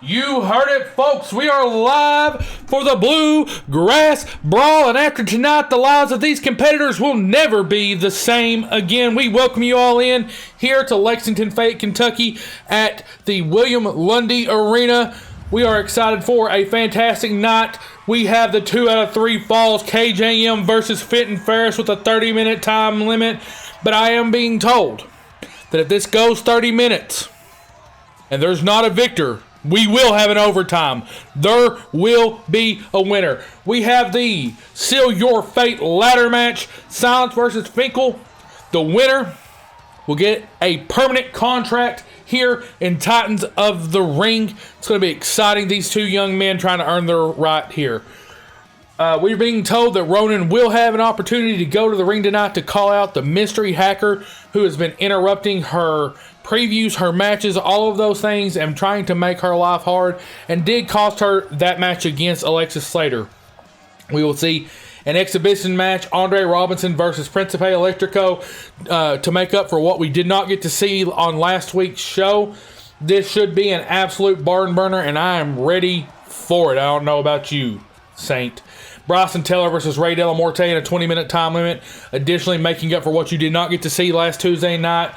You heard it, folks. We are live for the Bluegrass Brawl, and after tonight, the lives of these competitors will never be the same again. We welcome you all in here to Lexington, Fayette, Kentucky at the William Lundy Arena. We are excited for a fantastic night. We have the 2 out of 3 falls, KJM versus Fenton Faris with a 30-minute time limit, but I am being told that if this goes 30 minutes and there's not a victor, we will have an overtime. There will be a winner. We have the Seal Your Fate ladder match. Silence versus Finkel. The winner will get a permanent contract here in Titans of the Ring. It's going to be exciting. These two young men trying to earn their right here. We're being told that Ronan will have an opportunity to go to the ring tonight to call out the mystery hacker who has been interrupting her previews, her matches, all of those things, and trying to make her life hard, and did cost her that match against Alexis Slater. We will see an exhibition match, Andre Robinson versus Principe Electrico, to make up for what we did not get to see on last week's show. This should be an absolute barn burner, and I am ready for it. I don't know about you, Saint. Bryson Taylor versus Ray Della Morte in a 20-minute time limit. Additionally, making up for what you did not get to see last Tuesday night,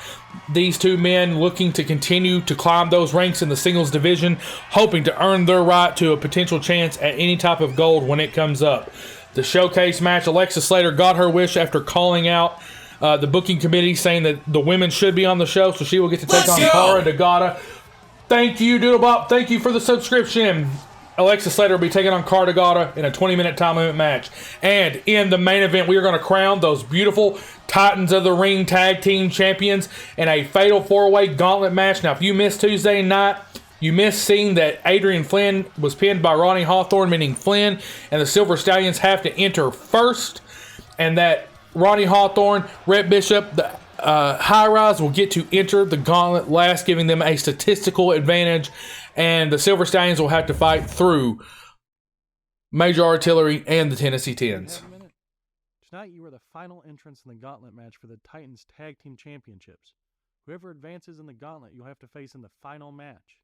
these two men looking to continue to climb those ranks in the singles division, hoping to earn their right to a potential chance at any type of gold when it comes up. The showcase match, Alexis Slater got her wish after calling out the booking committee, saying that the women should be on the show, so she will get to take on Cara Degata. Thank you, Doodlebop. Thank you for the subscription. Alexis Slater will be taking on Cara Degata in a 20-minute time limit match. And in the main event, we are going to crown those beautiful Titans of the Ring Tag Team Champions in a fatal 4-way gauntlet match. Now, if you missed Tuesday night, you missed seeing that Adrian Flynn was pinned by Ronnie Hawthorne, meaning Flynn and the Silver Stallions have to enter first, and that Ronnie Hawthorne, Rhett Bishop, the High Rise will get to enter the gauntlet last, giving them a statistical advantage, and the Silver Stallions will have to fight through Major Artillery and the Tennessee Tens. Tonight you are the final entrants in the gauntlet match for the Titans Tag Team Championships. Whoever advances in the gauntlet you'll have to face in the final match.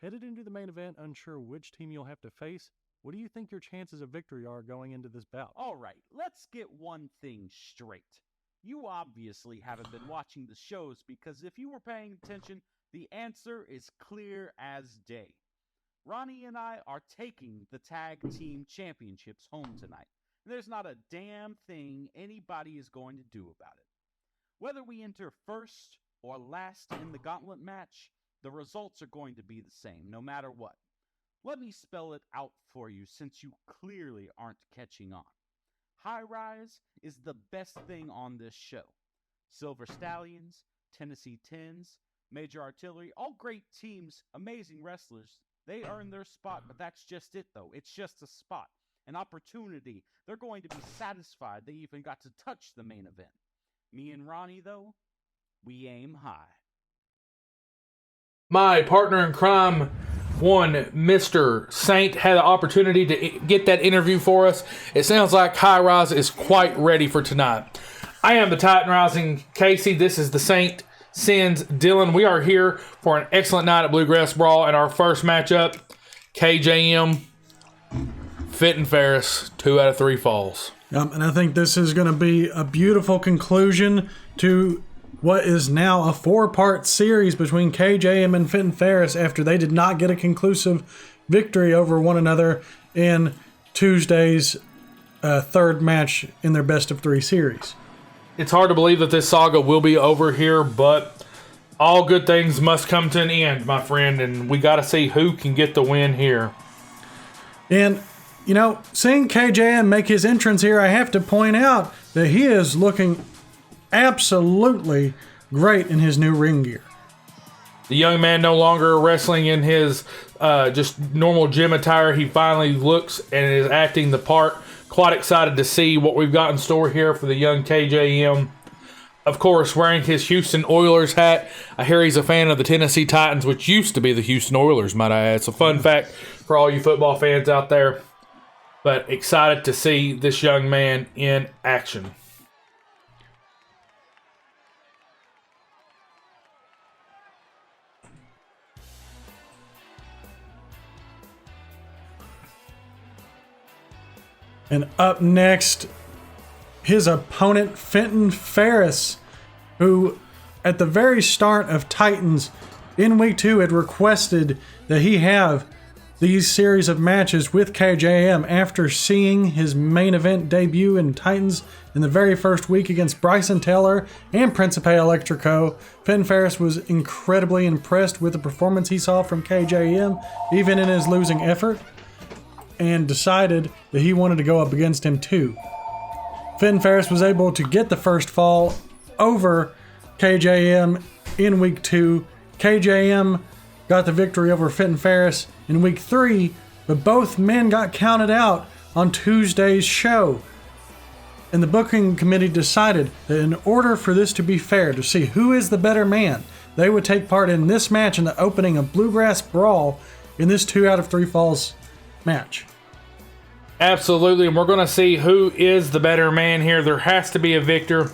Headed into the main event, unsure which team you'll have to face, what do you think your chances of victory are going into this bout? All right, let's get one thing straight. You obviously haven't been watching the shows, because if you were paying attention, the answer is clear as day. Ronnie and I are taking the Tag Team Championships home tonight. And there's not a damn thing anybody is going to do about it. Whether we enter first or last in the gauntlet match, the results are going to be the same, no matter what. Let me spell it out for you, since you clearly aren't catching on. High Rise is the best thing on this show. Silver Stallions, Tennessee Tens, Major Artillery, all great teams, amazing wrestlers. They earn their spot, but that's just it, though. It's just a spot, an opportunity. They're going to be satisfied they even got to touch the main event. Me and Ronnie, though, we aim high. My partner in crime, one Mr. Saint, had the opportunity to get that interview for us. It sounds like High Rise is quite ready for tonight. I am the Titan Rising Casey. This is the Saint Sins Dylan. We are here for an excellent night at Bluegrass Brawl, and our first matchup, KJM, Fenton Faris, 2 out of 3 falls. And I think this is going to be a beautiful conclusion to what is now a 4-part series between KJM and Fenton Faris after they did not get a conclusive victory over one another in Tuesday's third match in their best-of-3 series. It's hard to believe that this saga will be over here, but all good things must come to an end, my friend, and we got to see who can get the win here. And, you know, seeing KJM make his entrance here, I have to point out that he is looking absolutely great in his new ring gear. The young man no longer wrestling in his just normal gym attire. He finally looks and is acting the part. Quite excited to see what we've got in store here for the young KJM. Of course, wearing his Houston Oilers hat. I hear he's a fan of the Tennessee Titans, which used to be the Houston Oilers, might I add. It's a fun fact for all you football fans out there. But excited to see this young man in action. And up next, his opponent, Fenton Faris, who at the very start of Titans in week 2 had requested that he have these series of matches with KJM after seeing his main event debut in Titans in the very first week against Bryson Taylor and Principe Electrico. Fenton Faris was incredibly impressed with the performance he saw from KJM, even in his losing effort, and decided that he wanted to go up against him too. Fenton Faris was able to get the first fall over KJM in week 2. KJM got the victory over Fenton Faris in week 3, but both men got counted out on Tuesday's show. And the booking committee decided that in order for this to be fair, to see who is the better man, they would take part in this match in the opening of Bluegrass Brawl in this 2 out of 3 falls match. Absolutely, and we're going to see who is the better man here. There has to be a victor.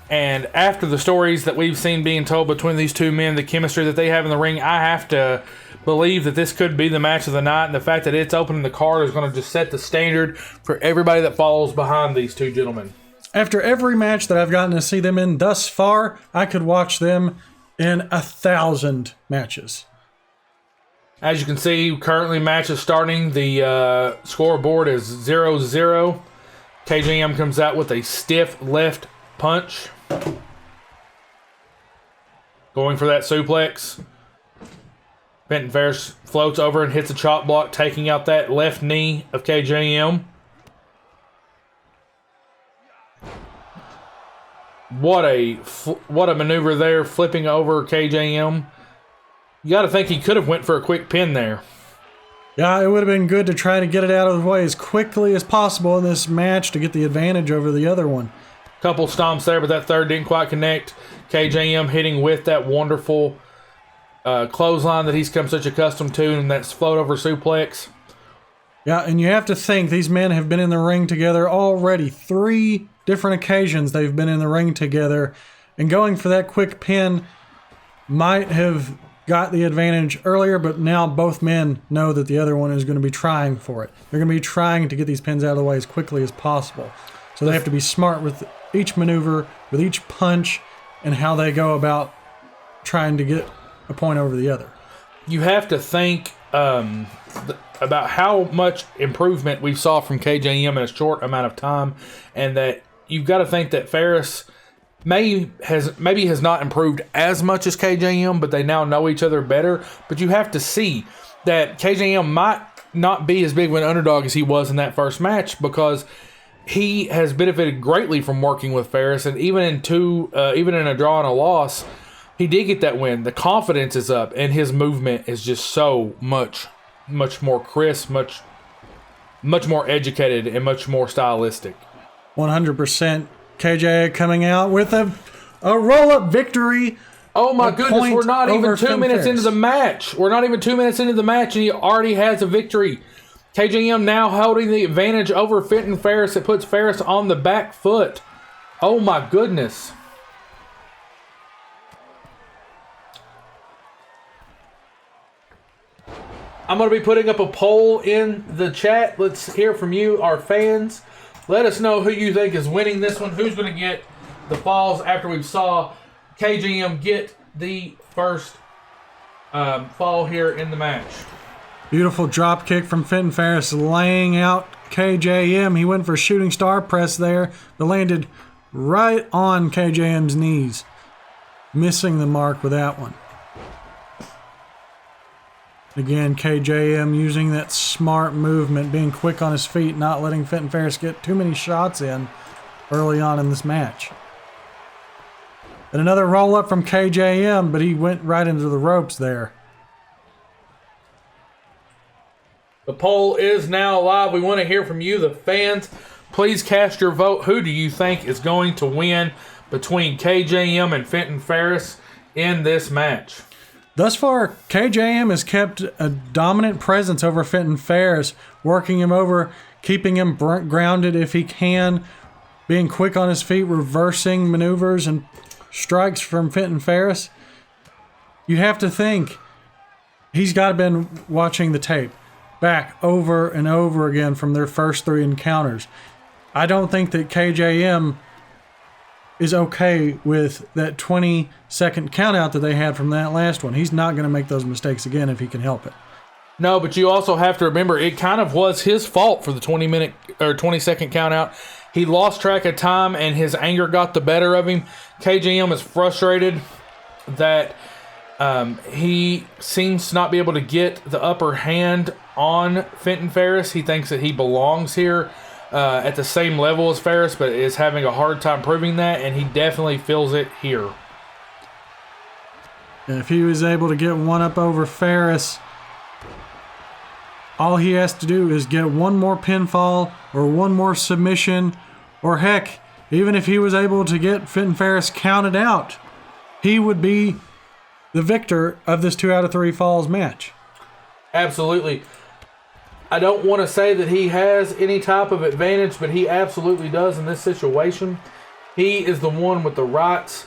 And after the stories that we've seen being told between these two men, the chemistry that they have in the ring, I have to believe that this could be the match of the night. And the fact that it's opening the card is going to just set the standard for everybody that follows behind these two gentlemen. After every match that I've gotten to see them in thus far, I could watch them in 1,000 matches. As you can see, currently matches starting. The scoreboard is 0-0. KJM comes out with a stiff left punch. Going for that suplex. Fenton Faris floats over and hits a chop block, taking out that left knee of KJM. What a maneuver there, flipping over KJM. You got to think he could have went for a quick pin there. Yeah, it would have been good to try to get it out of the way as quickly as possible in this match to get the advantage over the other one. Couple stomps there, but that third didn't quite connect. KJM hitting with that wonderful clothesline that he's come such accustomed to, and that's float over suplex. Yeah, and you have to think these men have been in the ring together already. 3 different occasions they've been in the ring together, and going for that quick pin might have got the advantage earlier, but now both men know that the other one is going to be trying for it. They're going to be trying to get these pins out of the way as quickly as possible. So they have to be smart with each maneuver, with each punch, and how they go about trying to get a point over the other. You have to think about how much improvement we saw from KJM in a short amount of time, and that you've got to think that Faris maybe has not improved as much as KJM, but they now know each other better. But you have to see that KJM might not be as big of an underdog as he was in that first match, because he has benefited greatly from working with Faris, and even in a draw and a loss, he did get that win. The confidence is up, and his movement is just so much more crisp, much more educated, and much more stylistic. 100%. KJ coming out with a roll-up victory. Oh my goodness, we're not even 2 minutes into the match. We're not even 2 minutes into the match, and he already has a victory. KJM now holding the advantage over Fenton Faris. It puts Faris on the back foot. Oh my goodness. I'm going to be putting up a poll in the chat. Let's hear from you, our fans. Let us know who you think is winning this one. Who's going to get the falls after we saw KJM get the first fall here in the match. Beautiful drop kick from Fenton Faris, laying out KJM. He went for shooting star press there, but landed right on KJM's knees. Missing the mark with that one. Again, KJM using that smart movement, being quick on his feet, not letting Fenton Faris get too many shots in early on in this match. And another roll-up from KJM, but he went right into the ropes there. The poll is now live. We want to hear from you, the fans. Please cast your vote. Who do you think is going to win between KJM and Fenton Faris in this match? Thus far, KJM has kept a dominant presence over Fenton Faris, working him over, keeping him grounded if he can, being quick on his feet, reversing maneuvers and strikes from Fenton Faris. You have to think he's got to been watching the tape. back over and over again from their first 3 encounters. I don't think that KJM is okay with that 20-second countout that they had from that last one. He's not going to make those mistakes again if he can help it. No, but you also have to remember it kind of was his fault for the 20-minute or 20-second countout. He lost track of time and his anger got the better of him. KJM is frustrated that he seems to not be able to get the upper hand on Fenton Faris. He thinks that he belongs here at the same level as Faris, but is having a hard time proving that, and he definitely feels it here. And if he was able to get one up over Faris, all he has to do is get one more pinfall or one more submission, or heck, even if he was able to get Fenton Faris counted out, he would be the victor of this 2 out of 3 falls match. Absolutely. I don't want to say that he has any type of advantage, but he absolutely does in this situation. He is the one with the rights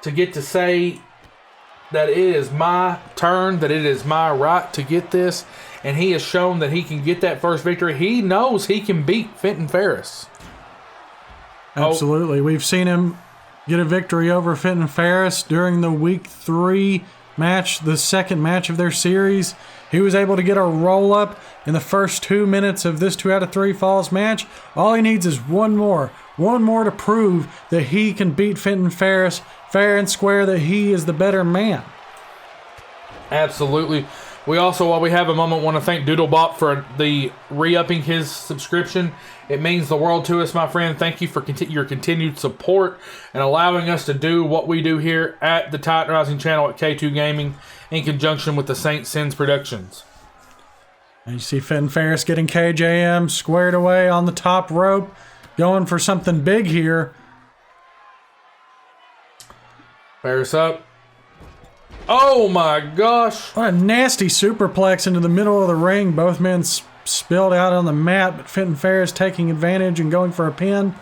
to get to say that it is my turn, that it is my right to get this, and he has shown that he can get that first victory. He knows he can beat Fenton Faris. Absolutely. We've seen him get a victory over Fenton Faris during the week 3 match, the second match of their series. He was able to get a roll-up in the first 2 minutes of this 2 out of 3 falls match. All he needs is one more to prove that he can beat Fenton Faris fair and square, that he is the better man. Absolutely. We also, while we have a moment, want to thank Doodlebop for the re-upping his subscription. It means the world to us, my friend. Thank you for your continued support and allowing us to do what we do here at the Titan Rising channel at K2 Gaming in conjunction with the Saint Sins Productions. And you see Fenton Faris getting KJM squared away on the top rope, going for something big here. Faris up. Oh my gosh. What a nasty superplex into the middle of the ring. Both men spilled out on the mat, but Fenton Faris taking advantage and going for a pin.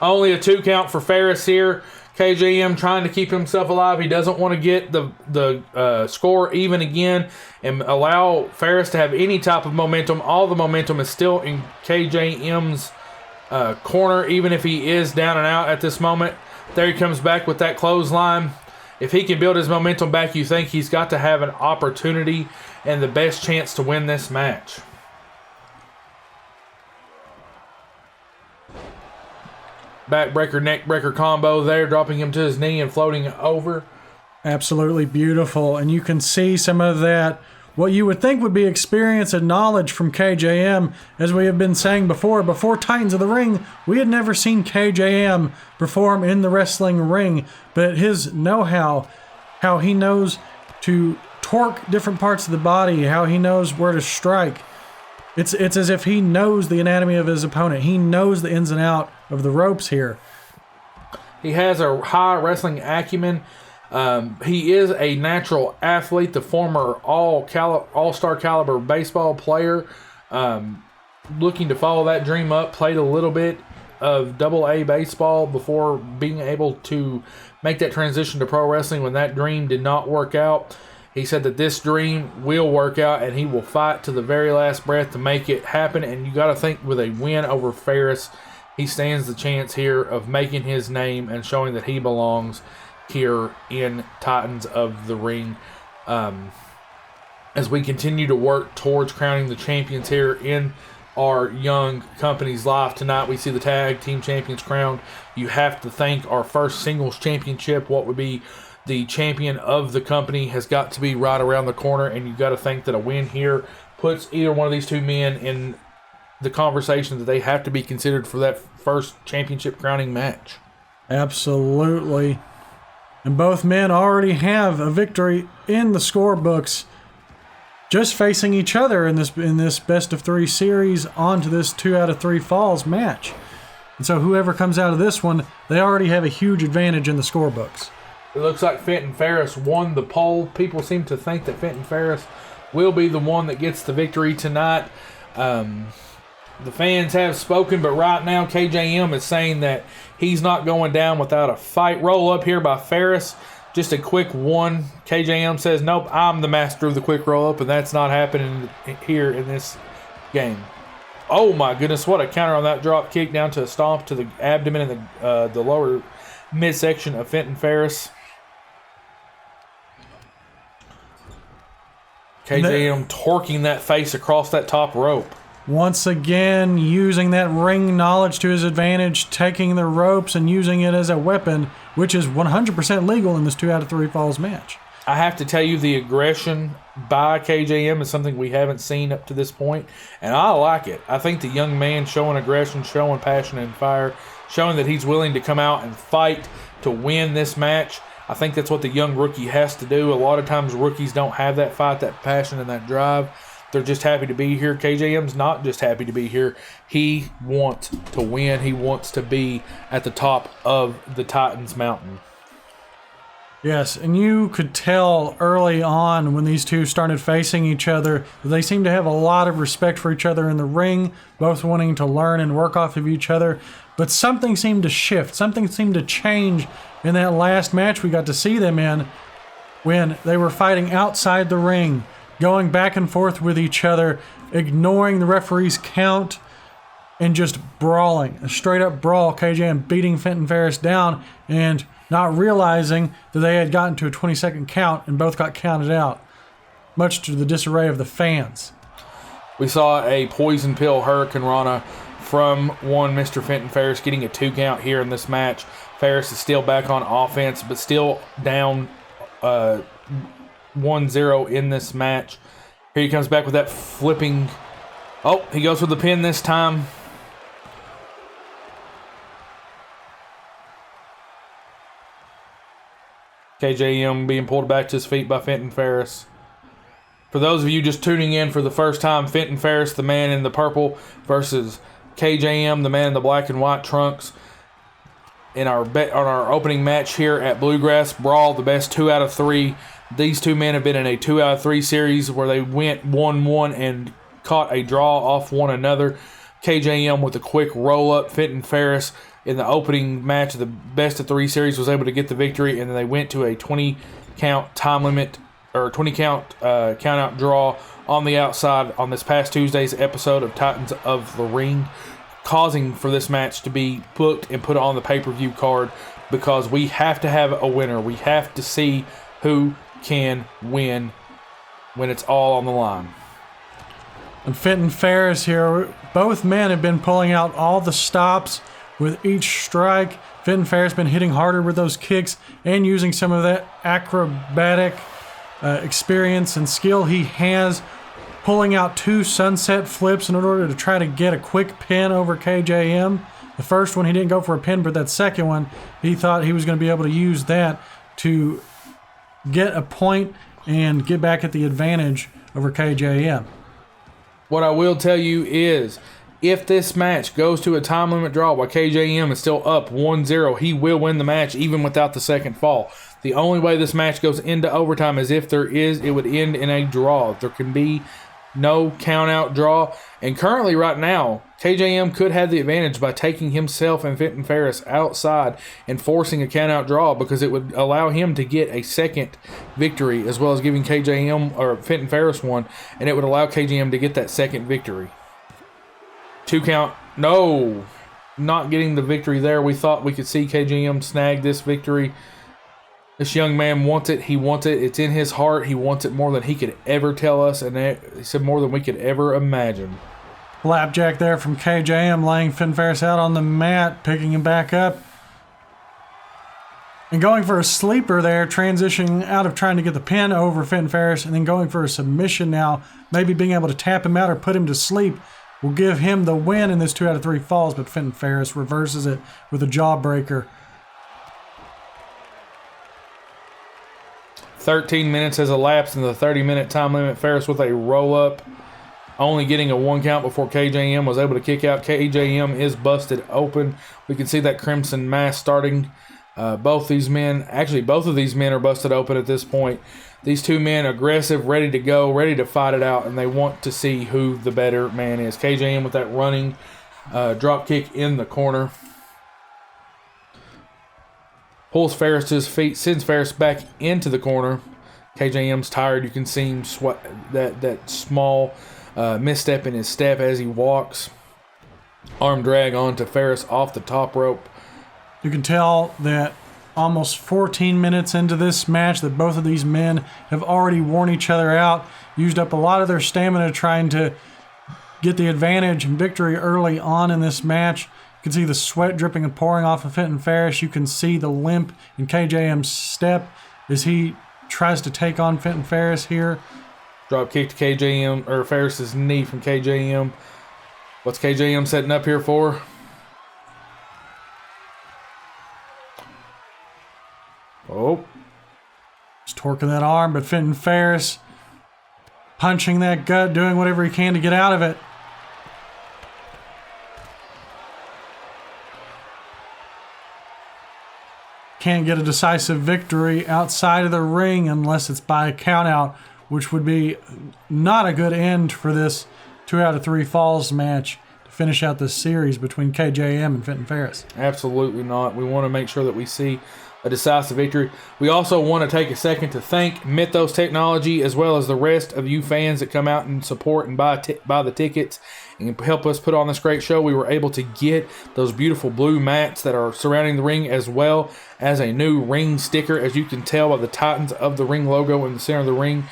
Only a 2 count for Faris here. KJM trying to keep himself alive. He doesn't want to get the score even again and allow Faris to have any type of momentum. All the momentum is still in KJM's corner, even if he is down and out at this moment. There he comes back with that clothesline. If he can build his momentum back, you think he's got to have an opportunity and the best chance to win this match. Backbreaker, neckbreaker combo there, dropping him to his knee and floating over. Absolutely beautiful. And you can see some of that, what you would think would be experience and knowledge from KJM. As we have been saying before Titans of the Ring, we had never seen KJM perform in the wrestling ring. But his know-how, how he knows to torque different parts of the body, how he knows where to strike. It's as if he knows the anatomy of his opponent. He knows the ins and outs of the ropes here. He has a high wrestling acumen. He is a natural athlete, the former all-star caliber baseball player. Looking to follow that dream up, played a little bit of AA baseball before being able to make that transition to pro wrestling when that dream did not work out. He said that this dream will work out and he will fight to the very last breath to make it happen. And you got to think with a win over Faris, he stands the chance here of making his name and showing that he belongs here in Titans of the Ring. As we continue to work towards crowning the champions here in our young company's life tonight, we see the tag team champions crowned. You have to think our first singles championship, what would be the champion of the company, has got to be right around the corner, and you got to think that a win here puts either one of these two men in the conversation that they have to be considered for that first championship crowning match. Absolutely. And both men already have a victory in the scorebooks, just facing each other in this best of 3 series onto this 2 out of 3 falls match. And so whoever comes out of this one, they already have a huge advantage in the scorebooks. It looks like Fenton Faris won the poll. People seem to think that Fenton Faris will be the one that gets the victory tonight. The fans have spoken, but right now KJM is saying that he's not going down without a fight. Roll up here by Faris. just a quick one. KJM says, nope, I'm the master of the quick roll-up, and that's not happening here in this game. Oh, my goodness, what a counter on that drop kick down to a stomp to the abdomen and the lower midsection of Fenton Faris. KJM torquing that face across that top rope. Once again, using that ring knowledge to his advantage, taking the ropes and using it as a weapon, which is 100% legal in this 2 out of 3 falls match. I have to tell you, the aggression by KJM is something we haven't seen up to this point, and I like it. I think the young man showing aggression, showing passion and fire, showing that he's willing to come out and fight to win this match. I think that's what the young rookie has to do. A lot of times rookies don't have that fight, that passion, and that drive. They're just happy to be here. KJM's not just happy to be here. He wants to win. He wants to be at the top of the Titans Mountain. Yes, and you could tell early on when these two started facing each other that they seemed to have a lot of respect for each other in the ring, both wanting to learn and work off of each other. But something seemed to shift. Something seemed to change in that last match we got to see them in when they were fighting outside the ring, going back and forth with each other, ignoring the referee's count, and just brawling. A straight-up brawl, KJM beating Fenton Faris down and not realizing that they had gotten to a 20-second count and both got counted out, much to the disarray of the fans. We saw a poison pill Hurricane Rana from one Mr. Fenton Faris getting a 2 count here in this match. Faris is still back on offense, but still down 1-0 in this match. Here he comes back with that flipping. Oh, he goes for the pin this time. KJM being pulled back to his feet by Fenton Faris. For those of you just tuning in for the first time, Fenton Faris, the man in the purple, versus KJM, the man in the black and white trunks. In our opening match here at Bluegrass Brawl, the best 2 out of 3. These two men have been in a 2 out of 3 series where they went 1-1 and caught a draw off one another. KJM with a quick roll-up. Fenton Faris in the opening match of the best of 3 series was able to get the victory, and then they went to a 20-count time limit, or 20-count count-out draw on the outside on this past Tuesday's episode of Titans of the Ring, causing for this match to be booked and put on the pay-per-view card because we have to have a winner. We have to see who can win when it's all on the line. And Fenton Faris here, both men have been pulling out all the stops with each strike. Fenton Faris been hitting harder with those kicks and using some of that acrobatic experience and skill he has, pulling out 2 sunset flips in order to try to get a quick pin over KJM. The first one he didn't go for a pin, but that second one he thought he was going to be able to use that to get a point and get back at the advantage over KJM. What I will tell you is, if this match goes to a time limit draw while KJM is still up 1-0, he will win the match even without the second fall. The only way this match goes into overtime is if it would end in a draw. There can be no count-out draw. And currently, right now, KJM could have the advantage by taking himself and Fenton Faris outside and forcing a count-out draw, because it would allow him to get a second victory as well as giving KJM or Fenton Faris one, and it would allow KJM to get that second victory. 2 count. No, not getting the victory there. We thought we could see KJM snag this victory. This young man wants it. He wants it. It's in his heart. He wants it more than he could ever tell us, and he said more than we could ever imagine. Flapjack there from KJM, laying Fenton Faris out on the mat, picking him back up. And going for a sleeper there, transitioning out of trying to get the pin over Fenton Faris, and then going for a submission now, maybe being able to tap him out or put him to sleep will give him the win in this 2 out of 3 falls, but Fenton Faris reverses it with a jawbreaker. 13 minutes has elapsed in the 30-minute time limit. Faris with a roll-up, only getting a 1 count before KJM was able to kick out. KJM is busted open. We can see that crimson mask starting. Both of these men are busted open at this point. These 2 men aggressive, ready to go, ready to fight it out, and they want to see who the better man is. KJM with that running drop kick in the corner. Pulls Faris to his feet, sends Faris back into the corner. KJM's tired. You can see him sweat that small misstep in his step as he walks. Arm drag onto Faris off the top rope. You can tell that almost 14 minutes into this match that both of these men have already worn each other out, used up a lot of their stamina trying to get the advantage and victory early on in this match. You can see the sweat dripping and pouring off of Fenton Faris. You can see the limp in KJM's step as he tries to take on Fenton Faris here. Drop kick to KJM, or Faris's knee from KJM. What's KJM setting up here for? Oh. He's torquing that arm, but Fenton Faris punching that gut, doing whatever he can to get out of it. Can't get a decisive victory outside of the ring unless it's by a countout, which would be not a good end for this 2 out of 3 falls match to finish out this series between KJM and Fenton Faris. Absolutely not. We want to make sure that we see a decisive victory. We also want to take a second to thank Mythos Technology as well as the rest of you fans that come out and support and buy the tickets and help us put on this great show. We were able to get those beautiful blue mats that are surrounding the ring as well as a new ring sticker, as you can tell by the Titans of the Ring logo in the center of the ring.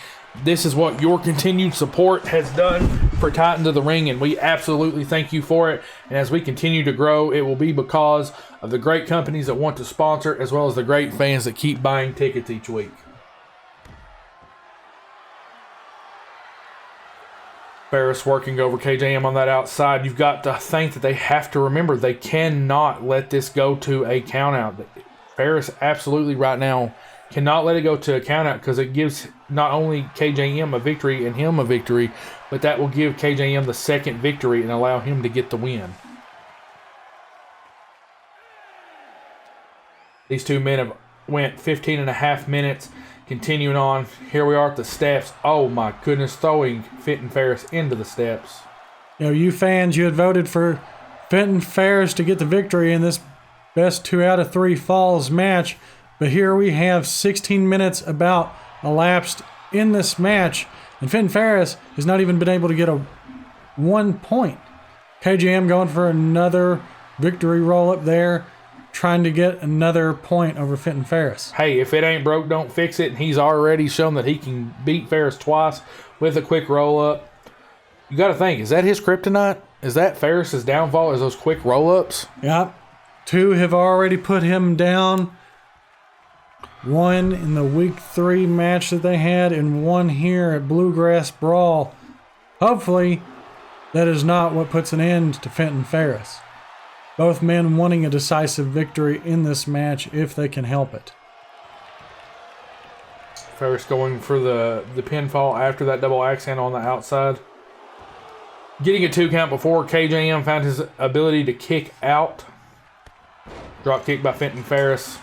This is what your continued support has done for Titans of the Ring, and we absolutely thank you for it. And as we continue to grow, it will be because of the great companies that want to sponsor, as well as the great fans that keep buying tickets each week. Faris working over KJM on that outside. You've got to think that they have to remember they cannot let this go to a countout. Faris absolutely right now cannot let it go to a countout because it gives not only KJM a victory and him a victory, but that will give KJM the second victory and allow him to get the win. These two men have went 15 and a half minutes. Continuing on, here we are at the steps. Oh my goodness, throwing Fenton Faris into the steps. You fans, you had voted for Fenton Faris to get the victory in this best 2 out of 3 falls match. But here we have 16 minutes about elapsed in this match, and Fenton Faris has not even been able to get a 1 point. KJM going for another victory roll up there, trying to get another point over Fenton Faris. Hey, if it ain't broke, don't fix it, and he's already shown that he can beat Faris twice with a quick roll up. You got to think, is that his kryptonite? Is that Faris's downfall? Is those quick roll ups? Yep. 2 have already put him down. 1 in the week 3 match that they had, and 1 here at Bluegrass Brawl. Hopefully, that is not what puts an end to Fenton Faris. Both men wanting a decisive victory in this match if they can help it. Faris going for the pinfall after that double axe handle on the outside. Getting a 2 count before KJM found his ability to kick out. Drop kick by Fenton Faris.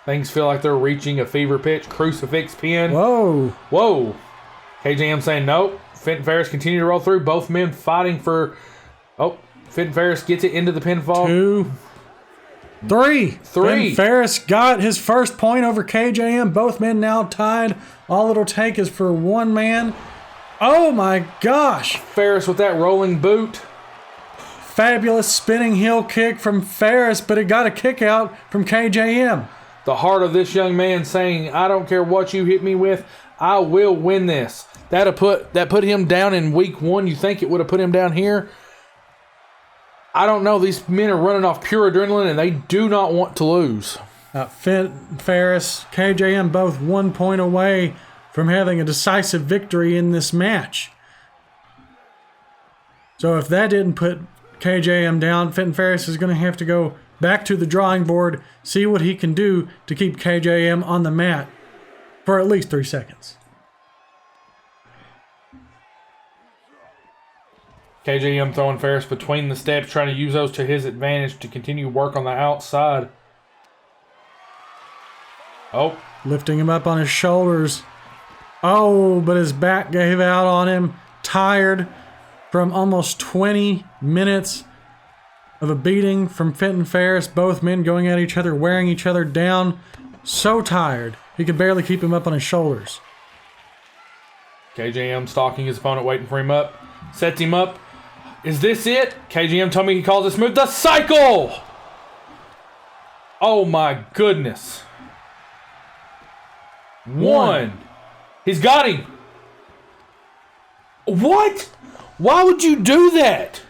Things feel like they're reaching a fever pitch. Crucifix pin. Whoa. Whoa. KJM saying nope. Fenton Faris continue to roll through. Both men fighting for... Oh, Fenton Faris gets it into the pinfall. 2, 3. Fenton Faris got his first point over KJM. Both men now tied. All it'll take is for 1 man. Oh my gosh. Faris with that rolling boot. Fabulous spinning heel kick from Faris, but it got a kick out from KJM. The heart of this young man saying, I don't care what you hit me with, I will win this. That put him down in week 1. You think it would have put him down here? I don't know. These men are running off pure adrenaline, and they do not want to lose. Fenton Faris, KJM both 1 point away from having a decisive victory in this match. So if that didn't put KJM down, Fenton Faris is going to have to go back to the drawing board, see what he can do to keep KJM on the mat for at least 3 seconds. KJM throwing Faris between the steps, trying to use those to his advantage to continue work on the outside. Oh. Lifting him up on his shoulders. Oh, but his back gave out on him. Tired from almost 20 minutes of a beating from Fenton Faris. Both men going at each other, wearing each other down. So tired, he could barely keep him up on his shoulders. KJM stalking his opponent, waiting for him up. Sets him up. Is this it? KJM told me he calls this move the cycle! Oh my goodness. One. He's got him. What? Why would you do that?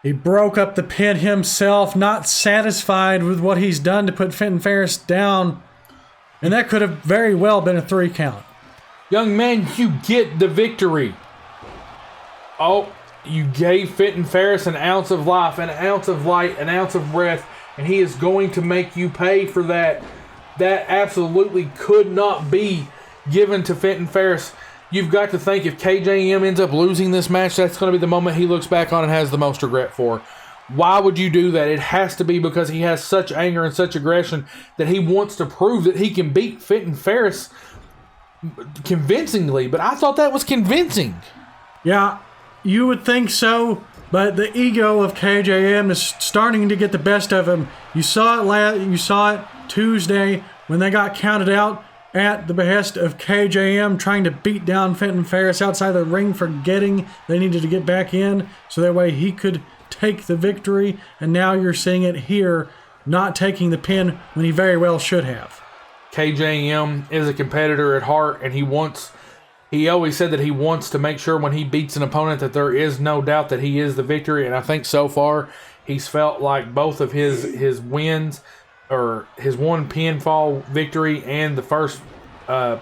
He broke up the pin himself, not satisfied with what he's done to put Fenton Faris down. And that could have very well been a 3 count. Young man, you get the victory. Oh, you gave Fenton Faris an ounce of life, an ounce of light, an ounce of breath, and he is going to make you pay for that. That absolutely could not be given to Fenton Faris. You've got to think if KJM ends up losing this match, that's going to be the moment he looks back on and has the most regret for. Why would you do that? It has to be because he has such anger and such aggression that he wants to prove that he can beat Fenton Faris convincingly. But I thought that was convincing. Yeah, you would think so, but the ego of KJM is starting to get the best of him. You saw it Tuesday when they got counted out at the behest of KJM trying to beat down Fenton Faris outside the ring, forgetting they needed to get back in so that way he could take the victory. And now you're seeing it here, not taking the pin when he very well should have. KJM is a competitor at heart, and he always said that he wants to make sure when he beats an opponent that there is no doubt that he is the victory. And I think so far he's felt like both of his wins, or his one pinfall victory and the first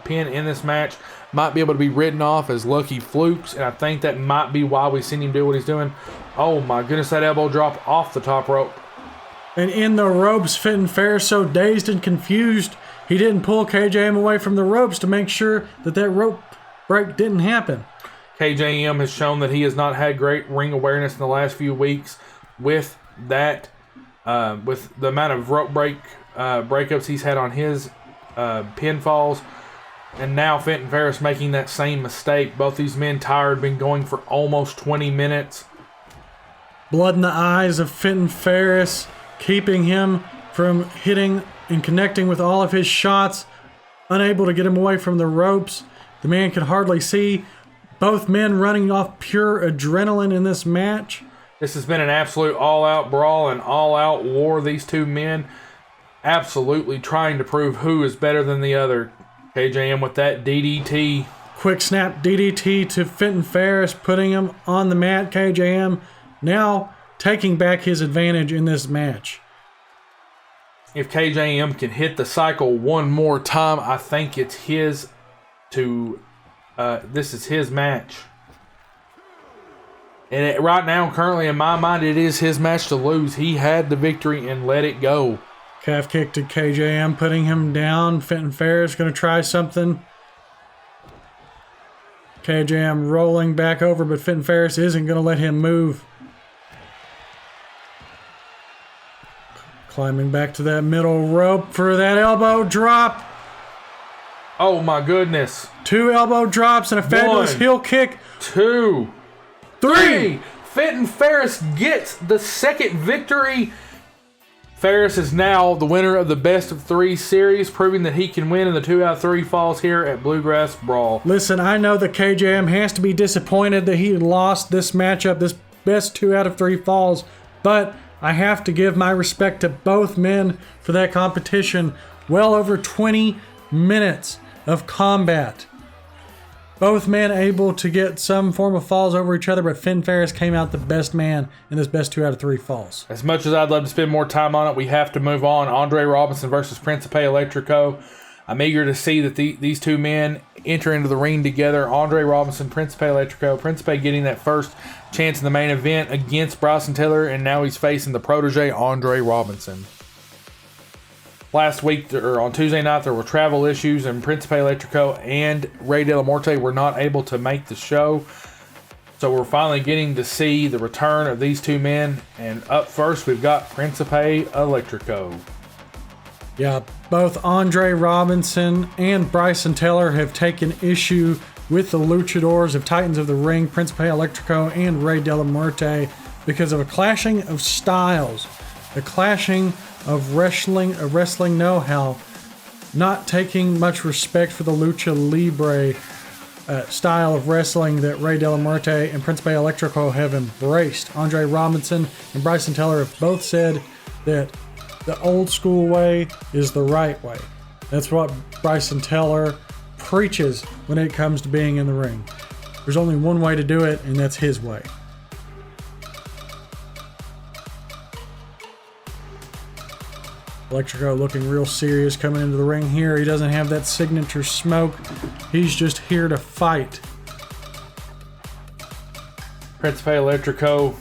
pin in this match, might be able to be written off as lucky flukes, and I think that might be why we've seen him do what he's doing. Oh my goodness, that elbow drop off the top rope. And in the ropes, Fenton Faris, so dazed and confused, he didn't pull KJM away from the ropes to make sure that that rope break didn't happen. KJM has shown that he has not had great ring awareness in the last few weeks with that. With the amount of rope breakups he's had on his pinfalls, and now Fenton Faris making that same mistake. Both these men tired, been going for almost 20 minutes. Blood in the eyes of Fenton Faris, keeping him from hitting and connecting with all of his shots, unable to get him away from the ropes. The man could hardly see. Both men running off pure adrenaline in this match. This has been an absolute all-out brawl and all-out war. These two men absolutely trying to prove who is better than the other. KJM with that DDT. Quick snap DDT to Fenton Faris, putting him on the mat. KJM now taking back his advantage in this match. If KJM can hit the cycle one more time, I think it's his to... this is his match. And right now, currently in my mind, it is his match to lose. He had the victory and let it go. Calf kick to KJM, putting him down. Fenton Faris going to try something. KJM rolling back over, but Fenton Faris isn't going to let him move. Climbing back to that middle rope for that elbow drop. Oh my goodness. 2 elbow drops and a fabulous heel kick. 2. 3. Fenton Faris gets the second victory. Faris is now the winner of the best of 3 series, proving that he can win in the 2 out of 3 falls here at Bluegrass Brawl. Listen, I know that KJM has to be disappointed that he lost this matchup, this best 2 out of 3 falls, but I have to give my respect to both men for that competition. Well over 20 minutes of combat. Both men able to get some form of falls over each other, but Fenton Faris came out the best man in this best 2 out of 3 falls. As much as I'd love to spend more time on it, we have to move on. Andre Robinson versus Principe Electrico. I'm eager to see that these two men enter into the ring together. Andre Robinson, Principe Electrico. Principe getting that first chance in the main event against Bryson Tiller, and now he's facing the protege, Andre Robinson. Last week, or on Tuesday night, there were travel issues, and Principe Electrico and Ray De La Morte were not able to make the show. So we're finally getting to see the return of these two men. And up first, we've got Principe Electrico. Yeah, both Andre Robinson and Bryson Tiller have taken issue with the luchadors of Titans of the Ring, Principe Electrico and Ray De La Morte. because of a clashing of styles, a clashing of wrestling know-how, not taking much respect for the lucha libre style of wrestling that Rey de la Muerte and Príncipe Electrico have embraced. Andre Robinson and Bryson Tiller have both said that the old school way is the right way. That's what Bryson Tiller preaches when it comes to being in the ring. There's only one way to do it, and that's his way. Electrico looking real serious coming into the ring here. He doesn't have that signature smoke. He's just here to fight. Príncipe Electrico,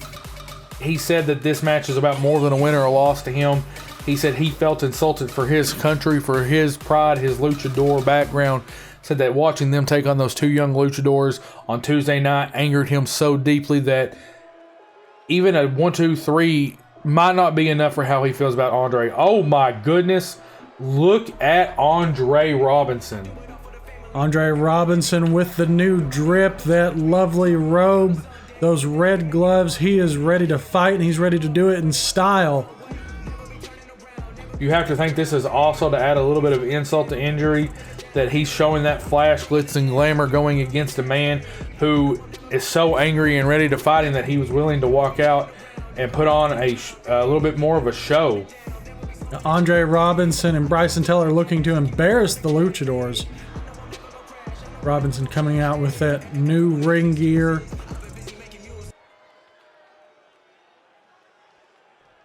he said that this match is about more than a win or a loss to him. He said he felt insulted for his country, for his pride, his luchador background. Said that watching them take on those two young luchadors on Tuesday night angered him so deeply that even a 1-2-3 might not be enough for how he feels about Andre. Oh my goodness. Look at Andre Robinson. Andre Robinson with the new drip, that lovely robe, those red gloves. He is ready to fight, and he's ready to do it in style. You have to think this is also to add a little bit of insult to injury, that he's showing that flash, glitz, and glamour going against a man who is so angry and ready to fight him that he was willing to walk out and put on a little bit more of a show. Andre Robinson and Bryson Tiller looking to embarrass the luchadors. Robinson coming out with that new ring gear.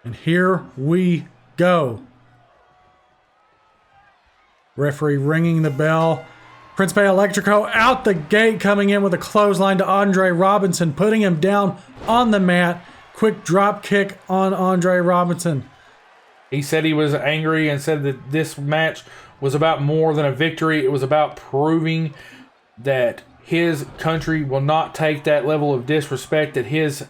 And here we go. Referee ringing the bell. Príncipe Electrico out the gate, coming in with a clothesline to Andre Robinson, putting him down on the mat. Quick drop kick on Andre Robinson. He said he was angry and said that this match was about more than a victory. It was about proving that his country will not take that level of disrespect, that his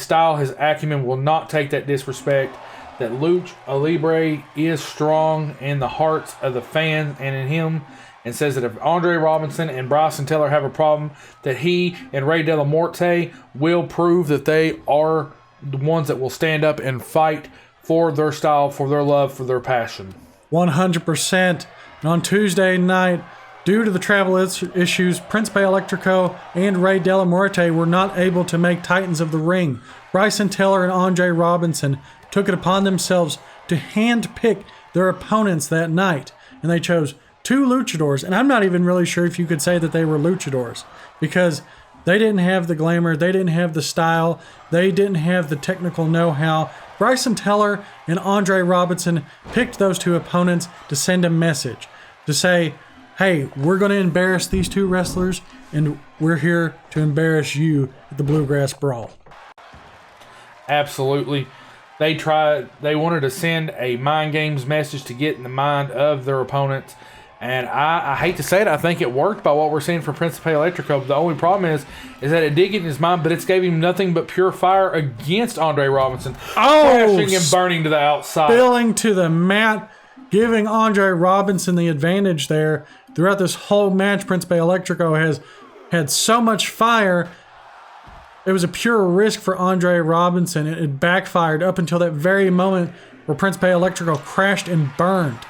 style, his acumen will not take that disrespect, that Lucha Libre is strong in the hearts of the fans and in him, and says that if Andre Robinson and Bryson Tiller have a problem, that he and Rey de la Muerte will prove that they are the ones that will stand up and fight for their style, for their love, for their passion. 100%. And on Tuesday night, due to the travel issues, Príncipe Electrico and Rey de la Muerte were not able to make Titans of the Ring. Bryson Tiller and Andre Robinson took it upon themselves to handpick their opponents that night, and they chose two luchadors, and I'm not even really sure if you could say that they were luchadors, because they didn't have the glamour, they didn't have the style, they didn't have the technical know-how. Bryson Tiller and Andre Robinson picked those two opponents to send a message, to say, hey, we're going to embarrass these two wrestlers, and we're here to embarrass you at the Bluegrass Brawl. Absolutely. They wanted to send a mind games message to get in the mind of their opponents. And I hate to say it, I think it worked by what we're seeing from Príncipe Electrico. The only problem is that it did get in his mind, but it's gave him nothing but pure fire against Andre Robinson. Crashing and burning to the outside. Spilling to the mat, giving Andre Robinson the advantage there. Throughout this whole match, Príncipe Electrico has had so much fire. It was a pure risk for Andre Robinson. It backfired up until that very moment where Príncipe Electrico crashed and burned.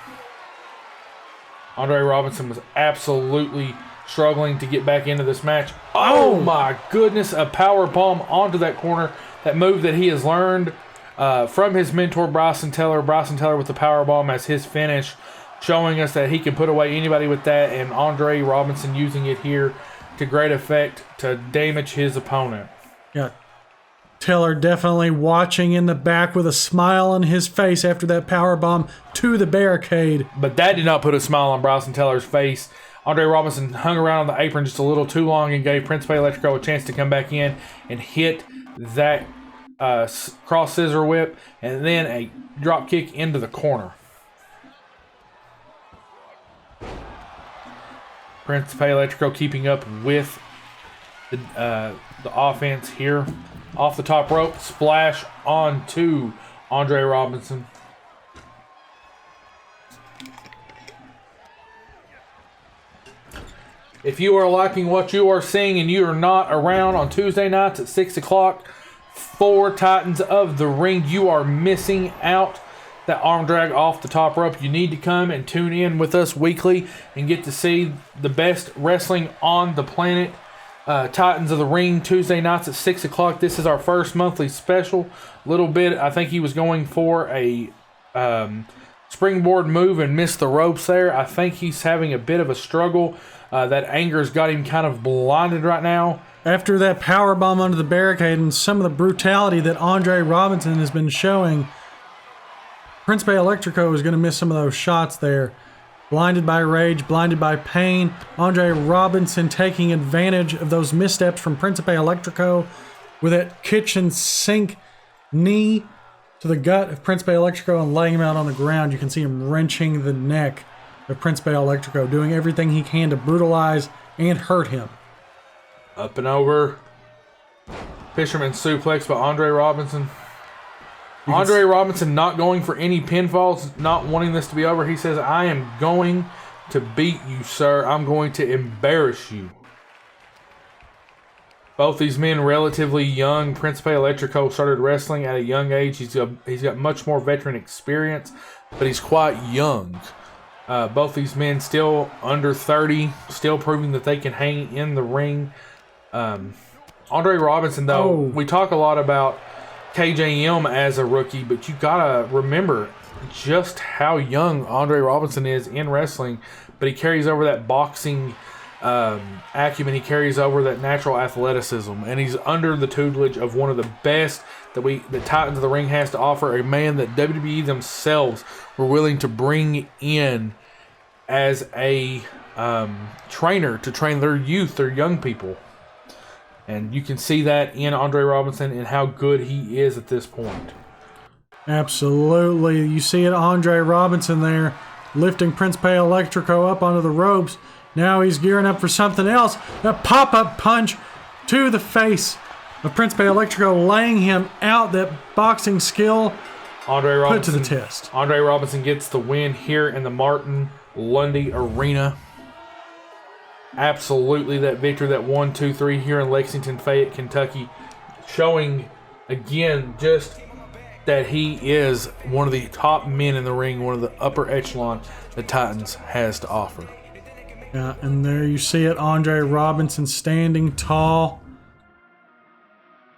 Andre Robinson was absolutely struggling to get back into this match. Oh my goodness, a power bomb onto that corner. That move that he has learned from his mentor Bryson Tiller. Bryson Tiller with the power bomb as his finish, showing us that he can put away anybody with that, and Andre Robinson using it here to great effect to damage his opponent. Yeah, Tiller definitely watching in the back with a smile on his face after that power bomb to the barricade. But that did not put a smile on Bryson Tiller's face. Andre Robinson hung around on the apron just a little too long and gave Príncipe Electrico a chance to come back in and hit that cross scissor whip and then a drop kick into the corner. Príncipe Electrico keeping up with the offense here. Off the top rope, splash onto Andre Robinson. If you are liking what you are seeing and you are not around on Tuesday nights at 6 o'clock, 4 Titans of the Ring. You are missing out. That arm drag off the top rope. You need to come and tune in with us weekly and get to see the best wrestling on the planet. Titans of the Ring, Tuesday nights at 6 o'clock. This is our first monthly special. Little bit, I think he was going for a springboard move and missed the ropes there. I think he's having a bit of a struggle. That anger's got him kind of blinded right now. After that power bomb under the barricade and some of the brutality that Andre Robinson has been showing, Príncipe Electrico is going to miss some of those shots there. Blinded by rage, blinded by pain. Andre Robinson taking advantage of those missteps from Príncipe Electrico with that kitchen sink knee to the gut of Príncipe Electrico and laying him out on the ground. You can see him wrenching the neck of Príncipe Electrico, doing everything he can to brutalize and hurt him. Up and over. Fisherman suplex by Andre Robinson. Andre Robinson not going for any pinfalls, not wanting this to be over. He says, I am going to beat you, sir. I'm going to embarrass you. Both these men relatively young. Príncipe Electrico started wrestling at a young age. He's got much more veteran experience, but he's quite young. Both these men still under 30, still proving that they can hang in the ring. Andre Robinson, though, we talk a lot about KJM as a rookie, but you gotta remember just how young Andre Robinson is in wrestling. But he carries over that boxing acumen. He carries over that natural athleticism, and he's under the tutelage of one of the best that Titans of the Ring has to offer. A man that WWE themselves were willing to bring in as a trainer to train their youth, their young people. And you can see that in Andre Robinson and how good he is at this point. Absolutely. You see it, Andre Robinson there, lifting Príncipe Electrico up onto the ropes. Now he's gearing up for something else. A pop-up punch to the face of Príncipe Electrico, laying him out. That boxing skill Andre Robinson, put to the test. Andre Robinson gets the win here in the Martin Lundy Arena. Absolutely, that victory, that 1-2-3 here in Lexington, Fayette, Kentucky, showing again just that he is one of the top men in the ring, one of the upper echelon the Titans has to offer. Yeah, and there you see it, Andre Robinson standing tall.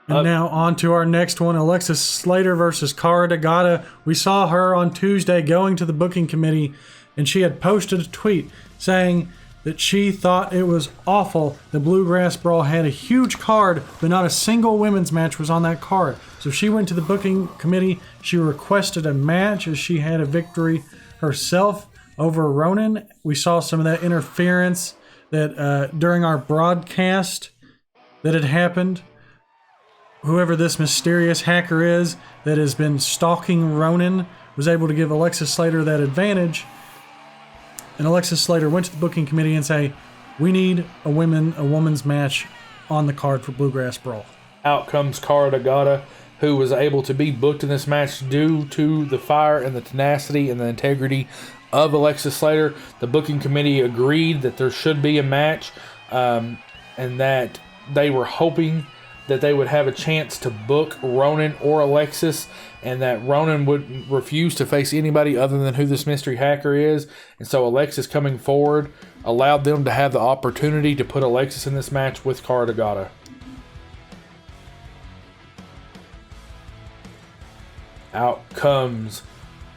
And now on to our next one, Alexis Slater versus Cara DeGata. We saw her on Tuesday going to the booking committee, and she had posted a tweet saying that she thought it was awful that Bluegrass Brawl had a huge card, but not a single women's match was on that card. So she went to the booking committee. She requested a match as she had a victory herself over Ronan. We saw some of that interference that during our broadcast that had happened. Whoever this mysterious hacker is that has been stalking Ronan was able to give Alexis Slater that advantage. And Alexis Slater went to the booking committee and say, we need a women's match on the card for Bluegrass Brawl. Out comes Cara DeGata, who was able to be booked in this match due to the fire and the tenacity and the integrity of Alexis Slater. The booking committee agreed that there should be a match, and that they were hoping that they would have a chance to book Ronan or Alexis, and that Ronan would refuse to face anybody other than who this mystery hacker is. And so Alexis coming forward allowed them to have the opportunity to put Alexis in this match with Cara DeGata. Out comes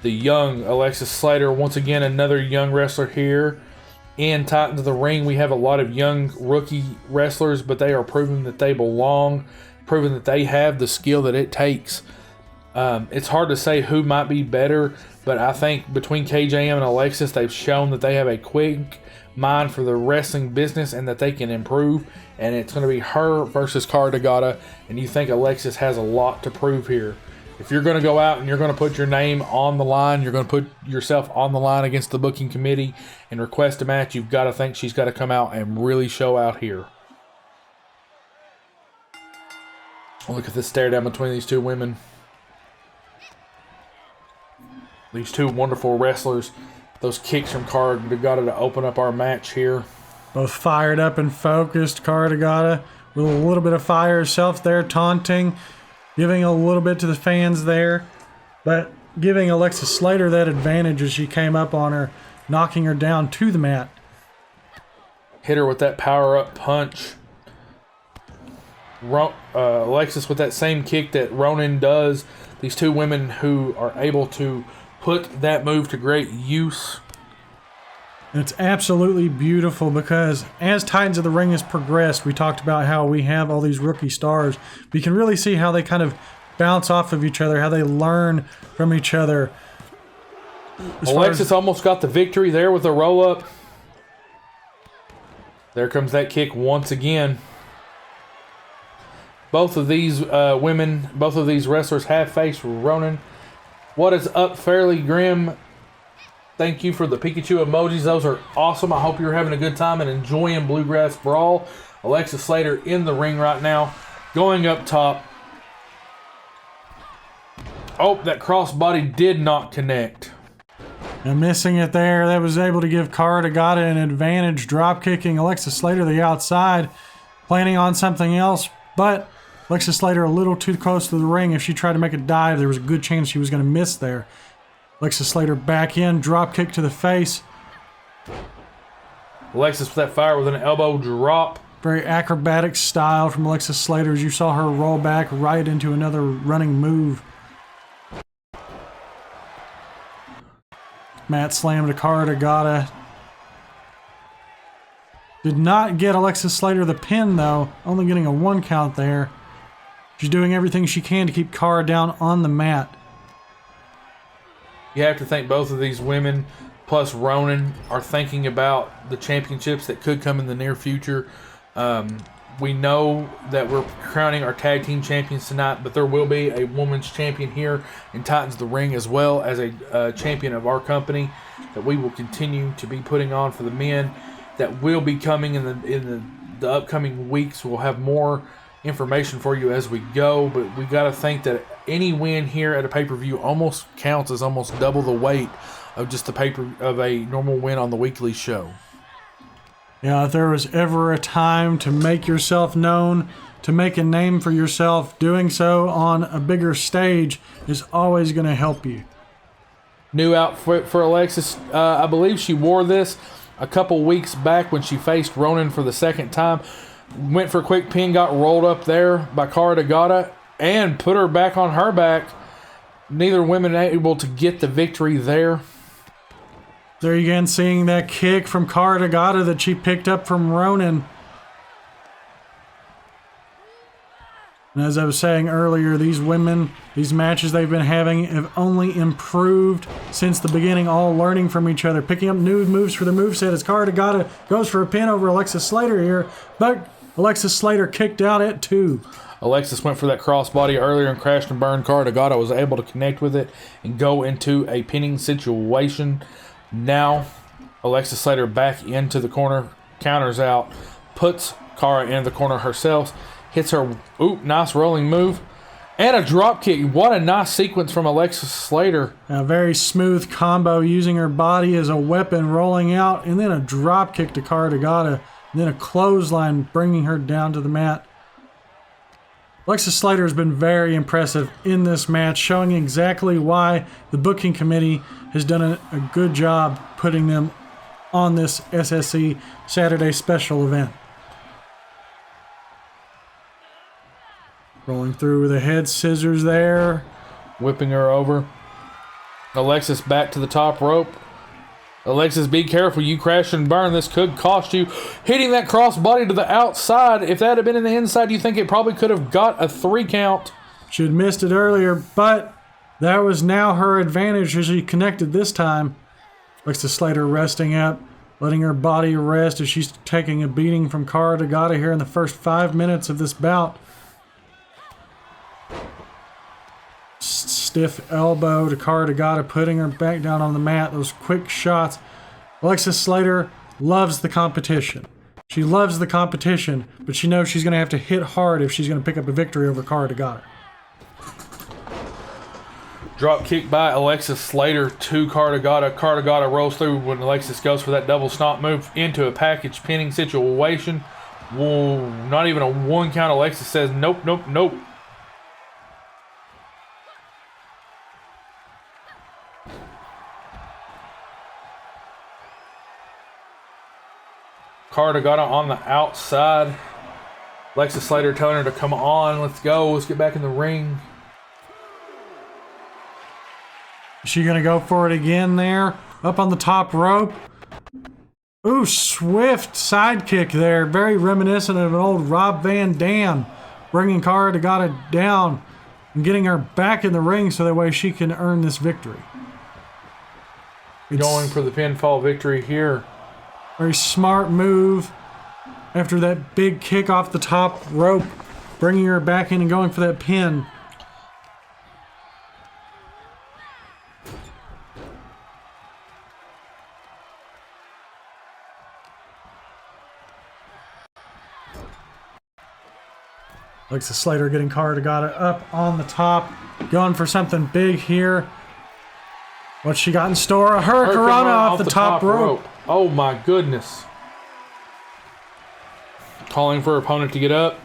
the young Alexis Slater. Once again, another young wrestler here. In Titans of the Ring, we have a lot of young rookie wrestlers, but they are proving that they belong, proving that they have the skill that it takes. It's hard to say who might be better, but I think between KJM and Alexis, they've shown that they have a quick mind for the wrestling business and that they can improve. And it's going to be her versus Cara DeGata, and you think Alexis has a lot to prove here. If you're going to go out and you're going to put your name on the line, you're going to put yourself on the line against the booking committee and request a match, you've got to think she's got to come out and really show out here. Look at this stare down between these two women. These two wonderful wrestlers. Those kicks from Cara DeGata to open up our match here. Both fired up and focused. Cara DeGata with a little bit of fire herself there, taunting giving a little bit to the fans there, but giving Alexis Slater that advantage as she came up on her, knocking her down to the mat. Hit her with that power-up punch. Alexis with that same kick that Ronan does. These two women who are able to put that move to great use. And it's absolutely beautiful because as Titans of the Ring has progressed, we talked about how we have all these rookie stars. We can really see how they kind of bounce off of each other, how they learn from each other. Alexis almost got the victory there with a roll-up. There comes that kick once again. Both of these women, both of these wrestlers have faced Ronan. What is up, Fairly Grim? Thank you for the Pikachu emojis. Those are awesome. I hope you're having a good time and enjoying Bluegrass Brawl. Alexis Slater in the ring right now. Going up top. Oh, that crossbody did not connect. And missing it there, that was able to give Cara Tagata an advantage, drop kicking Alexis Slater to the outside, planning on something else, but Alexis Slater a little too close to the ring. If she tried to make a dive, there was a good chance she was going to miss there. Alexis Slater back in, drop kick to the face. Alexis with that fire with an elbow drop. Very acrobatic style from Alexis Slater as you saw her roll back right into another running move. Mat slam to Cara Tagata. Did not get Alexis Slater the pin though, only getting a 1 count there. She's doing everything she can to keep Cara down on the mat. You have to think both of these women, plus Ronan, are thinking about the championships that could come in the near future. We know that we're crowning our tag team champions tonight, but there will be a women's champion here in Titans of the Ring, as well as a champion of our company that we will continue to be putting on for the men. That will be coming in the upcoming weeks. We'll have more information for you as we go, but we got to think that any win here at a pay-per-view almost counts as almost double the weight of just of a normal win on the weekly show. Yeah, if there was ever a time to make yourself known, to make a name for yourself, doing so on a bigger stage is always going to help you. New outfit for Alexis. I believe she wore this a couple weeks back when she faced Ronan for the second time. Went for a quick pin, got rolled up there by Cara Tagata, and put her back on her back. Neither women able to get the victory there. There again, seeing that kick from Cara Tagata that she picked up from Ronan. And as I was saying earlier, these women, these matches they've been having have only improved since the beginning, all learning from each other, picking up new moves for the moveset as Cara Tagata goes for a pin over Alexis Slater here, but Alexis Slater kicked out at 2. Alexis went for that crossbody earlier and crashed and burned. Cara Tagata was able to connect with it and go into a pinning situation. Now, Alexis Slater back into the corner, counters out, puts Cara in the corner herself, hits her, nice rolling move, and a drop kick. What a nice sequence from Alexis Slater. A very smooth combo, using her body as a weapon, rolling out, and then a drop kick to Cara Tagata, and then a clothesline, bringing her down to the mat. Alexis Slater has been very impressive in this match, showing exactly why the booking committee has done a good job putting them on this SSC Saturday special event. Rolling through with a head scissors there. Whipping her over. Alexis back to the top rope. Alexis, be careful. You crash and burn. This could cost you. Hitting that crossbody to the outside. If that had been in the inside, you think it probably could have got a 3 count. She had missed it earlier, but that was now her advantage as she connected this time. Alexis Slater resting up, letting her body rest as she's taking a beating from Cara Tagata here in the first 5 minutes of this bout. Stiff elbow to Cara Tagata, putting her back down on the mat. Those quick shots. Alexis Slater loves the competition. She loves the competition, but she knows she's going to have to hit hard if she's going to pick up a victory over Cara Tagata. Drop kick by Alexis Slater to Cara Tagata. Cara Tagata rolls through when Alexis goes for that double stomp move into a package pinning situation. Whoa, not even a 1 count. Alexis says, nope, nope, nope. Cara got on the outside. Alexa Slater telling her to come on. Let's go. Let's get back in the ring. Is she going to go for it again there? Up on the top rope. Ooh, swift sidekick there. Very reminiscent of an old Rob Van Dam. Bringing Cara Dagata down and getting her back in the ring so that way she can earn this victory. Going for the pinfall victory here. Very smart move after that big kick off the top rope. Bringing her back in and going for that pin. Alexa Slater getting Cara Dagata up on the top. Going for something big here. What's she got in store? A Hurricanrana off the top rope. Oh my goodness. Calling for her opponent to get up.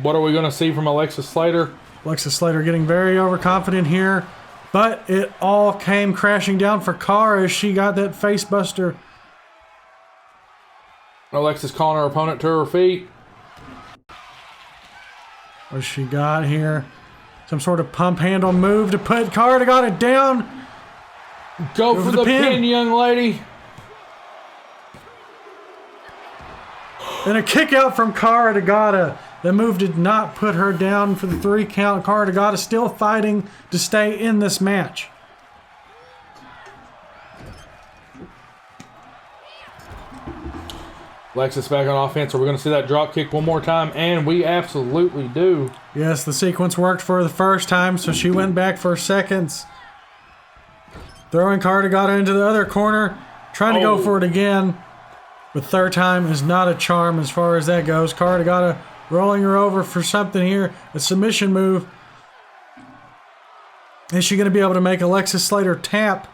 What are we going to see from Alexa Slater? Alexa Slater getting very overconfident here. But it all came crashing down for Cara as she got that face buster. Alexa's calling her opponent to her feet. What's she got here? Some sort of pump handle move to put Cara Dagata down. Go for the pin, young lady. And a kick out from Cara Dagata. The move did not put her down for the 3 count. Cara Dagata still fighting to stay in this match. Alexa's back on offense. Are we going to see that drop kick one more time? And we absolutely do. Yes, the sequence worked for the first time, so she went back for seconds. Throwing Cara Dagata into the other corner. Trying to go for it again. But third time is not a charm as far as that goes. Cara Dagata rolling her over for something here. A submission move. Is she going to be able to make Alexa Slater tap?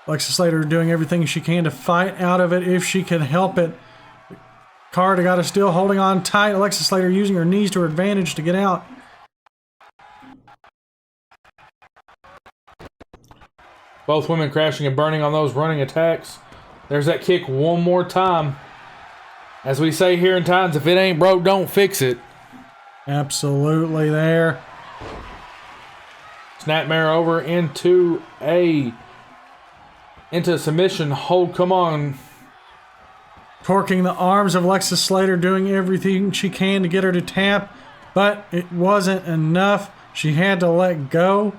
Alexa Slater doing everything she can to fight out of it if she can help it. Cara Dagata still holding on tight. Alexa Slater using her knees to her advantage to get out. Both women crashing and burning on those running attacks. There's that kick one more time. As we say here in Titans, if it ain't broke, don't fix it. Absolutely there. Snapmare over into a submission hold. Come on. Torquing the arms of Alexa Slater, doing everything she can to get her to tap, but it wasn't enough. She had to let go.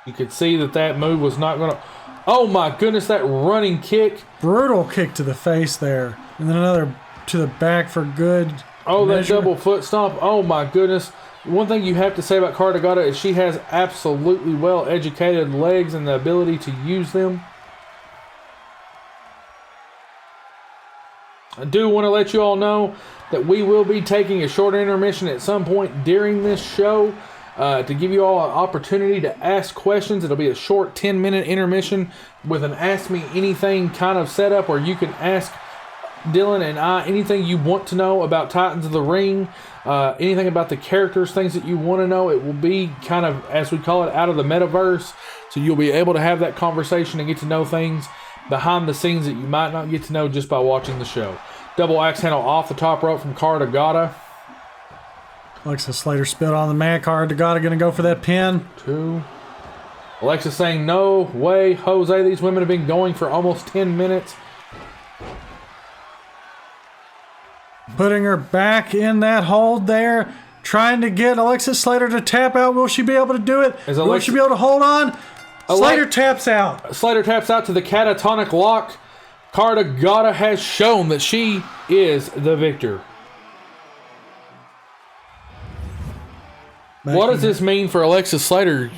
You could see that move was not going to... Oh my goodness, that running kick. Brutal kick to the face there. And then another to the back for good Oh, that measure. double foot stomp. Oh my goodness. One thing you have to say about Cara Dagata is she has absolutely well-educated legs and the ability to use them. I do want to let you all know that we will be taking a short intermission at some point during this show to give you all an opportunity to ask questions. It'll be a short 10-minute intermission with an Ask Me Anything kind of setup where you can ask Dylan and I anything you want to know about Titans of the Ring, anything about the characters, things that you want to know. It will be kind of, as we call it, out of the metaverse. So you'll be able to have that conversation and get to know things behind the scenes that you might not get to know just by watching the show. Double axe handle off the top rope from Cara Dagata. Alexa Slater spit on the mat. Cara Dagata going to go for that pin. 2. Alexa saying, no way, Jose. These women have been going for almost 10 minutes. Putting her back in that hold there. Trying to get Alexa Slater to tap out. Will she be able to do it? Will she be able to hold on? Slater taps out. Slater taps out to the catatonic lock. Cara Dagata has shown that she is the victor. What does this mean for Alexa Slater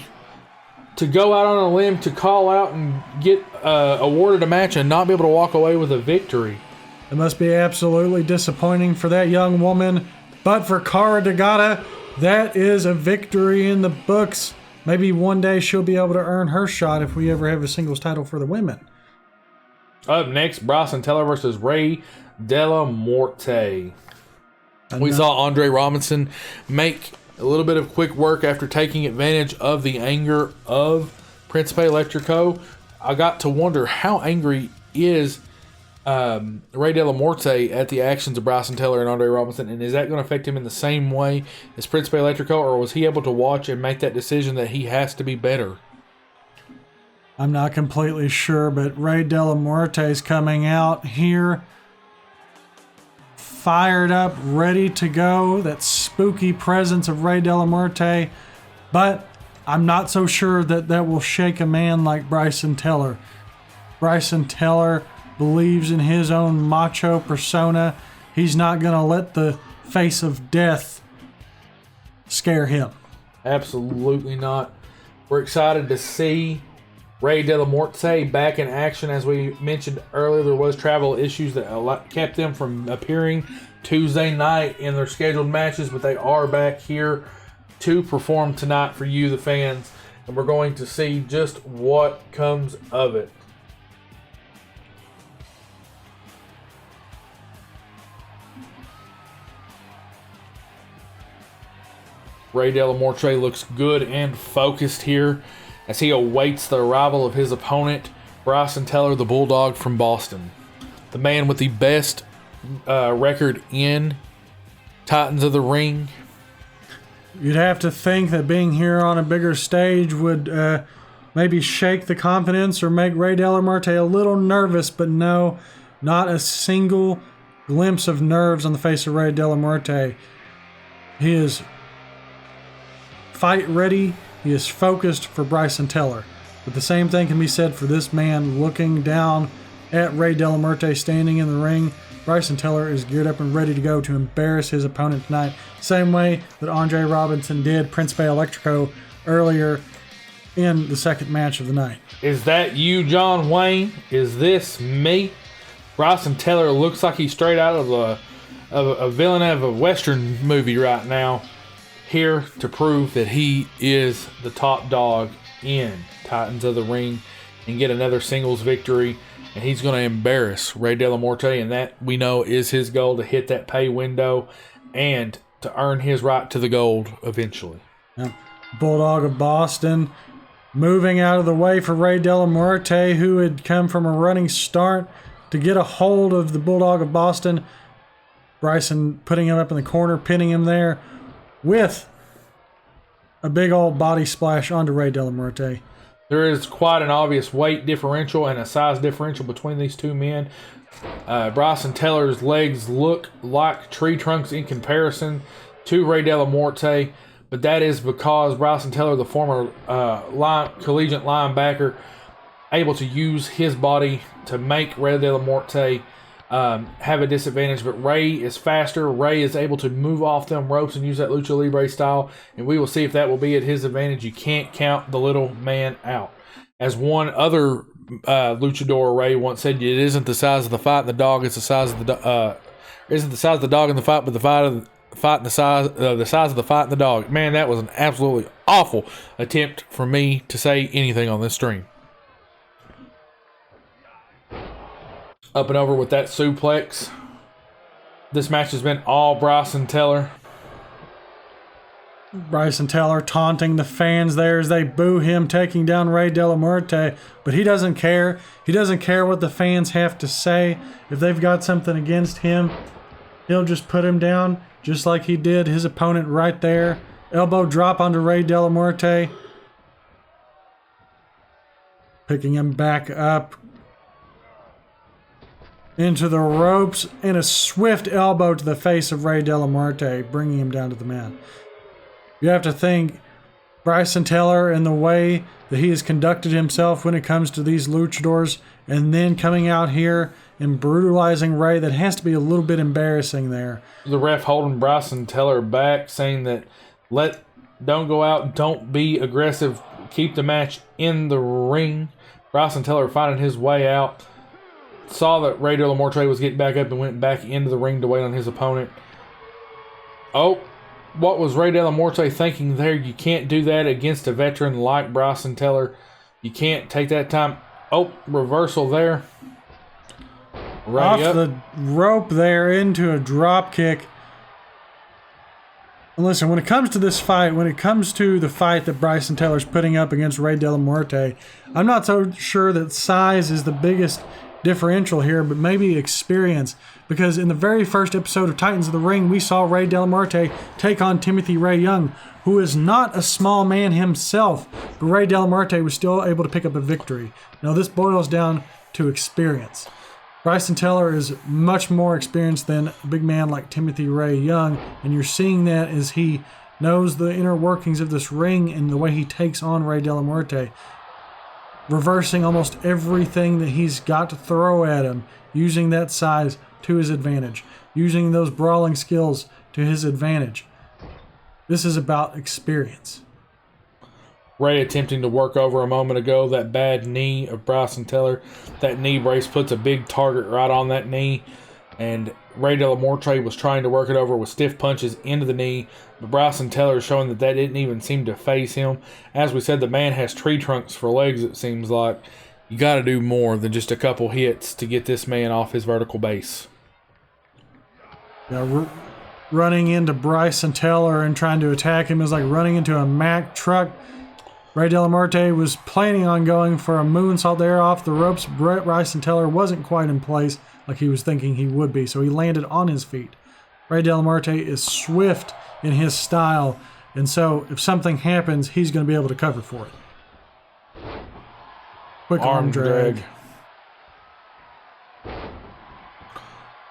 to go out on a limb, to call out and get awarded a match and not be able to walk away with a victory? It must be absolutely disappointing for that young woman. But for Cara Dagata, that is a victory in the books. Maybe one day she'll be able to earn her shot if we ever have a singles title for the women. Up next, Bryson Tiller versus Ray Della Morte. We saw Andre Robinson make a little bit of quick work after taking advantage of the anger of Principe Electrico. I got to wonder, how angry is Ray De La Morte at the actions of Bryson Tiller and Andre Robinson, and is that going to affect him in the same way as Principe Electrico, or was he able to watch and make that decision that he has to be better? I'm not completely sure, but Ray De La Morte's coming out here, fired up, ready to go. That spooky presence of Ray De La Morte, but I'm not so sure that that will shake a man like Bryson Tiller. Bryson Tiller believes in his own macho persona. He's not going to let the face of death scare him. Absolutely not. We're excited to see Ray De La Morte back in action. As we mentioned earlier, there was travel issues that kept them from appearing Tuesday night in their scheduled matches, but they are back here to perform tonight for you, the fans, and we're going to see just what comes of it. Ray De La Morte looks good and focused here as he awaits the arrival of his opponent, Bryson Tiller, the Bulldog from Boston. The man with the best record in Titans of the Ring. You'd have to think that being here on a bigger stage would maybe shake the confidence or make Ray De La Morte a little nervous, but no, not a single glimpse of nerves on the face of Ray De La Morte. He is fight ready. He is focused for Bryson Tiller. But the same thing can be said for this man looking down at Ray De La Morte standing in the ring. Bryson Tiller is geared up and ready to go to embarrass his opponent tonight. Same way that Andre Robinson did Principe Electrico earlier in the second match of the night. Is that you, John Wayne? Is this me? Bryson Tiller looks like he's straight out of a villain of a Western movie right now. Here to prove that he is the top dog in Titans of the Ring and get another singles victory. And he's going to embarrass Ray De La Morte, and that we know is his goal, to hit that pay window and to earn his right to the gold eventually. Bulldog of Boston moving out of the way for Ray De La Morte, who had come from a running start to get a hold of the Bulldog of Boston. Bryson putting him up in the corner, pinning him there with a big old body splash onto Ray De La Morte. There is quite an obvious weight differential and a size differential between these two men. Bryson Tiller's legs look like tree trunks in comparison to Ray De La Morte, but that is because Bryson Tiller, the former collegiate linebacker, able to use his body to make Ray De La Morte have a disadvantage, but Ray is faster. Ray is able to move off them ropes and use that lucha libre style, and we will see if that will be at his advantage. You can't count the little man out. As one other luchador, Ray, once said, it isn't the size of the fight in the dog, it's the size of the isn't the size of the dog in the fight, but the fight in the size of the fight in the dog. Man, that was an absolutely awful attempt for me to say anything on this stream. Up and over with that suplex. This match has been all Bryson Tiller. Bryson Tiller taunting the fans there as they boo him, taking down Ray De La Morte. But he doesn't care. He doesn't care what the fans have to say. If they've got something against him, he'll just put him down, just like he did his opponent right there. Elbow drop onto Ray De La Morte. Picking him back up into the ropes, and a swift elbow to the face of Ray De La Morte, bringing him down to the mat. You have to think Bryson Tiller and the way that he has conducted himself when it comes to these luchadors, and then coming out here and brutalizing Ray, that has to be a little bit embarrassing there. The ref holding Bryson Tiller back, saying that don't go out, don't be aggressive, keep the match in the ring. Bryson Tiller finding his way out. Saw that Ray De La Morte was getting back up and went back into the ring to wait on his opponent. Oh, what was Ray De La Morte thinking there? You can't do that against a veteran like Bryson Tiller. You can't take that time. Oh, reversal there. Off the rope there into a drop kick. And listen, when it comes to this fight, when it comes to the fight that Bryson Tiller's putting up against Ray De La Morte, I'm not so sure that size is the biggest differential here, but maybe experience. Because in the very first episode of Titans of the Ring, we saw Ray Delamarte take on Timothy Ray Young, who is not a small man himself, but Ray Delamarte was still able to pick up a victory. Now this boils down to experience. Bryson Tiller is much more experienced than a big man like Timothy Ray Young, and you're seeing that as he knows the inner workings of this ring and the way he takes on Ray Delamarte, reversing almost everything that he's got to throw at him, using that size to his advantage, using those brawling skills to his advantage. This is about experience. Ray attempting to work over a moment ago that bad knee of Bryson Tiller. That knee brace puts a big target right on that knee, and Ray Delamarte was trying to work it over with stiff punches into the knee, but Bryson Tiller is showing that didn't even seem to phase him. As we said, the man has tree trunks for legs, it seems like. You got to do more than just a couple hits to get this man off his vertical base. Yeah, running into Bryson Tiller and trying to attack him is like running into a Mack truck. Ray Delamarte was planning on going for a moonsault there off the ropes. Bryson Tiller wasn't quite in place like he was thinking he would be, so he landed on his feet. Ray Delamarte is swift in his style, and so if something happens, he's going to be able to cover for it. Quick arm drag.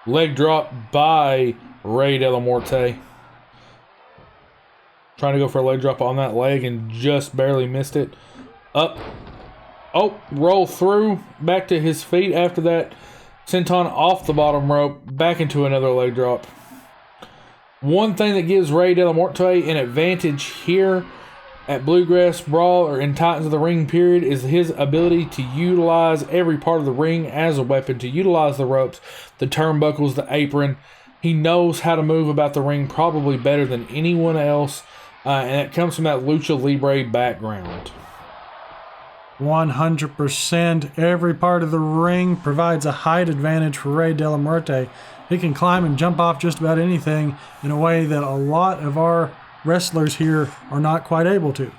Leg drop by Ray Delamarte. Trying to go for a leg drop on that leg and just barely missed it. Up. Oh, roll through. Back to his feet after that. Senton off the bottom rope. Back into another leg drop. One thing that gives Ray Delamarte an advantage here at Bluegrass, Brawl, or in Titans of the Ring period is his ability to utilize every part of the ring as a weapon, to utilize the ropes, the turnbuckles, the apron. He knows how to move about the ring probably better than anyone else, and it comes from that Lucha Libre background. 100%. Every part of the ring provides a height advantage for Ray Delamarte. He can climb and jump off just about anything in a way that a lot of our wrestlers here are not quite able to.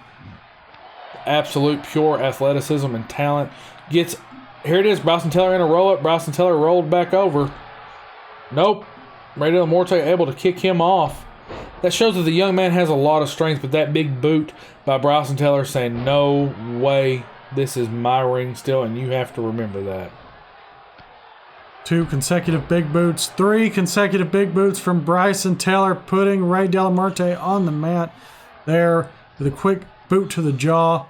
Absolute pure athleticism and talent. Here it is, Bryson Tiller in a roll-up. Bryson Tiller rolled back over. Nope. Ray Delamarte able to kick him off. That shows that the young man has a lot of strength, but that big boot by Bryson Tiller saying, no way, this is my ring still, and you have to remember that. 2 consecutive big boots, 3 consecutive big boots from Bryson Tiller, putting Ray Delamarte on the mat there with a quick boot to the jaw.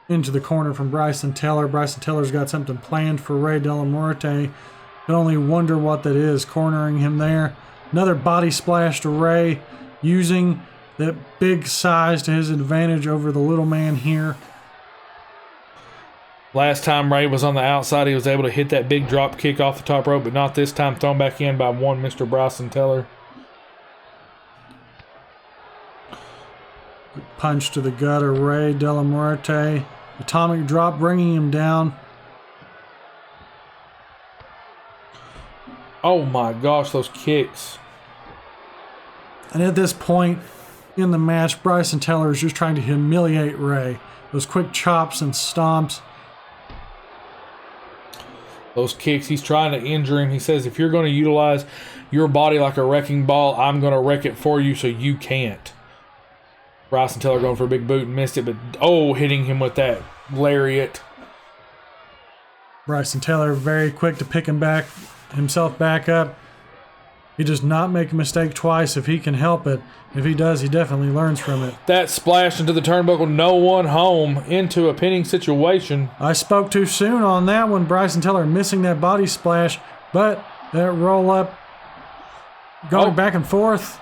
Into the corner from Bryson Tiller. Bryson Tiller's got something planned for Ray Delamarte. Can only wonder what that is, cornering him there. Another body splash to Ray, using that big size to his advantage over the little man here. Last time Ray was on the outside, he was able to hit that big drop kick off the top rope, but not this time, thrown back in by one Mr. Bryson Tiller. Punch to the gutter, Ray Delamarte. Atomic drop, bringing him down. Oh my gosh, those kicks. And at this point in the match, Bryson Tiller is just trying to humiliate Ray. Those quick chops and stomps. Those kicks, he's trying to injure him. He says, if you're going to utilize your body like a wrecking ball, I'm going to wreck it for you so you can't. Bryson Tiller going for a big boot and missed it, but hitting him with that lariat. Bryson Tiller very quick to pick himself back up. He does not make a mistake twice if he can help it. If he does, he definitely learns from it. That splash into the turnbuckle, no one home, into a pinning situation. I spoke too soon on that one. Bryson Tiller missing that body splash, but that roll up going back and forth.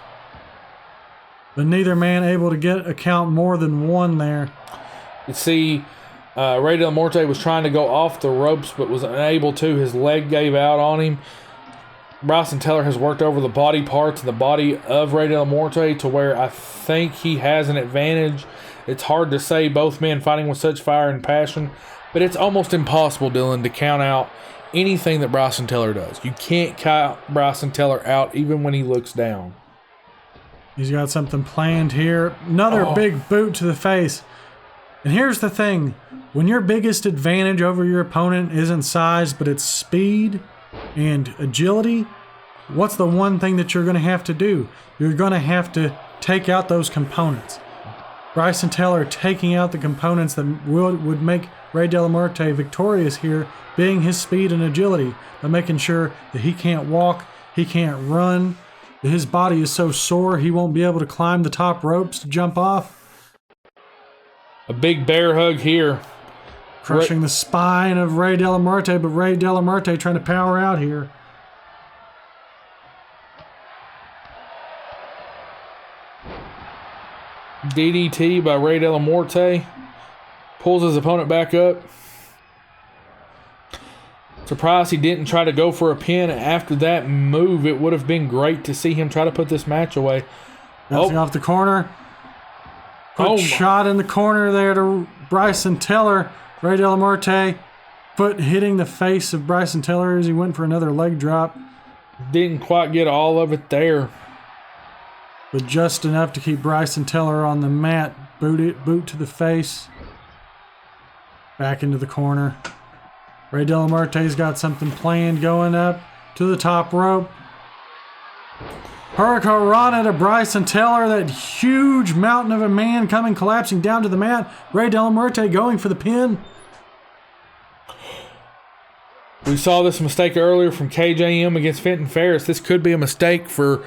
But neither man able to get a count more than one there. You see, Ray Delamarte was trying to go off the ropes but was unable to. His leg gave out on him. Bryson Tiller has worked over the body parts and the body of Ray Delamarte to where I think he has an advantage. It's hard to say, both men fighting with such fire and passion, but it's almost impossible, Dylan, to count out anything that Bryson Tiller does. You can't count Bryson Tiller out even when he looks down. He's got something planned here. Another big boot to the face. And here's the thing. When your biggest advantage over your opponent isn't size, but it's speed and agility, what's the one thing that you're going to have to do? You're going to have to take out those components. Bryson Tiller taking out the components that would make Ray de la Muerte victorious here, being his speed and agility, by making sure that he can't walk, he can't run, that his body is so sore he won't be able to climb the top ropes to jump off. A big bear hug here. Crushing the spine of Ray de la Muerte, but Ray de la Muerte trying to power out here. DDT by Ray de la Muerte. Pulls his opponent back up. Surprised he didn't try to go for a pin after that move. It would have been great to see him try to put this match away. Bouncing off the corner. Quick shot in the corner there to Bryson Tiller. Ray de la Muerte foot hitting the face of Bryson Tiller as he went for another leg drop. Didn't quite get all of it there, but just enough to keep Bryson Tiller on the mat. Boot to the face. Back into the corner. Ray de la Muerte's got something planned going up to the top rope. Hurricanrana to Bryson Tiller. That huge mountain of a man coming collapsing down to the mat. Ray de la Muerte going for the pin. We saw this mistake earlier from KJM against Fenton Faris. This could be a mistake for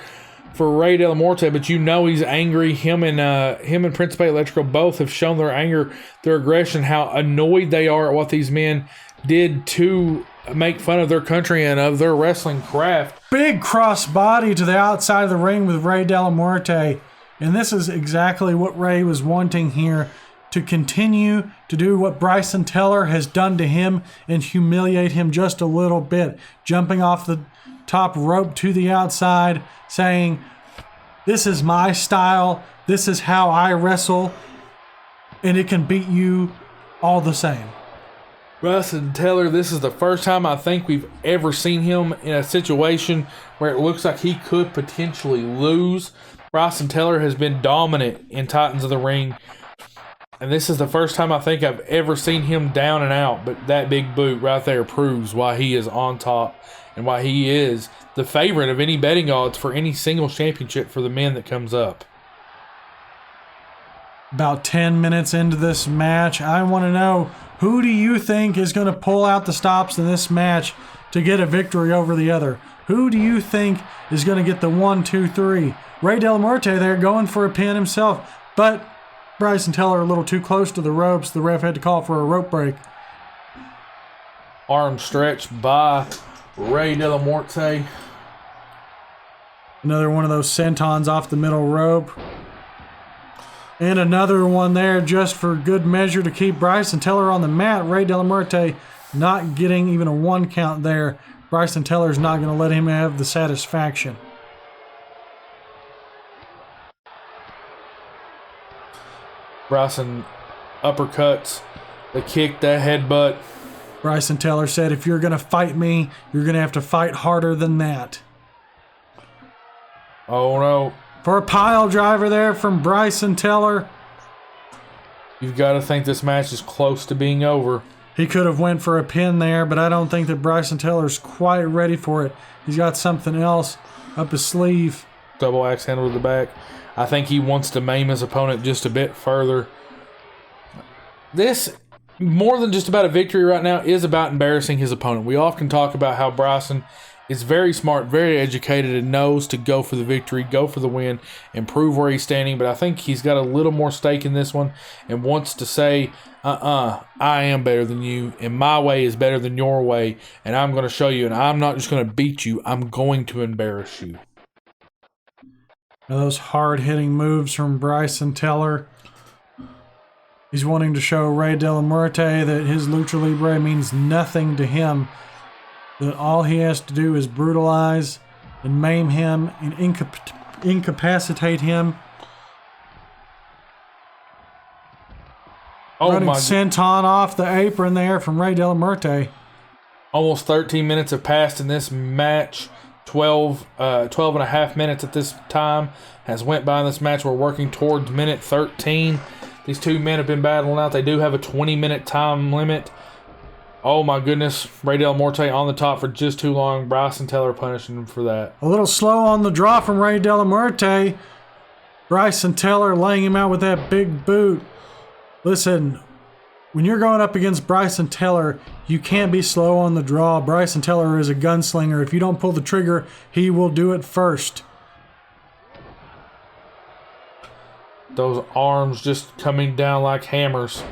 Ray de la Muerte, but you know he's angry. Him and Principe Electrical both have shown their anger, their aggression, how annoyed they are at what these men did to make fun of their country and of their wrestling craft. Big cross body to the outside of the ring with Ray de la Muerte. And this is exactly what Ray was wanting here, to continue to do what Bryson Tiller has done to him and humiliate him just a little bit. Jumping off the top rope to the outside, saying, "This is my style, this is how I wrestle, and it can beat you all the same." Bryson Tiller, this is the first time I think we've ever seen him in a situation where it looks like he could potentially lose. Bryson Tiller has been dominant in Titans of the Ring, and this is the first time I think I've ever seen him down and out, but that big boot right there proves why he is on top and why he is the favorite of any betting odds for any single championship for the men that comes up. About 10 minutes into this match, I want to know, who do you think is going to pull out the stops in this match to get a victory over the other? Who do you think is going to get the 1, 2, 3? Ray de la Muerte there going for a pin himself, but Bryson Tiller a little too close to the ropes. The ref had to call for a rope break. Arm stretch by Ray de la Muerte. Another one of those sentons off the middle rope. And another one there just for good measure to keep Bryson Tiller on the mat. Ray de la Muerte not getting even a 1 count there. Bryson Tiller's not going to let him have the satisfaction. Bryson uppercuts, the kick, the headbutt. Bryson Tiller said, "If you're going to fight me, you're going to have to fight harder than that." Oh no. For a pile driver there from Bryson Tiller. You've got to think this match is close to being over. He could have went for a pin there, but I don't think that Bryson Tiller's quite ready for it. He's got something else up his sleeve. Double axe handle to the back. I think he wants to maim his opponent just a bit further. This, more than just about a victory right now, is about embarrassing his opponent. We often talk about how Bryson is very smart, very educated, and knows to go for the victory, go for the win, and prove where he's standing. But I think he's got a little more stake in this one and wants to say, I am better than you, and my way is better than your way, and I'm going to show you, and I'm not just going to beat you, I'm going to embarrass you. Now those hard-hitting moves from Bryson Tiller. He's wanting to show Ray de la Muerte that his Lucha Libre means nothing to him. That all he has to do is brutalize and maim him and incapacitate him. Oh, running senton off the apron there from Ray de la Muerte. Almost 13 minutes have passed in this match. 12 and a half minutes at this time has went by in this match. We're working towards minute 13. These two men have been battling out. They do have a 20-minute time limit. Oh my goodness. Ray Del Morte on the top for just too long. Bryson Tiller punishing him for that. A little slow on the draw from Ray Del Morte. Bryson Tiller laying him out with that big boot. Listen, when you're going up against Bryson Tiller, you can't be slow on the draw. Bryson Tiller is a gunslinger. If you don't pull the trigger, he will do it first. Those arms just coming down like hammers.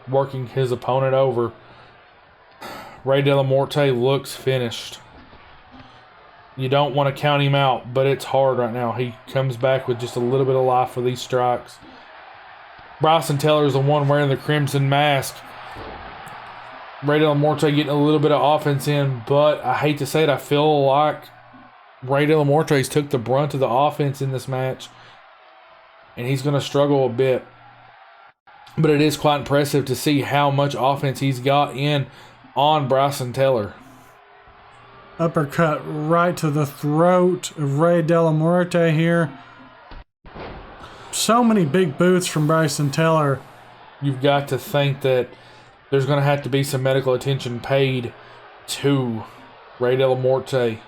Working his opponent over. Ray Del Morte looks finished. You don't want to count him out, but it's hard right now. He comes back with just a little bit of life for these strikes. Bryson Tiller is the one wearing the crimson mask. Ray Del Morte getting a little bit of offense in, but I hate to say it, I feel like Ray Del Morte's took the brunt of the offense in this match, and he's going to struggle a bit. But it is quite impressive to see how much offense he's got in on Bryson Tiller. Uppercut right to the throat of Ray Del Morte here. So many big boots from Bryson Tiller. You've got to think that there's going to have to be some medical attention paid to Ray Del Morte.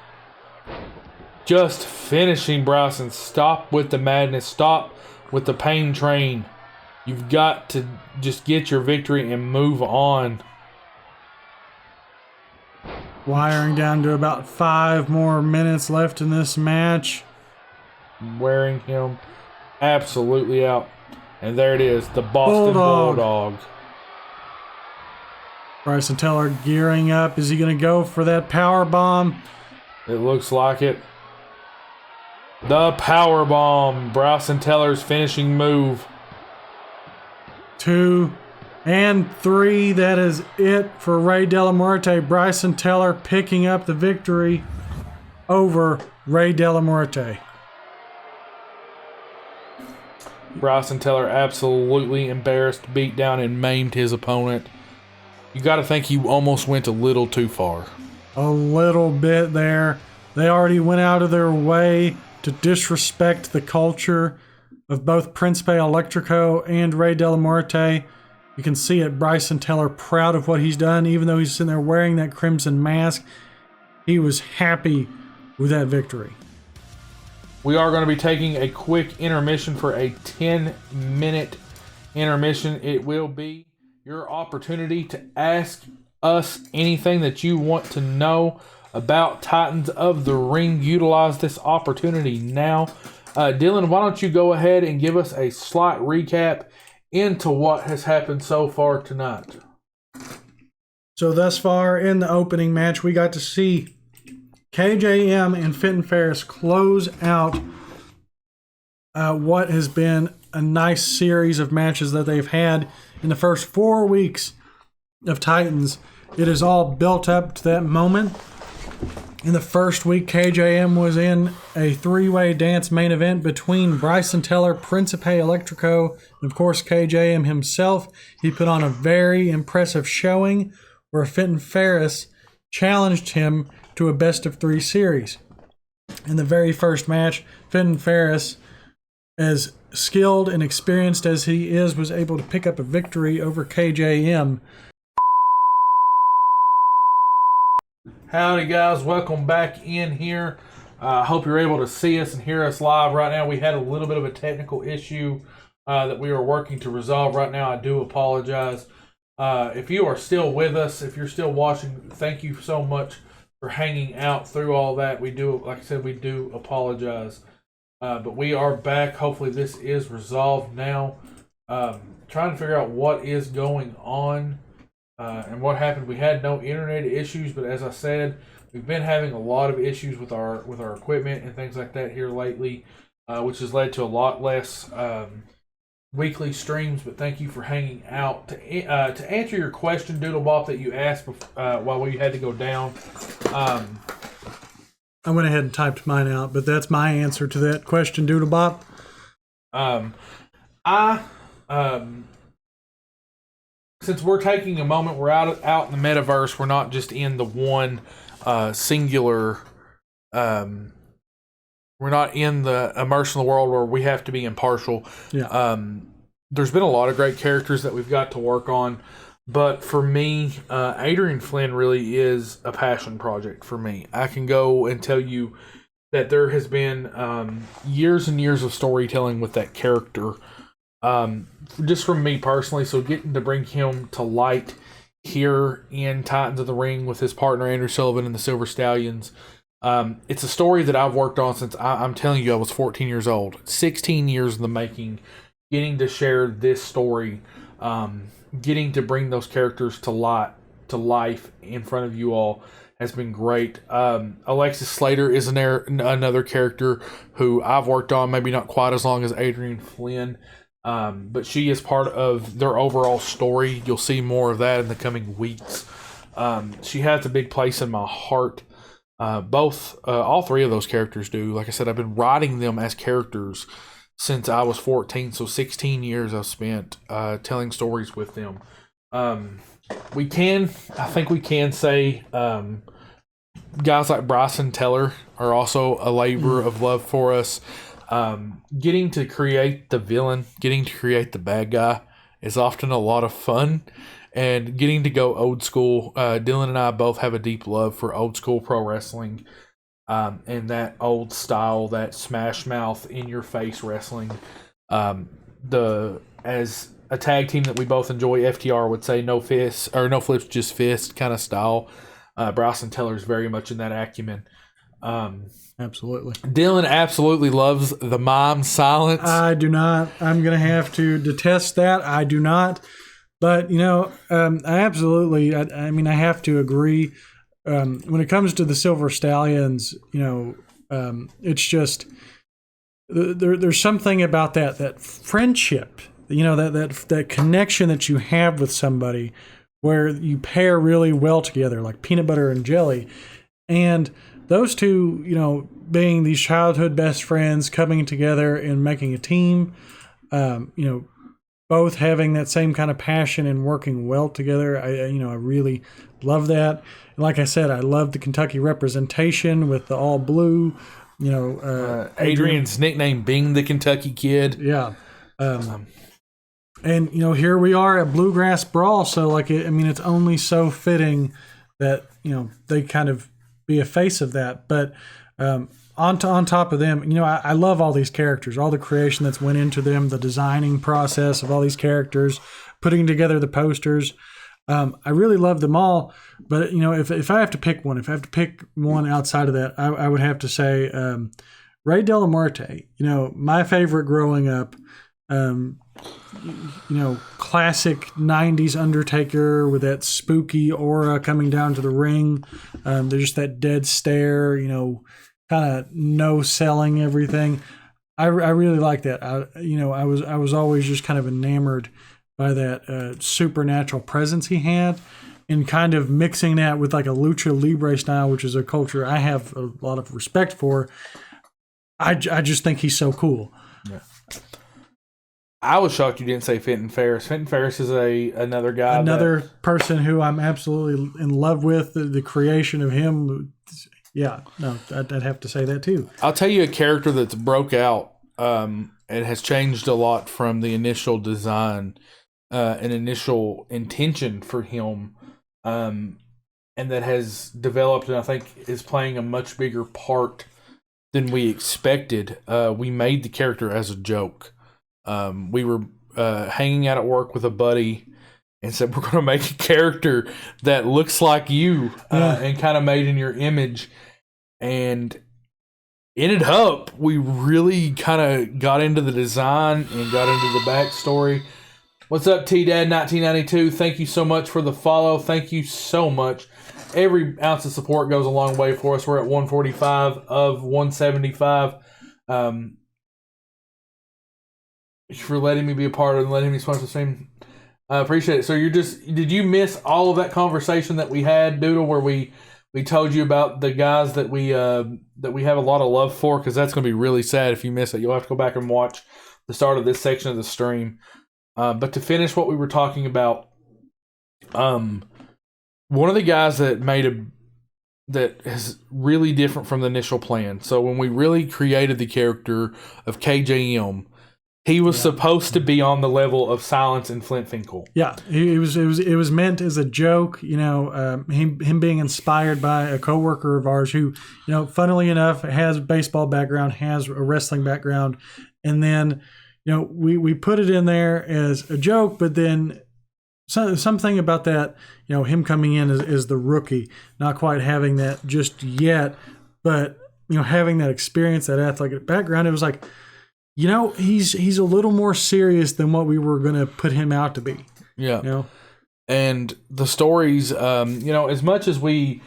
Just finishing Bryson. Stop with the madness. Stop with the pain train. You've got to just get your victory and move on. Wiring down to about 5 more minutes left in this match. Wearing him absolutely out. And there it is, the Boston Bulldog. Bryson Tiller gearing up. Is he going to go for that power bomb? It looks like it. The power bomb. Bryson Tiller's finishing move. 2 and 3. That is it for Ray Del Morte. Bryson Tiller picking up the victory over Ray Del Morte. Bryson Tiller absolutely embarrassed, beat down, and maimed his opponent. You got to think he almost went a little too far. A little bit there. They already went out of their way to disrespect the culture of both Principe Electrico and Ray Del Morte. You can see it, Bryson Tiller proud of what he's done, even though he's sitting there wearing that crimson mask. He was happy with that victory. We are going to be taking a quick intermission for a 10-minute intermission. It will be your opportunity to ask us anything that you want to know about Titans of the Ring. Utilize this opportunity now. Dylan, why don't you go ahead and give us a slight recap into what has happened so far tonight. So thus far in the opening match, we got to see KJM and Fenton Faris close out what has been a nice series of matches that they've had in the first 4 weeks of Titans. It is all built up to that moment. In the first week, KJM was in a 3-way dance main event between Bryson Tiller, Principe Electrico, and of course KJM himself. He put on a very impressive showing where Fenton Faris challenged him to a best-of-3 series. In the very first match, Fenton Faris, as skilled and experienced as he is, was able to pick up a victory over KJM. Howdy guys, welcome back in here. I hope you're able to see us and hear us live right now. We had a little bit of a technical issue that we are working to resolve right now. I do apologize. If you are still with us, if you're still watching, thank you so much for hanging out through all that. We do, like I said, we do apologize. But we are back. Hopefully this is resolved now. Trying to figure out what is going on. And what happened, we had no internet issues, but as I said, we've been having a lot of issues with our equipment and things like that here lately, which has led to a lot less weekly streams. But thank you for hanging out. To answer your question, Doodlebop, that you asked while we had to go down, I went ahead and typed mine out, but that's my answer to that question, Doodlebop. Since we're taking a moment, we're out in the metaverse. We're not just in the one singular. We're not in the immersion in the world where we have to be impartial. Yeah. there's been a lot of great characters that we've got to work on. But for me, Adrian Flynn really is a passion project for me. I can go and tell you that there has been years and years of storytelling with that character, just from me personally. So getting to bring him to light here in Titans of the Ring with his partner Andrew Sullivan and the Silver Stallions, it's a story that I've worked on since I'm telling you I was 14 years old. 16 years in the making, getting to share this story. Getting to bring those characters to life in front of you all has been great. Alexis Slater is another character who I've worked on, maybe not quite as long as Adrian Flynn, but she is part of their overall story. You'll see more of that in the coming weeks. She has a big place in my heart. All three of those characters do. Like I said, I've been writing them as characters since I was 14, so 16 years I've spent telling stories with them. I think we can say guys like Bryson Teller are also a labor of love for us. Getting to create the villain, getting to create the bad guy is often a lot of fun. And getting to go old school, Dylan and I both have a deep love for old school pro wrestling. And that old style, that smash mouth in your face wrestling, as a tag team that we both enjoy, FTR would say no fists or no flips, just fist kind of style. Bryson Teller is very much in that acumen. Absolutely. Dylan absolutely loves the mime silence. I do not. I'm going to have to detest that. I do not. But, I absolutely, I mean, I have to agree. When it comes to the Silver Stallions, it's just there's something about that friendship, that connection that you have with somebody where you pair really well together, like peanut butter and jelly. And those two, being these childhood best friends coming together and making a team, both having that same kind of passion and working well together. I really love that. Like I said, I love the Kentucky representation with the all blue. Adrian's nickname being the Kentucky Kid. Yeah. And here we are at Bluegrass Brawl. So it's only so fitting that they kind of be a face of that. But on top of them, I love all these characters, all the creation that's went into them, the designing process of all these characters, putting together the posters. I really love them all, but if I have to pick one, outside of that, I would have to say Ray de la Muerte. My favorite growing up. Classic '90s Undertaker with that spooky aura coming down to the ring. There's just that dead stare. Kind of no selling everything. I really like that. I was always just kind of enamored by that supernatural presence he had, and kind of mixing that with like a lucha libre style, which is a culture I have a lot of respect for. I just think he's so cool. Yeah. I was shocked you didn't say Fenton Faris. Fenton Faris is another guy. Another person who I'm absolutely in love with. The creation of him. Yeah, no, I'd have to say that too. I'll tell you a character that's broke out and has changed a lot from the initial design and initial intention for him, and that has developed and I think is playing a much bigger part than we expected. We made the character as a joke. We were hanging out at work with a buddy and said, we're going to make a character that looks like you and kind of made in your image. And ended up, we really kind of got into the design and got into the backstory. What's up, T-Dad 1992? Thank you so much for the follow. Thank you so much. Every ounce of support goes a long way for us. We're at 145 of 175. For letting me be a part of and letting me sponsor the stream. I appreciate it. So did you miss all of that conversation that we had, Doodle, where we told you about the guys that we have a lot of love for? Because that's going to be really sad if you miss it. You'll have to go back and watch the start of this section of the stream. But to finish what we were talking about, one of the guys that is really different from the initial plan. So when we really created the character of KJM, He was supposed to be on the level of Silence and Flint Finkel. Yeah, it was meant as a joke. Him being inspired by a coworker of ours who, funnily enough, has a baseball background, has a wrestling background, and then, we put it in there as a joke, but then something about that, him coming in as the rookie, not quite having that just yet, but having that experience, that athletic background, it was like, he's a little more serious than what we were going to put him out to be. Yeah. And the stories, as much as we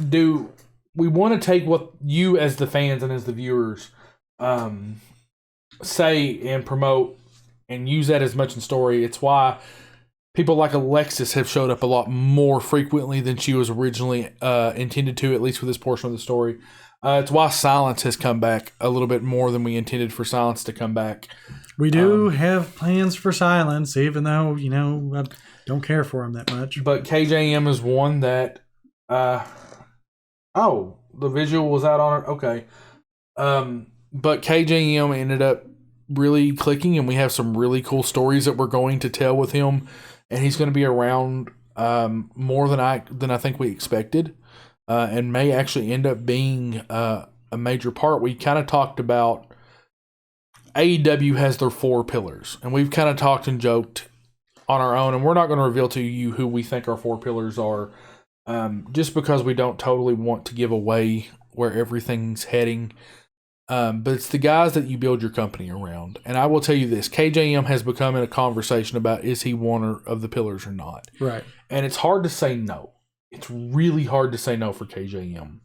do, we want to take what you as the fans and as the viewers say and promote and use that as much in story. It's why people like Alexis have showed up a lot more frequently than she was originally intended to, at least for this portion of the story. It's why Silence has come back a little bit more than we intended for Silence to come back. We do have plans for Silence, even though, I don't care for him that much. But KJM is one that... the visual was out on it? Okay. But KJM ended up really clicking, and we have some really cool stories that we're going to tell with him. And he's going to be around more than I think we expected. And may actually end up being a major part. We kind of talked about AEW has their 4 pillars, and we've kind of talked and joked on our own, and we're not going to reveal to you who we think our 4 pillars are, just because we don't totally want to give away where everything's heading. But it's the guys that you build your company around. And I will tell you this, KJM has become in a conversation about is he one of the pillars or not. Right. And it's hard to say no. It's really hard to say no for KJM.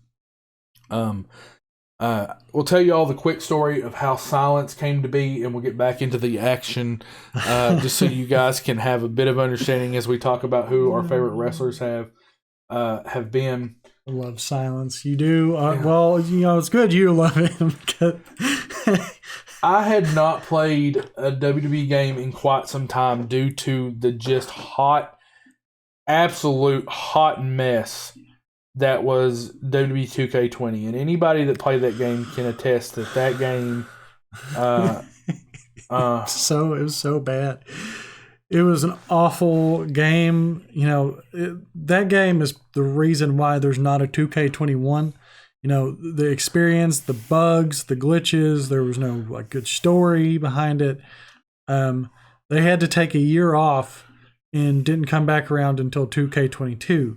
We'll tell you all the quick story of how Silence came to be, and we'll get back into the action, just so you guys can have a bit of understanding as we talk about who our favorite wrestlers have been. I love Silence. You do? Well, it's good you love him. I had not played a WWE game in quite some time due to the just absolute hot mess that was WWE 2K20, and anybody that played that game can attest that game it was so bad. It was an awful game. That game is the reason why there's not a 2K21. The experience, the bugs, the glitches, there was no good story behind it. They had to take a year off and didn't come back around until 2K22.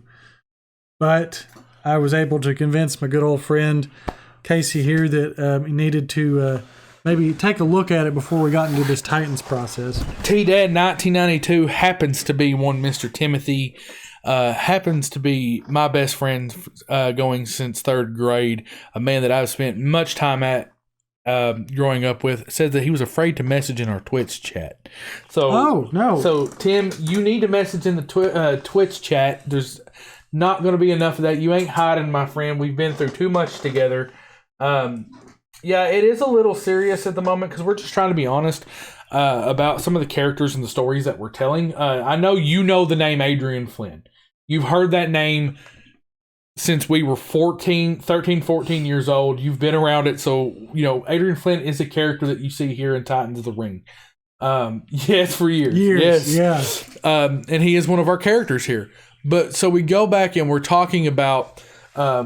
But I was able to convince my good old friend Casey here that he needed to maybe take a look at it before we got into this Titans process. T-Dad 1992 happens to be one Mr. Timothy, happens to be my best friend going since 3rd grade, a man that I've spent much time at growing up with, said that he was afraid to message in our Twitch chat. So, no. So, Tim, you need to message in the Twitch chat. There's not going to be enough of that. You ain't hiding, my friend. We've been through too much together. Yeah, it is a little serious at the moment because we're just trying to be honest about some of the characters and the stories that we're telling. I know you know the name Adrian Flynn. You've heard that name since we were 13, 14 years old. You've been around it. So, Adrian Flynn is a character that you see here in Titans of the Ring. Yes, for years. Yes. And he is one of our characters here. But so we go back and we're talking about how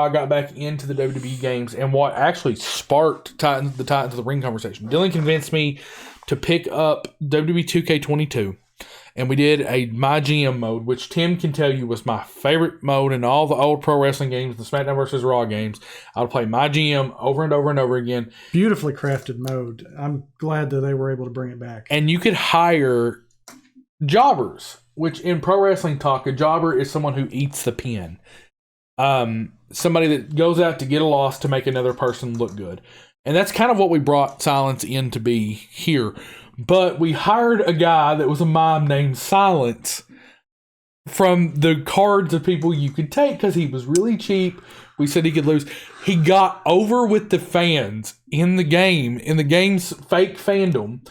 I got back into the WWE games and what actually sparked the Titans of the Ring conversation. Dylan convinced me to pick up WWE 2K22, and we did a My GM mode, which Tim can tell you was my favorite mode in all the old pro wrestling games, the SmackDown vs. Raw games. I would play My GM over and over and over again. Beautifully crafted mode. I'm glad that they were able to bring it back. And you could hire jobbers, which in pro wrestling talk, a jobber is someone who eats the pin. Somebody that goes out to get a loss to make another person look good. And that's kind of what we brought Silence in to be here. But we hired a guy that was a mime named Silence from the cards of people you could take because he was really cheap. We said he could lose. He got over with the fans in the game's fake fandom,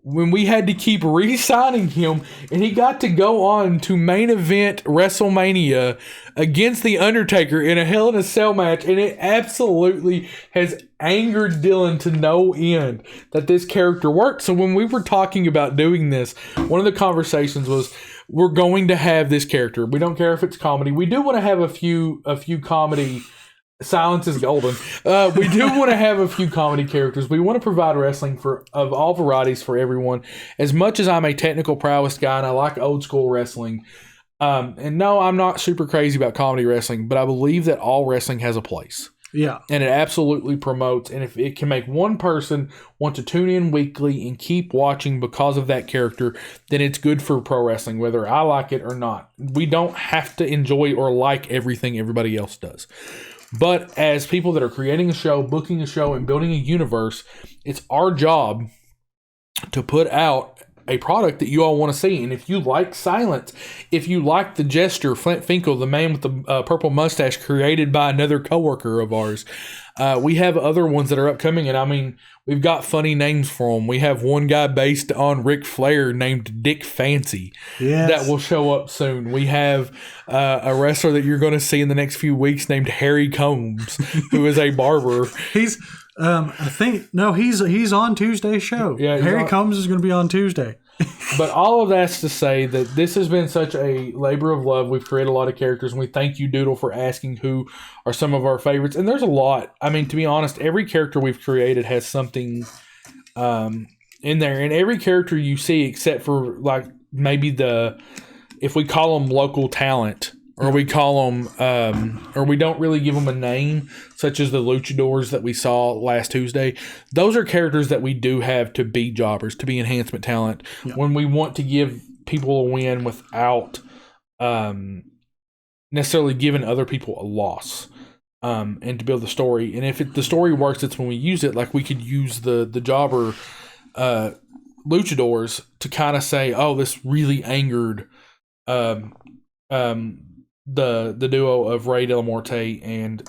when we had to keep re-signing him, and he got to go on to main event WrestleMania against The Undertaker in a Hell in a Cell match, and it absolutely has angered Dylan to no end that this character worked. So when we were talking about doing this, one of the conversations was, we're going to have this character. We don't care if it's comedy. We do want to have a few comedy. Silence is golden. We do want to have a few comedy characters. We want to provide wrestling of all varieties for everyone. As much as I'm a technical prowess guy and I like old school wrestling, and no, I'm not super crazy about comedy wrestling, but I believe that all wrestling has a place. Yeah. And it absolutely promotes. And if it can make one person want to tune in weekly and keep watching because of that character, then it's good for pro wrestling, whether I like it or not. We don't have to enjoy or like everything everybody else does. But as people that are creating a show, booking a show, and building a universe, it's our job to put out a product that you all want to see. And if you like Silence, if you like the Jester, Flint Finkel, the man with the purple mustache created by another coworker of ours, we have other ones that are upcoming. And I mean, we've got funny names for them. We have one guy based on Ric Flair named Dick Fancy that will show up soon. We have a wrestler that you're going to see in the next few weeks named Harry Combs, who is a barber. He's on Tuesday's show. Yeah, Harry Combs is going to be on Tuesday. But all of that's to say that this has been such a labor of love. We've created a lot of characters, and we thank you, Doodle, for asking who are some of our favorites. And there's a lot. I mean, to be honest, every character we've created has something in there. And every character you see, except for like maybe if we call them local talent, or we call them, or we don't really give them a name, such as the luchadors that we saw last Tuesday. Those are characters that we do have to be jobbers, to be enhancement talent, when we want to give people a win without necessarily giving other people a loss, and to build the story. And if the story works, it's when we use it. Like we could use the jobber luchadors to kind of say, oh, this really angered the duo of Rey Del Muerte and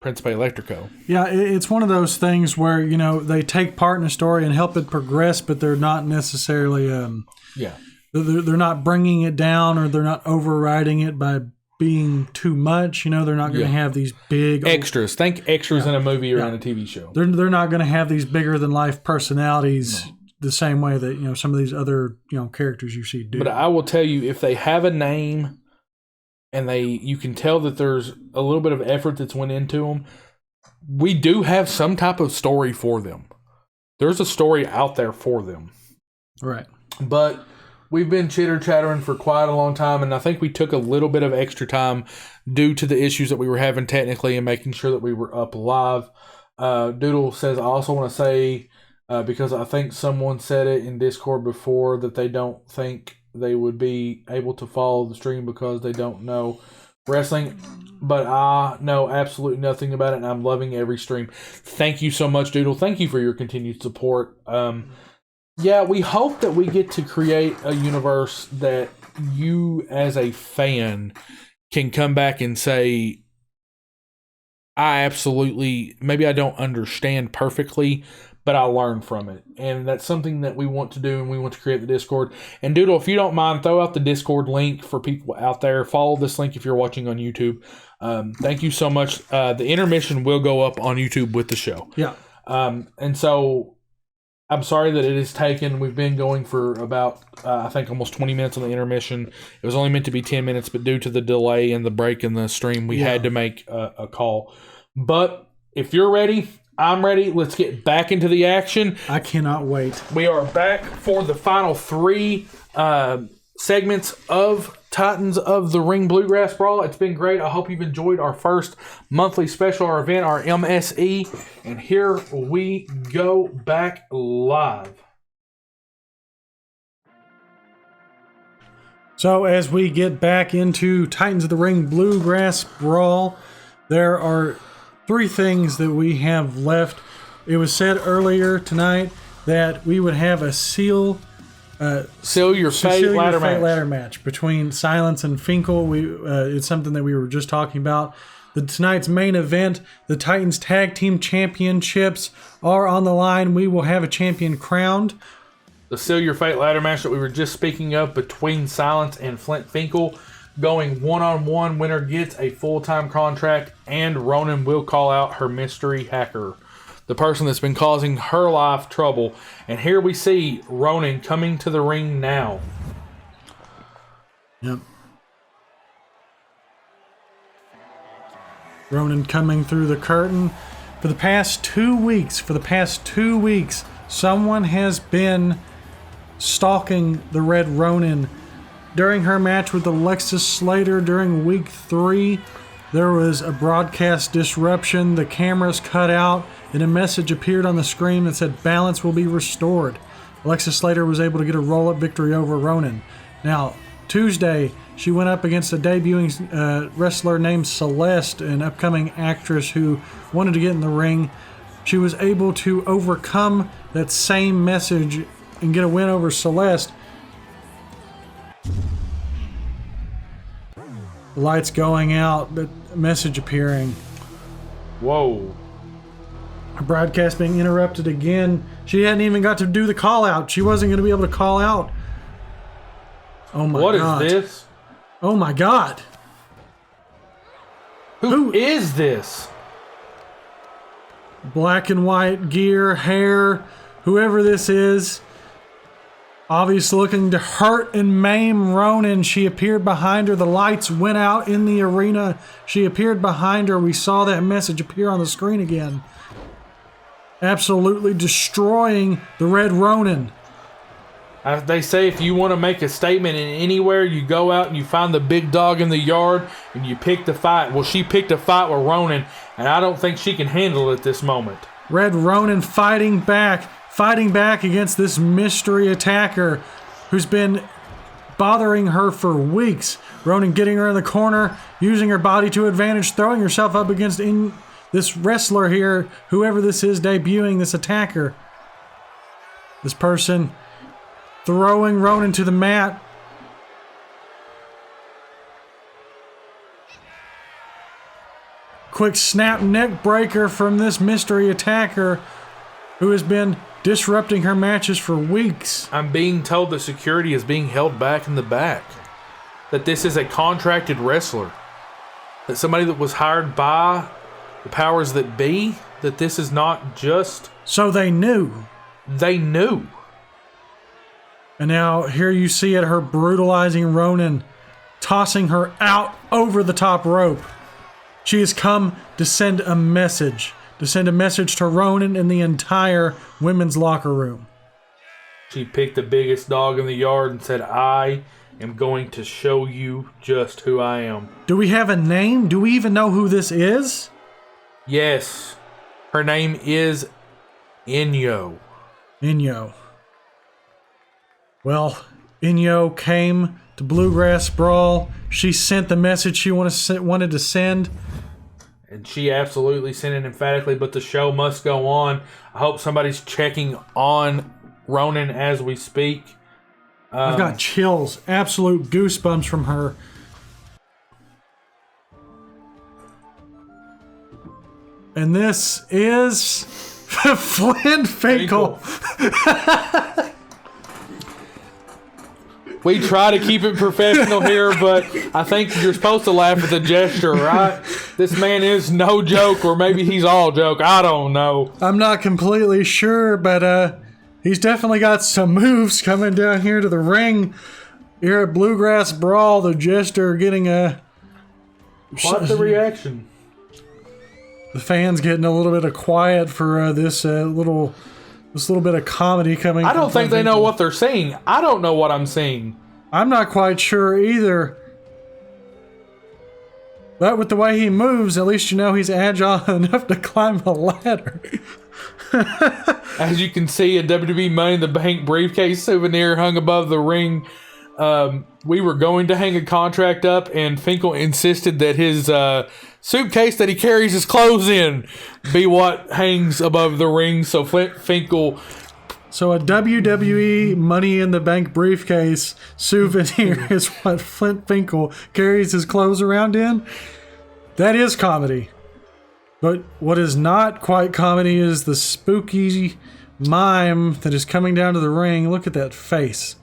Principe Electrico. Yeah, it's one of those things where, they take part in a story and help it progress, but they're not necessarily they're not bringing it down, or they're not overriding it by being too much. They're not going to have these big extras. Think extras in a movie or in a TV show. They're not going to have these bigger than life personalities the same way that some of these other characters you see do. But I will tell you, if they have a name and you can tell that there's a little bit of effort that's went into them, we do have some type of story for them. There's a story out there for them. Right. But we've been chitter-chattering for quite a long time, and I think we took a little bit of extra time due to the issues that we were having technically and making sure that we were up live. Doodle says, I also want to say, because I think someone said it in Discord before, that they don't think they would be able to follow the stream because they don't know wrestling, but I know absolutely nothing about it, and I'm loving every stream. Thank you so much, Doodle. Thank you for your continued support. We hope that we get to create a universe that you as a fan can come back and say, maybe I don't understand perfectly, but I learn from it. And that's something that we want to do, and we want to create the Discord. And Doodle, if you don't mind, throw out the Discord link for people out there. Follow this link if you're watching on YouTube. Thank you so much. The intermission will go up on YouTube with the show. Yeah. And so I'm sorry that it is taken. We've been going for about, I think, almost 20 minutes on the intermission. It was only meant to be 10 minutes, but due to the delay and the break in the stream, we had to make a call. But if you're ready, I'm ready. Let's get back into the action. I cannot wait. We are back for the final 3 segments of Titans of the Ring Bluegrass Brawl. It's been great. I hope you've enjoyed our first monthly special, our event, our MSE. And here we go back live. So as we get back into Titans of the Ring Bluegrass Brawl, there are 3 things that we have left. It was said earlier tonight that we would have a seal your fate ladder match between Silence and Finkel. It's something that we were just talking about. Tonight's main event, the Titans Tag Team Championships, are on the line. We will have a champion crowned. The Seal Your Fate ladder match that we were just speaking of between Silence and Flint Finkel. Going one-on-one, winner gets a full-time contract, and Ronan will call out her mystery hacker, the person that's been causing her life trouble. And here we see Ronan coming to the ring now. Yep. Ronan coming through the curtain. For the past 2 weeks, someone has been stalking the Red Ronin. During her match with Alexis Slater during week 3, there was a broadcast disruption. The cameras cut out, and a message appeared on the screen that said balance will be restored. Alexis Slater was able to get a roll-up victory over Ronan. Now, Tuesday, she went up against a debuting wrestler named Celeste, an upcoming actress who wanted to get in the ring. She was able to overcome that same message and get a win over Celeste. Lights going out, but a message appearing. Whoa. Her broadcast being interrupted again. She hadn't even got to do the call out. She wasn't going to be able to call out. Oh my God. What is this? Oh my God. Who is this? Black and white gear, hair, whoever this is. Obviously looking to hurt and maim Ronan. She appeared behind her. The lights went out in the arena. She appeared behind her. We saw that message appear on the screen again. Absolutely destroying the Red Ronin. They say if you want to make a statement in anywhere, you go out and you find the big dog in the yard and you pick the fight. Well, she picked a fight with Ronan, and I don't think she can handle it at this moment. Red Ronin fighting back against this mystery attacker who's been bothering her for weeks. Ronan getting her in the corner, using her body to advantage, throwing herself up against this wrestler here, whoever this is debuting this attacker. This person throwing Ronan to the mat. Quick snap neck breaker from this mystery attacker who has been disrupting her matches for weeks. I'm being told that security is being held back in the back. That this is a contracted wrestler. That somebody that was hired by the powers that be. That this is not just... So they knew. They knew. And now here you see it, her brutalizing Ronan, tossing her out over the top rope. She has come to send a message. To send a message to Ronan and the entire women's locker room. She picked the biggest dog in the yard and said, I am going to show you just who I am. Do we have a name? Do we even know who this is? Yes. Her name is Inyo. Inyo. Well, Inyo came to Bluegrass Brawl. She sent the message she wanted to send. And she absolutely sent it emphatically, but the show must go on. I hope somebody's checking on Ronan as we speak. I've got chills, absolute goosebumps from her. And this is Flint Finkel. We try to keep it professional here, but I think you're supposed to laugh at the gesture, right? This man is no joke, or maybe he's all joke. I don't know. I'm not completely sure, but he's definitely got some moves coming down here to the ring. Here at Bluegrass Brawl, the jester getting a... What's the reaction? The fans getting a little bit of quiet for this little bit of comedy coming. I don't think they know what they're seeing. I don't know what I'm seeing. I'm not quite sure either. But with the way he moves, at least you know he's agile enough to climb a ladder. As you can see, a WWE Money in the Bank briefcase souvenir hung above the ring. We were going to hang a contract up, and Finkel insisted that his suitcase that he carries his clothes in be what hangs above the ring. So Flint Finkel... So a WWE Money in the Bank briefcase souvenir is what Flint Finkel carries his clothes around in. That is comedy. But what is not quite comedy is the spooky mime that is coming down to the ring. Look at that face.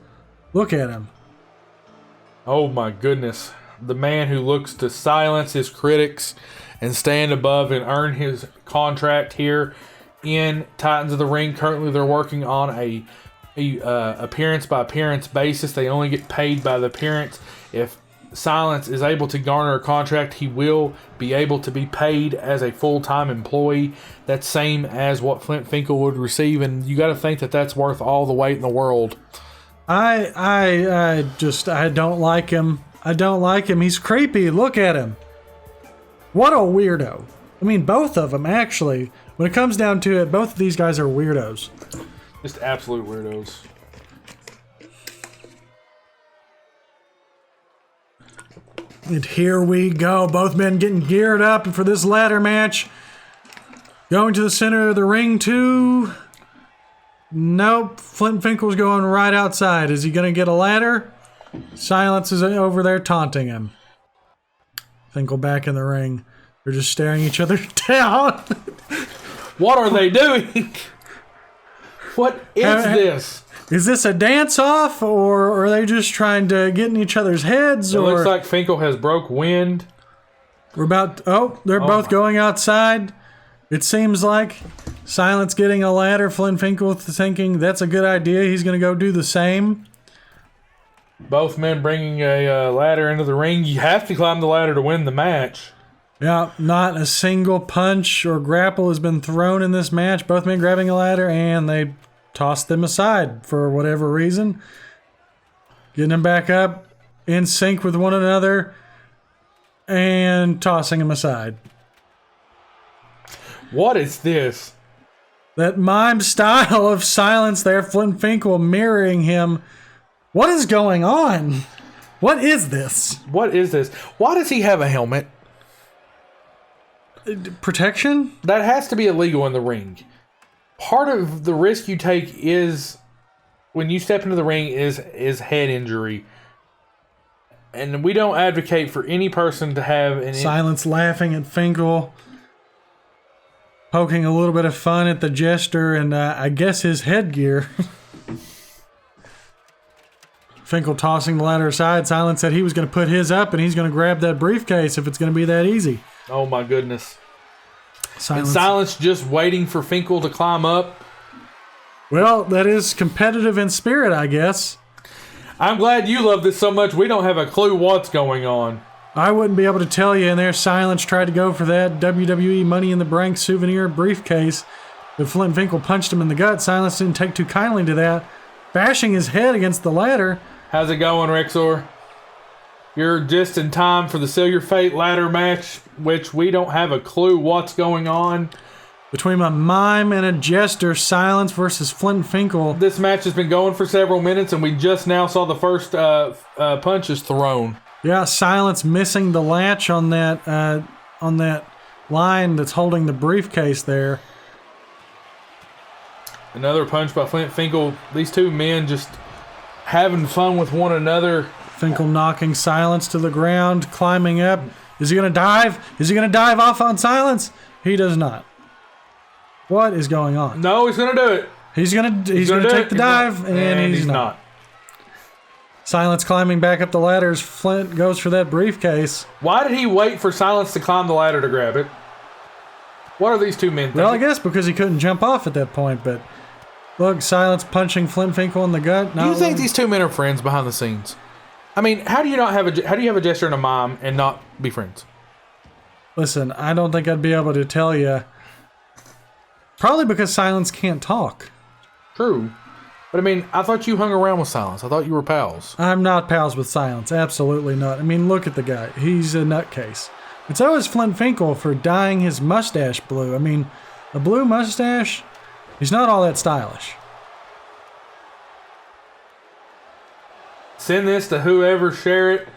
Look at him. Oh my goodness. The man who looks to silence his critics and stand above and earn his contract here in Titans of the Ring. Currently, they're working on a appearance by appearance basis. They only get paid by the appearance. If Silence is able to garner a contract, he will be able to be paid as a full-time employee. That's same as what Flint Finkel would receive, and you got to think that that's worth all the weight in the world. I don't like him. I don't like him. He's creepy. Look at him. What a weirdo. I mean, both of them, actually. When it comes down to it, both of these guys are weirdos. Just absolute weirdos. And here we go. Both men getting geared up for this ladder match. Going to the center of the ring, too. Nope. Flint Finkel's going right outside. Is he going to get a ladder? Silence is over there taunting him. Finkel back in the ring. They're just staring each other down. What are they doing? What is this? Is this a dance-off, or are they just trying to get in each other's heads? It looks like Finkel has broke wind. They're both going outside. It seems like Silence getting a ladder. Flint Finkel thinking that's a good idea. He's going to go do the same. Both men bringing a ladder into the ring. You have to climb the ladder to win the match. Yeah, not a single punch or grapple has been thrown in this match. Both men grabbing a ladder, and they tossed them aside for whatever reason. Getting them back up, in sync with one another, and tossing them aside. What is this? That mime style of Silence there, Flint Finkel mirroring him. What is going on? What is this? What is this? Why does he have a helmet? Protection? That has to be illegal in the ring. Part of the risk you take is when you step into the ring is head injury. And we don't advocate for any person to have an Silence laughing at Finkel. Poking a little bit of fun at the jester and I guess his headgear. Finkel tossing the ladder aside. Silence said he was going to put his up and he's going to grab that briefcase if it's going to be that easy. Oh my goodness. Silence just waiting for Finkel to climb up. Well, that is competitive in spirit, I guess. I'm glad you love this so much we don't have a clue what's going on. I wouldn't be able to tell you, and there Silence tried to go for that WWE Money in the Bank souvenir briefcase. But Flint Finkel punched him in the gut. Silence didn't take too kindly to that, bashing his head against the ladder. How's it going, Rexor? You're just in time for the Seal Your Fate ladder match, which we don't have a clue what's going on. Between a mime and a jester, Silence versus Flint Finkel. This match has been going for several minutes, and we just now saw the first punches thrown. Yeah, Silence missing the latch on that line that's holding the briefcase there. Another punch by Flint Finkel. These two men just having fun with one another. Finkel knocking Silence to the ground, climbing up. Is he going to dive? Is he going to dive off on Silence? He does not. What is going on? No, he's going to do it. He's going to take the dive, and he's not. Silence climbing back up the ladders. Flint goes for that briefcase. Why did he wait for Silence to climb the ladder to grab it? What are these two men thinking? Well, I guess because he couldn't jump off at that point, but look, Silence punching Flint Finkel in the gut. Do you think these two men are friends behind the scenes? I mean, how do you have a jester and a mime and not be friends? Listen, I don't think I'd be able to tell you. Probably because Silence can't talk. True. But I mean, I thought you hung around with Silence. I thought you were pals. I'm not pals with Silence. Absolutely not. I mean, look at the guy. He's a nutcase. But so is Flint Finkel for dyeing his mustache blue. I mean, a blue mustache, he's not all that stylish. Send this to whoever, share it.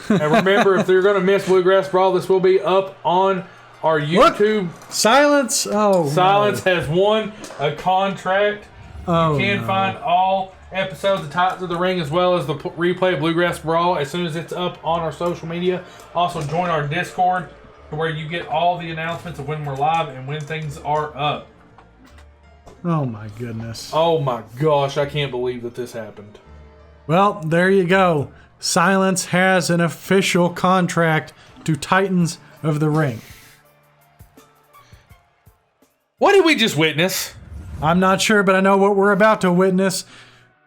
And remember, if you're going to miss Bluegrass Brawl, this will be up on our YouTube. Look, Silence. Oh, Silence has won a contract. Oh, you can find all episodes of Titans of the Ring as well as the replay of Bluegrass Brawl as soon as it's up on our social media. Also, join our Discord where you get all the announcements of when we're live and when things are up. Oh, my goodness. Oh my gosh, I can't believe that this happened. Well, there you go. Silence has an official contract to Titans of the Ring. What did we just witness? I'm not sure, but I know what we're about to witness.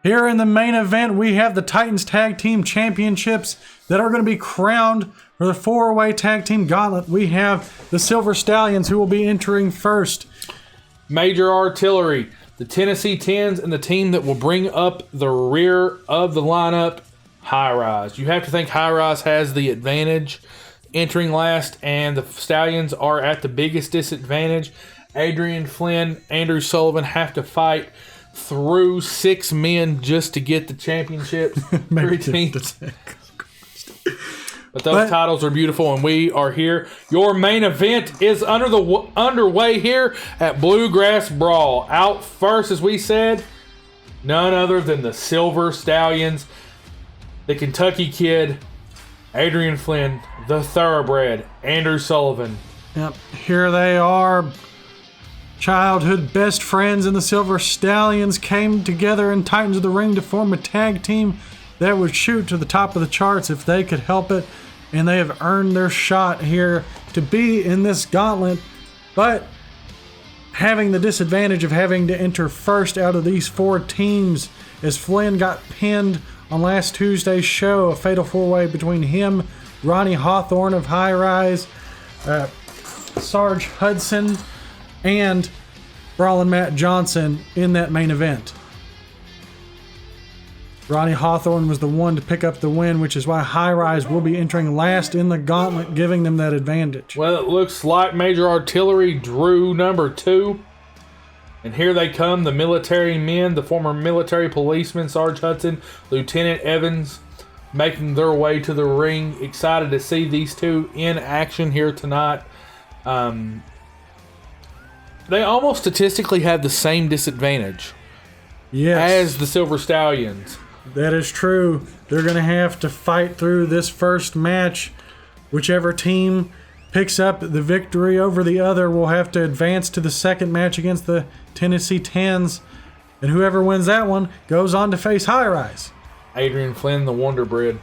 Here in the main event, we have the Titans Tag Team Championships that are going to be crowned for the 4-way Tag Team Gauntlet. We have the Silver Stallions who will be entering first. Major Artillery, the Tennessee Tens, and the team that will bring up the rear of the lineup, High Rise. You have to think High Rise has the advantage entering last, and the Stallions are at the biggest disadvantage. Adrian Flynn, Andrew Sullivan have to fight through 6 men just to get the championship. 3 teams. But those titles are beautiful, and we are here. Your main event is underway here at Bluegrass Brawl. Out first, as we said, none other than the Silver Stallions, the Kentucky Kid, Adrian Flynn, the Thoroughbred, Andrew Sullivan. Yep, here they are. Childhood best friends and the Silver Stallions came together in Titans of the Ring to form a tag team that would shoot to the top of the charts if they could help it. And they have earned their shot here to be in this gauntlet. But having the disadvantage of having to enter first out of these 4 teams, as Flynn got pinned on last Tuesday's show, a fatal 4-way between him, Ronnie Hawthorne of High Rise, Sarge Hudson, and Brawl and Matt Johnson in that main event. Ronnie Hawthorne was the one to pick up the win, which is why High Rise will be entering last in the gauntlet, giving them that advantage. Well, it looks like Major Artillery drew number 2. And here they come, the military men, the former military policemen, Sarge Hudson, Lieutenant Evans, making their way to the ring. Excited to see these two in action here tonight. They almost statistically have the same disadvantage as the Silver Stallions. That is true. They're going to have to fight through this first match. Whichever team picks up the victory over the other will have to advance to the second match against the Tennessee Tens. And whoever wins that one goes on to face High Rise. Adrian Flynn, the Wonder Bread.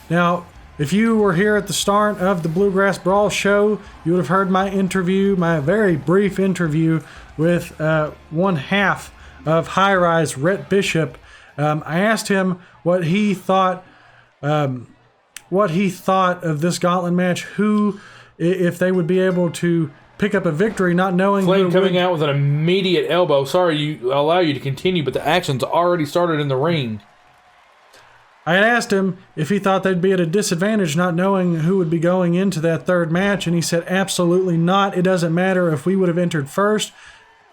Now, if you were here at the start of the Bluegrass Brawl show, you would have heard my interview, my very brief interview with one half of High Rise, Rhett Bishop. I asked him what he thought of this gauntlet match, if they would be able to pick up a victory, not knowing Flynn coming out with an immediate elbow. Sorry, allow you to continue, but the action's already started in the ring. I had asked him if he thought they'd be at a disadvantage not knowing who would be going into that third match, and he said absolutely not. It doesn't matter if we would have entered first,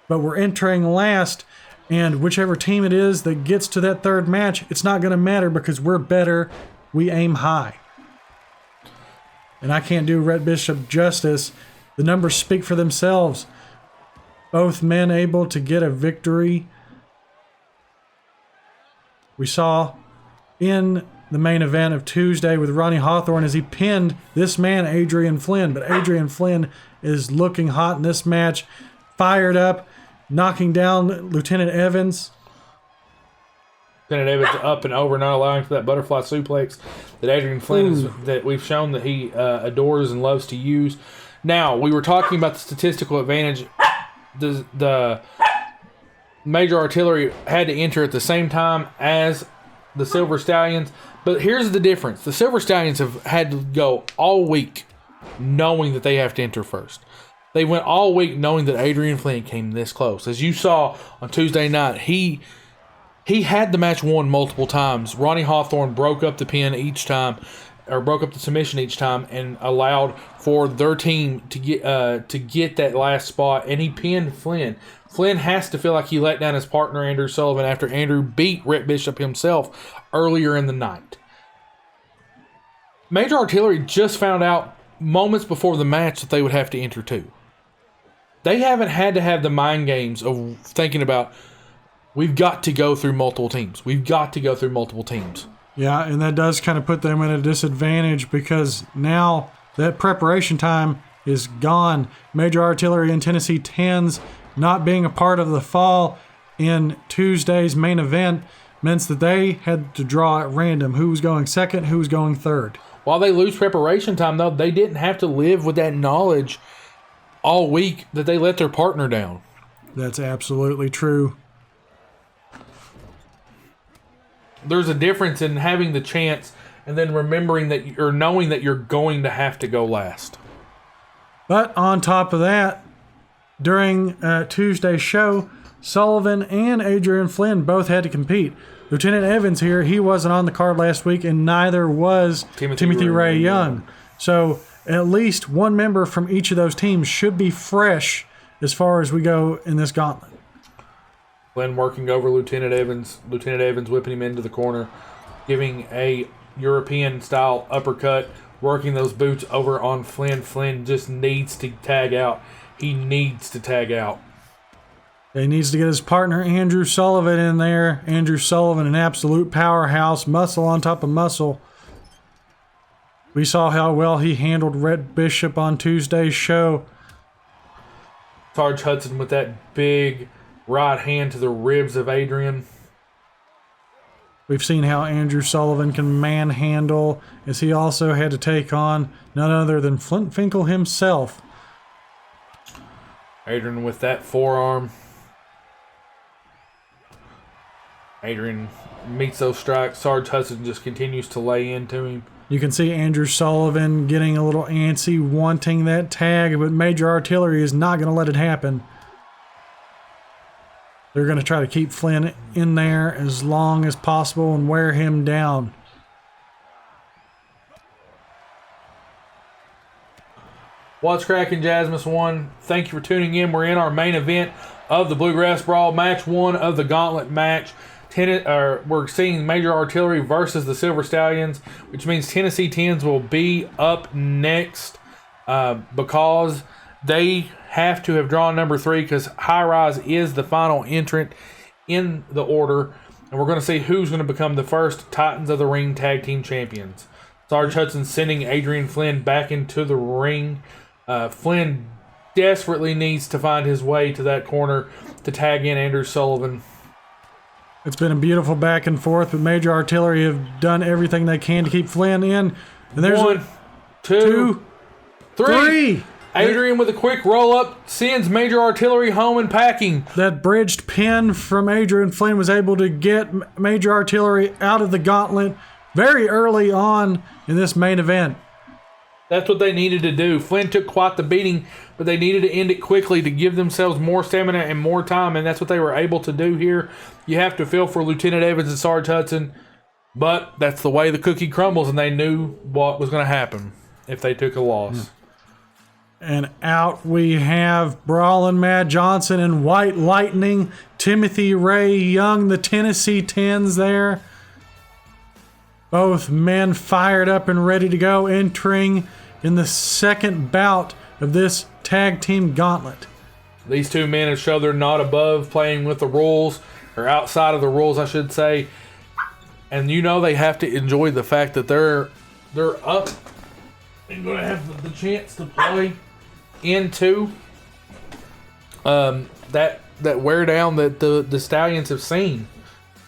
but we're entering last, and whichever team it is that gets to that third match, it's not going to matter because we're better. We aim high. And I can't do Rhett Bishop justice. The numbers speak for themselves. Both men able to get a victory. We saw in the main event of Tuesday with Ronnie Hawthorne as he pinned this man, Adrian Flynn. But Adrian Flynn is looking hot in this match, fired up, knocking down Lieutenant Evans. Lieutenant Evans up and over, not allowing for that butterfly suplex that Adrian Flynn that we've shown that he adores and loves to use. Now, we were talking about the statistical advantage. The Major Artillery had to enter at the same time as the Silver Stallions. But here's the difference. The Silver Stallions have had to go all week knowing that they have to enter first. They went all week knowing that Adrian Flynn came this close. As you saw on Tuesday night, he had the match won multiple times. Ronnie Hawthorne broke up the pin each time, or broke up the submission each time, and allowed for their team to get that last spot, and he pinned Flynn. Flynn has to feel like he let down his partner, Andrew Sullivan, after Andrew beat Rhett Bishop himself earlier in the night. Major Artillery just found out moments before the match that they would have to enter too. They haven't had to have the mind games of thinking about, we've got to go through multiple teams. We've got to go through multiple teams. Yeah, and that does kind of put them at a disadvantage because now that preparation time is gone. Major Artillery and Tennessee Tens not being a part of the fall in Tuesday's main event meant that they had to draw at random who was going second, who was going third. While they lose preparation time, though, they didn't have to live with that knowledge all week that they let their partner down. That's absolutely true. There's a difference in having the chance and then remembering that, or knowing that you're going to have to go last. But on top of that, during Tuesday's show, Sullivan and Adrian Flynn both had to compete. Lieutenant Evans here, he wasn't on the card last week, and neither was Timothy Ray Young. So at least one member from each of those teams should be fresh as far as we go in this gauntlet. Flynn working over Lieutenant Evans. Lieutenant Evans whipping him into the corner, giving a European-style uppercut, working those boots over on Flynn. Flynn just needs to tag out. He needs to tag out. He needs to get his partner Andrew Sullivan in there. Andrew Sullivan, an absolute powerhouse, muscle on top of muscle. We saw how well he handled Red Bishop on Tuesday's show. Sarge Hudson with that big right hand to the ribs of Adrian. We've seen how Andrew Sullivan can manhandle, as he also had to take on none other than Flint Finkel himself. Adrian with that forearm. Adrian meets those strikes. Sarge Hudson just continues to lay into him. You can see Andrew Sullivan getting a little antsy, wanting that tag, but Major Artillery is not going to let it happen. They're going to try to keep Flynn in there as long as possible and wear him down. What's cracking, Jasmus 1? Thank you for tuning in. We're in our main event of the Bluegrass Brawl, match 1 of the Gauntlet match. We're seeing Major Artillery versus the Silver Stallions, which means Tennessee Tens will be up next because they have to have drawn number 3 because High Rise is the final entrant in the order. And we're going to see who's going to become the first Titans of the Ring Tag Team Champions. Sarge Hudson sending Adrian Flynn back into the ring. Flynn desperately needs to find his way to that corner to tag in Andrew Sullivan. It's been a beautiful back and forth, but Major Artillery have done everything they can to keep Flynn in. And there's 1, 2, 3. Adrian with a quick roll-up sends Major Artillery home and packing. That bridged pin from Adrian Flynn was able to get Major Artillery out of the gauntlet very early on in this main event. That's what they needed to do. Flynn took quite the beating, but they needed to end it quickly to give themselves more stamina and more time, and that's what they were able to do here. You have to feel for Lieutenant Evans and Sarge Hudson, but that's the way the cookie crumbles, and they knew what was going to happen if they took a loss. And out we have Brawlin' Matt Johnson and White Lightning, Timothy Ray Young, the Tennessee Tens there. Both men fired up and ready to go, entering in the second bout of this tag team gauntlet. These two men have shown they're not above playing with the rules, or outside of the rules, I should say. And you know they have to enjoy the fact that they're up and going to have the chance to play into that wear down that the Stallions have seen.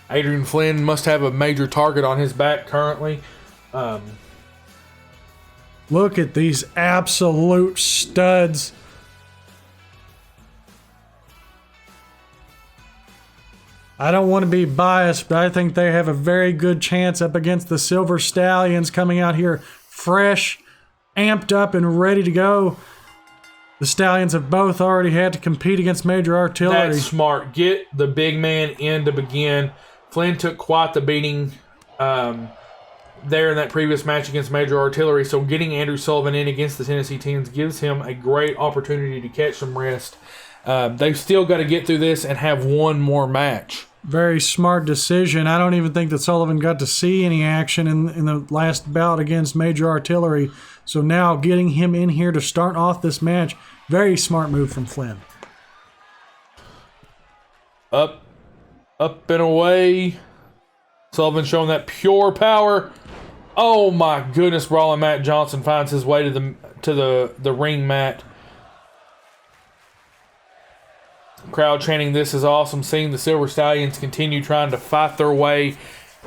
Adrian Flynn must have a major target on his back currently. Look at these absolute studs. I don't want to be biased, but I think they have a very good chance up against the Silver Stallions coming out here fresh, amped up, and ready to go. The Stallions have both already had to compete against Major Artillery. That's smart. Get the big man in to begin. Flynn took quite the beating there in that previous match against Major Artillery, so getting Andrew Sullivan in against the Tennessee Tens gives him a great opportunity to catch some rest. They've still got to get through this and have one more match. Very smart decision. I don't even think that Sullivan got to see any action in the last bout against Major Artillery. So now getting him in here to start off this match, very smart move from Flynn. Up and away. Sullivan showing that pure power. Oh my goodness, Brawlin' Matt Johnson finds his way to the ring mat. Crowd chanting, "This is awesome," seeing the Silver Stallions continue trying to fight their way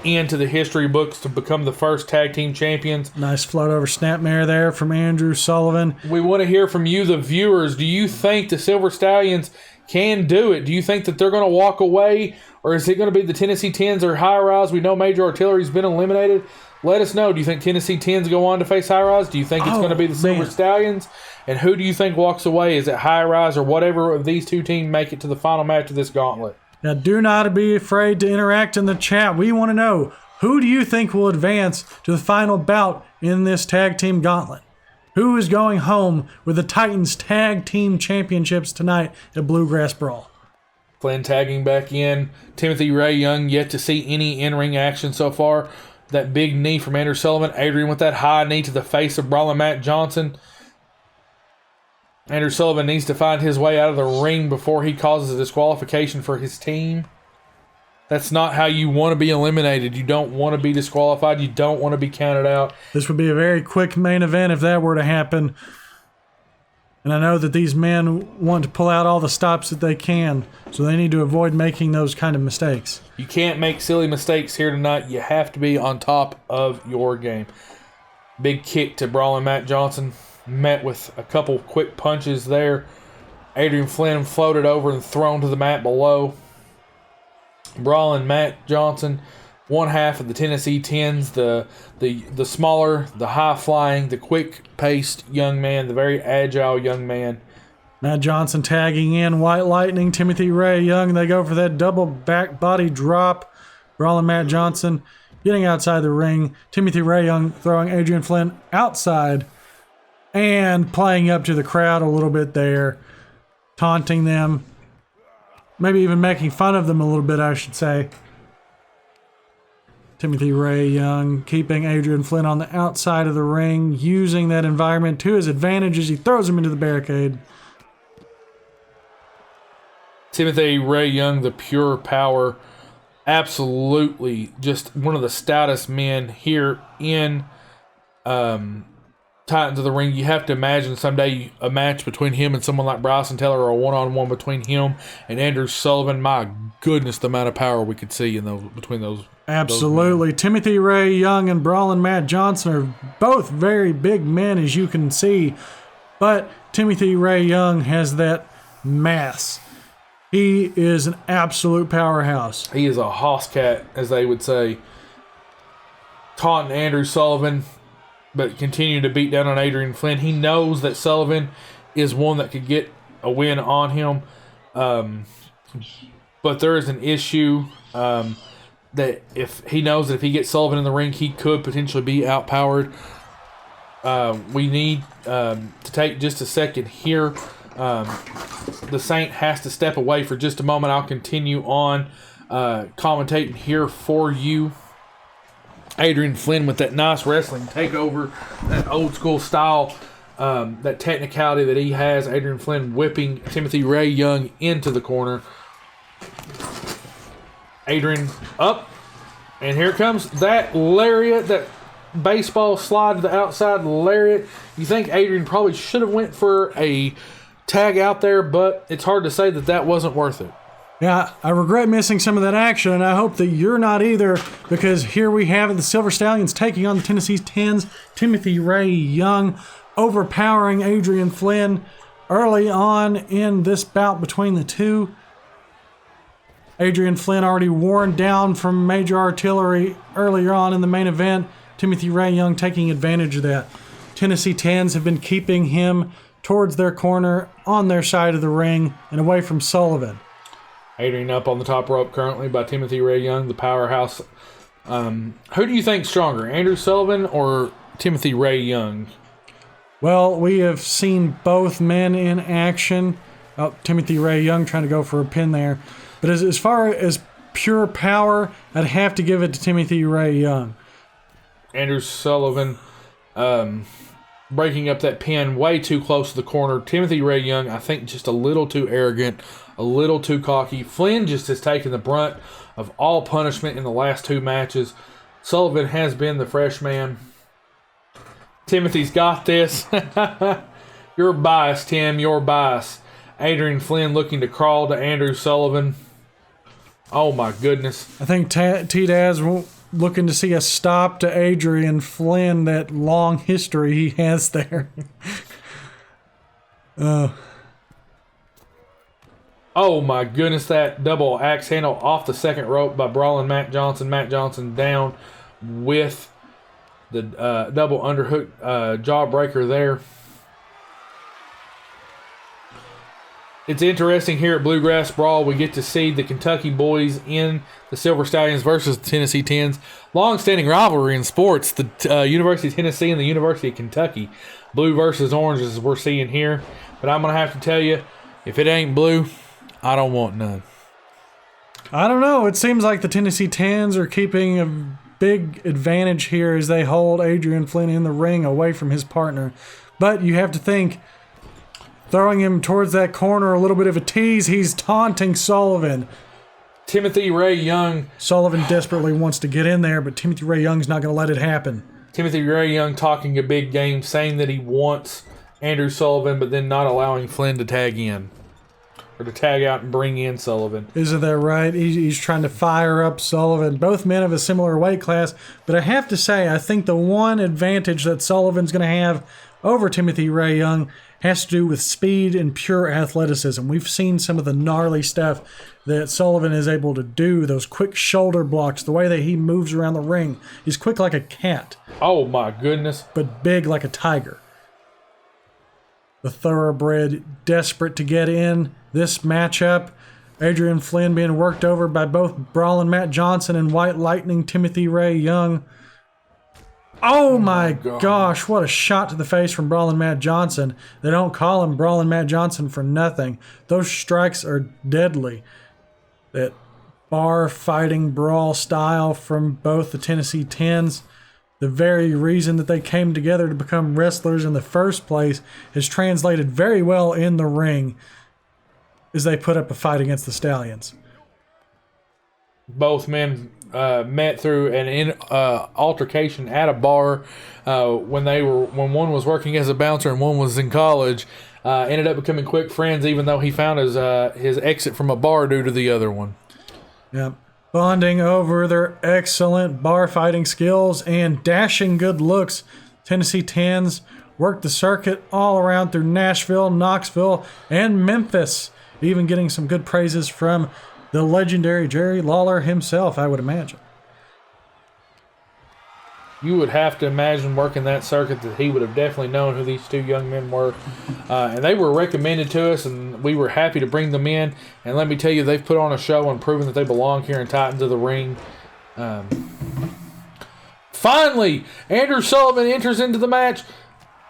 into the history books to become the first tag team champions. Nice float over snapmare there from Andrew Sullivan. We want to hear from you, the viewers. Do you think the Silver Stallions can do it? Do you think that they're going to walk away, or is it going to be the Tennessee Tens or High Rise? We know Major Artillery's been eliminated. Let us know. Do you think Tennessee Tens go on to face High Rise? Do you think it's going to be the Silver Stallions? And who do you think walks away? Is it High Rise or whatever of these two teams make it to the final match of this gauntlet? Now, do not be afraid to interact in the chat. We want to know, who do you think will advance to the final bout in this tag team gauntlet? Who is going home with the Titans Tag Team Championships tonight at Bluegrass Brawl? Flynn tagging back in. Timothy Ray Young yet to see any in-ring action so far. That big knee from Andrew Sullivan. Adrian with that high knee to the face of Brawl and Matt Johnson. Andrew Sullivan needs to find his way out of the ring before he causes a disqualification for his team. That's not how you want to be eliminated. You don't want to be disqualified. You don't want to be counted out. This would be a very quick main event if that were to happen. And I know that these men want to pull out all the stops that they can, so they need to avoid making those kind of mistakes. You can't make silly mistakes here tonight. You have to be on top of your game. Big kick to Brawl and Matt Johnson. Met with a couple quick punches there. Adrian Flynn floated over and thrown to the mat below. Brawl and Matt Johnson, one half of the Tennessee Tens, the smaller, the high-flying, the quick-paced young man, the very agile young man. Matt Johnson tagging in, White Lightning, Timothy Ray Young. They go for that double back body drop. Brawl and Matt Johnson getting outside the ring. Timothy Ray Young throwing Adrian Flynn outside and playing up to the crowd a little bit there, taunting them. Maybe even making fun of them a little bit, I should say. Timothy Ray Young keeping Adrian Flynn on the outside of the ring, using that environment to his advantage as he throws him into the barricade. Timothy Ray Young, the pure power, absolutely just one of the stoutest men here in Titans of the Ring. You have to imagine someday a match between him and someone like Bryson Taylor, or a one-on-one between him and Andrew Sullivan. My goodness, the amount of power we could see in those between those. Absolutely. Timothy Ray Young and Brawl and Matt Johnson are both very big men, as you can see. But Timothy Ray Young has that mass. He is an absolute powerhouse. He is a hoss cat, as they would say. Taunting Andrew Sullivan, but continue to beat down on Adrian Flynn. He knows that Sullivan is one that could get a win on him. But there is an issue that if he knows that if he gets Sullivan in the ring, he could potentially be outpowered. We need to take just a second here. The Saint has to step away for just a moment. I'll continue on commentating here for you. Adrian Flynn with that nice wrestling takeover, that old school style, that technicality that he has. Adrian Flynn whipping Timothy Ray Young into the corner. Adrian up, and here comes that lariat, that baseball slide to the outside lariat. You think Adrian probably should have went for a tag out there, but it's hard to say that that wasn't worth it. Yeah, I regret missing some of that action, and I hope that you're not either, because here we have it, the Silver Stallions taking on the Tennessee Tens. Timothy Ray Young overpowering Adrian Flynn early on in this bout between the two. Adrian Flynn already worn down from Major Artillery earlier on in the main event. Timothy Ray Young taking advantage of that. Tennessee Tens have been keeping him towards their corner on their side of the ring and away from Sullivan. Adrian up on the top rope currently by Timothy Ray Young, the powerhouse. Who do you think stronger, Andrew Sullivan or Timothy Ray Young? Well, we have seen both men in action. Oh, Timothy Ray Young trying to go for a pin there. But as far as pure power, I'd have to give it to Timothy Ray Young. Andrew Sullivan breaking up that pin way too close to the corner. Timothy Ray Young, I think, just a little too arrogant, a little too cocky. Flynn just has taken the brunt of all punishment in the last two matches. Sullivan has been the fresh man. Timothy's got this. You're biased, Tim. You're biased. Adrian Flynn looking to crawl to Andrew Sullivan. Oh my goodness. I think T-Daz looking to see a stop to Adrian Flynn, that long history he has there. Oh my goodness, that double axe handle off the second rope by Brawl and Matt Johnson. Matt Johnson down with the double underhook jawbreaker there. It's interesting here at Bluegrass Brawl. We get to see the Kentucky boys in the Silver Stallions versus the Tennessee Tens. Long-standing rivalry in sports. The University of Tennessee and the University of Kentucky. Blue versus orange as we're seeing here. But I'm going to have to tell you, if it ain't blue, I don't want none. I don't know. It seems like the Tennessee Tens are keeping a big advantage here as they hold Adrian Flynn in the ring away from his partner. But you have to think, throwing him towards that corner, a little bit of a tease. He's taunting Sullivan. Timothy Ray Young. Sullivan desperately wants to get in there, but Timothy Ray Young's not going to let it happen. Timothy Ray Young talking a big game, saying that he wants Andrew Sullivan, but then not allowing Flynn to tag in. Or to tag out and bring in Sullivan. Isn't that right? He's trying to fire up Sullivan. Both men of a similar weight class, but I have to say, I think the one advantage that Sullivan's going to have over Timothy Ray Young has to do with speed and pure athleticism. We've seen some of the gnarly stuff that Sullivan is able to do, those quick shoulder blocks, the way that he moves around the ring. He's quick like a cat. Oh my goodness. But big like a tiger. The thoroughbred desperate to get in this matchup. Adrian Flynn being worked over by both Brawl and Matt Johnson and White Lightning Timothy Ray Young. Oh my gosh, what a shot to the face from Brawl and Matt Johnson. They don't call him Brawl and Matt Johnson for nothing. Those strikes are deadly. That bar fighting brawl style from both the Tennessee Tens. The very reason that they came together to become wrestlers in the first place has translated very well in the ring as they put up a fight against the Stallions. Both men met through an altercation at a bar when one was working as a bouncer and one was in college. Ended up becoming quick friends, even though he found his exit from a bar due to the other one. Yep. Bonding over their excellent bar fighting skills and dashing good looks, Tennessee Tens worked the circuit all around through Nashville, Knoxville, and Memphis, even getting some good praises from the legendary Jerry Lawler himself, I would imagine. You would have to imagine working that circuit that he would have definitely known who these two young men were. And they were recommended to us, and we were happy to bring them in. And let me tell you, they've put on a show and proven that they belong here in Titans of the Ring. Finally, Andrew Sullivan enters into the match.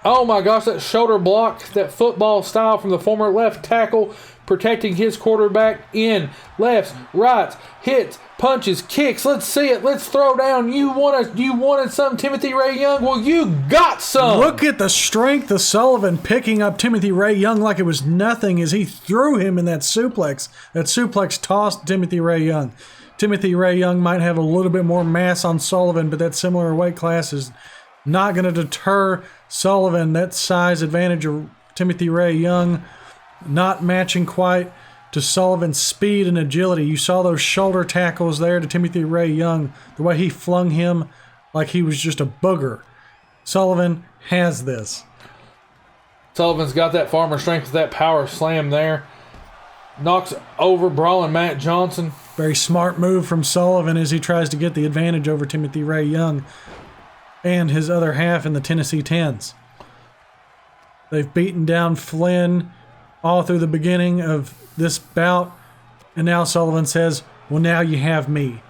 Oh my gosh, that shoulder block, that football style from the former left tackle, protecting his quarterback in lefts, rights, hits, punches, kicks. Let's see it. Let's throw down. You wanted some, Timothy Ray Young? Well, you got some. Look at the strength of Sullivan picking up Timothy Ray Young like it was nothing as he threw him in that suplex. That suplex tossed Timothy Ray Young. Timothy Ray Young might have a little bit more mass on Sullivan, but that similar weight class is not going to deter Sullivan. That size advantage of Timothy Ray Young not matching quite to Sullivan's speed and agility. You saw those shoulder tackles there to Timothy Ray Young, the way he flung him like he was just a booger. Sullivan has this. Sullivan's got that farmer strength with that power slam there. Knocks over Brawl and Matt Johnson. Very smart move from Sullivan as he tries to get the advantage over Timothy Ray Young and his other half in the Tennessee Tens. They've beaten down Flynn all through the beginning of this bout, and now Sullivan says, well, now you have me.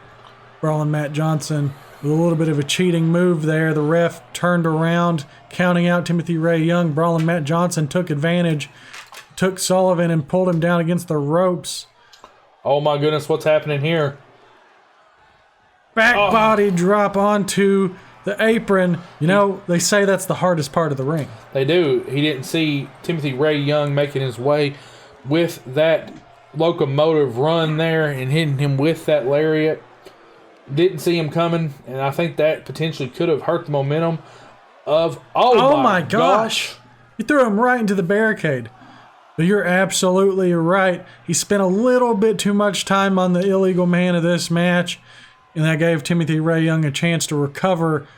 Brawl and Matt Johnson with a little bit of a cheating move there. The ref turned around, counting out Timothy Ray Young. Brawl and Matt Johnson took advantage, took Sullivan and pulled him down against the ropes. Oh my goodness, what's happening here? Back body drop onto the apron. You know, they say that's the hardest part of the ring. They do. He didn't see Timothy Ray Young making his way with that locomotive run there and hitting him with that lariat. Didn't see him coming, and I think that potentially could have hurt the momentum of... Oh my gosh. You threw him right into the barricade. But you're absolutely right. He spent a little bit too much time on the illegal man of this match, and that gave Timothy Ray Young a chance to recover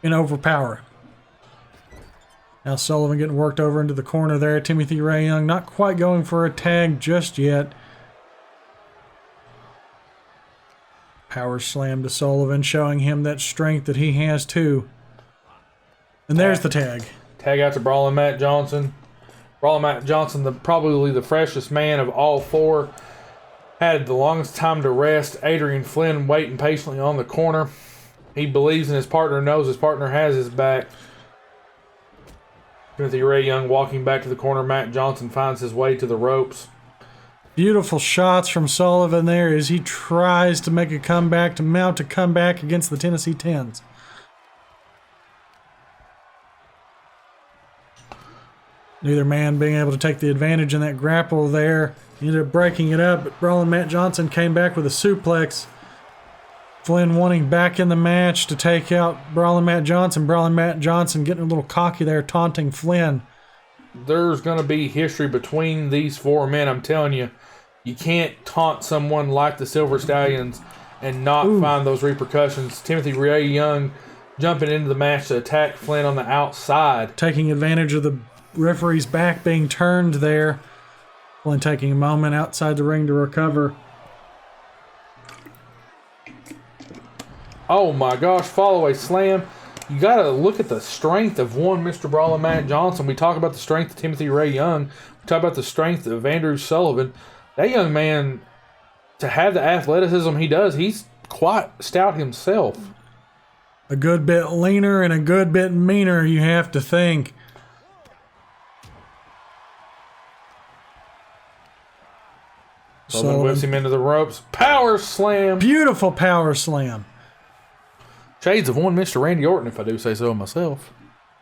and overpower him. Now Sullivan getting worked over into the corner there. Timothy Ray Young not quite going for a tag just yet. Power slam to Sullivan, showing him that strength that he has too. And there's the tag. Tag out to Brawling Matt Johnson. Brawling Matt Johnson, probably the freshest man of all four, had the longest time to rest. Adrian Flynn waiting patiently on the corner. He believes in his partner, knows his partner has his back. Timothy Ray Young walking back to the corner. Matt Johnson finds his way to the ropes. Beautiful shots from Sullivan there as he tries to make a comeback, to mount a comeback against the Tennessee Tens. Neither man being able to take the advantage in that grapple there. He ended up breaking it up, but Brawling Matt Johnson came back with a suplex. Flynn wanting back in the match to take out Brawling Matt Johnson. Brawling Matt Johnson getting a little cocky there, taunting Flynn. There's going to be history between these four men. I'm telling you, you can't taunt someone like the Silver Stallions and not find those repercussions. Timothy Ray Young jumping into the match to attack Flynn on the outside. Taking advantage of the referee's back being turned there. Flynn taking a moment outside the ring to recover. Oh my gosh, follow away slam. You got to look at the strength of one Mr. Brawling Matt Johnson. We talk about the strength of Timothy Ray Young. We talk about the strength of Andrew Sullivan. That young man, to have the athleticism he does, he's quite stout himself. A good bit leaner and a good bit meaner, you have to think. Sullivan whips him into the ropes. Power slam. Beautiful power slam. Shades of one Mr. Randy Orton, if I do say so myself.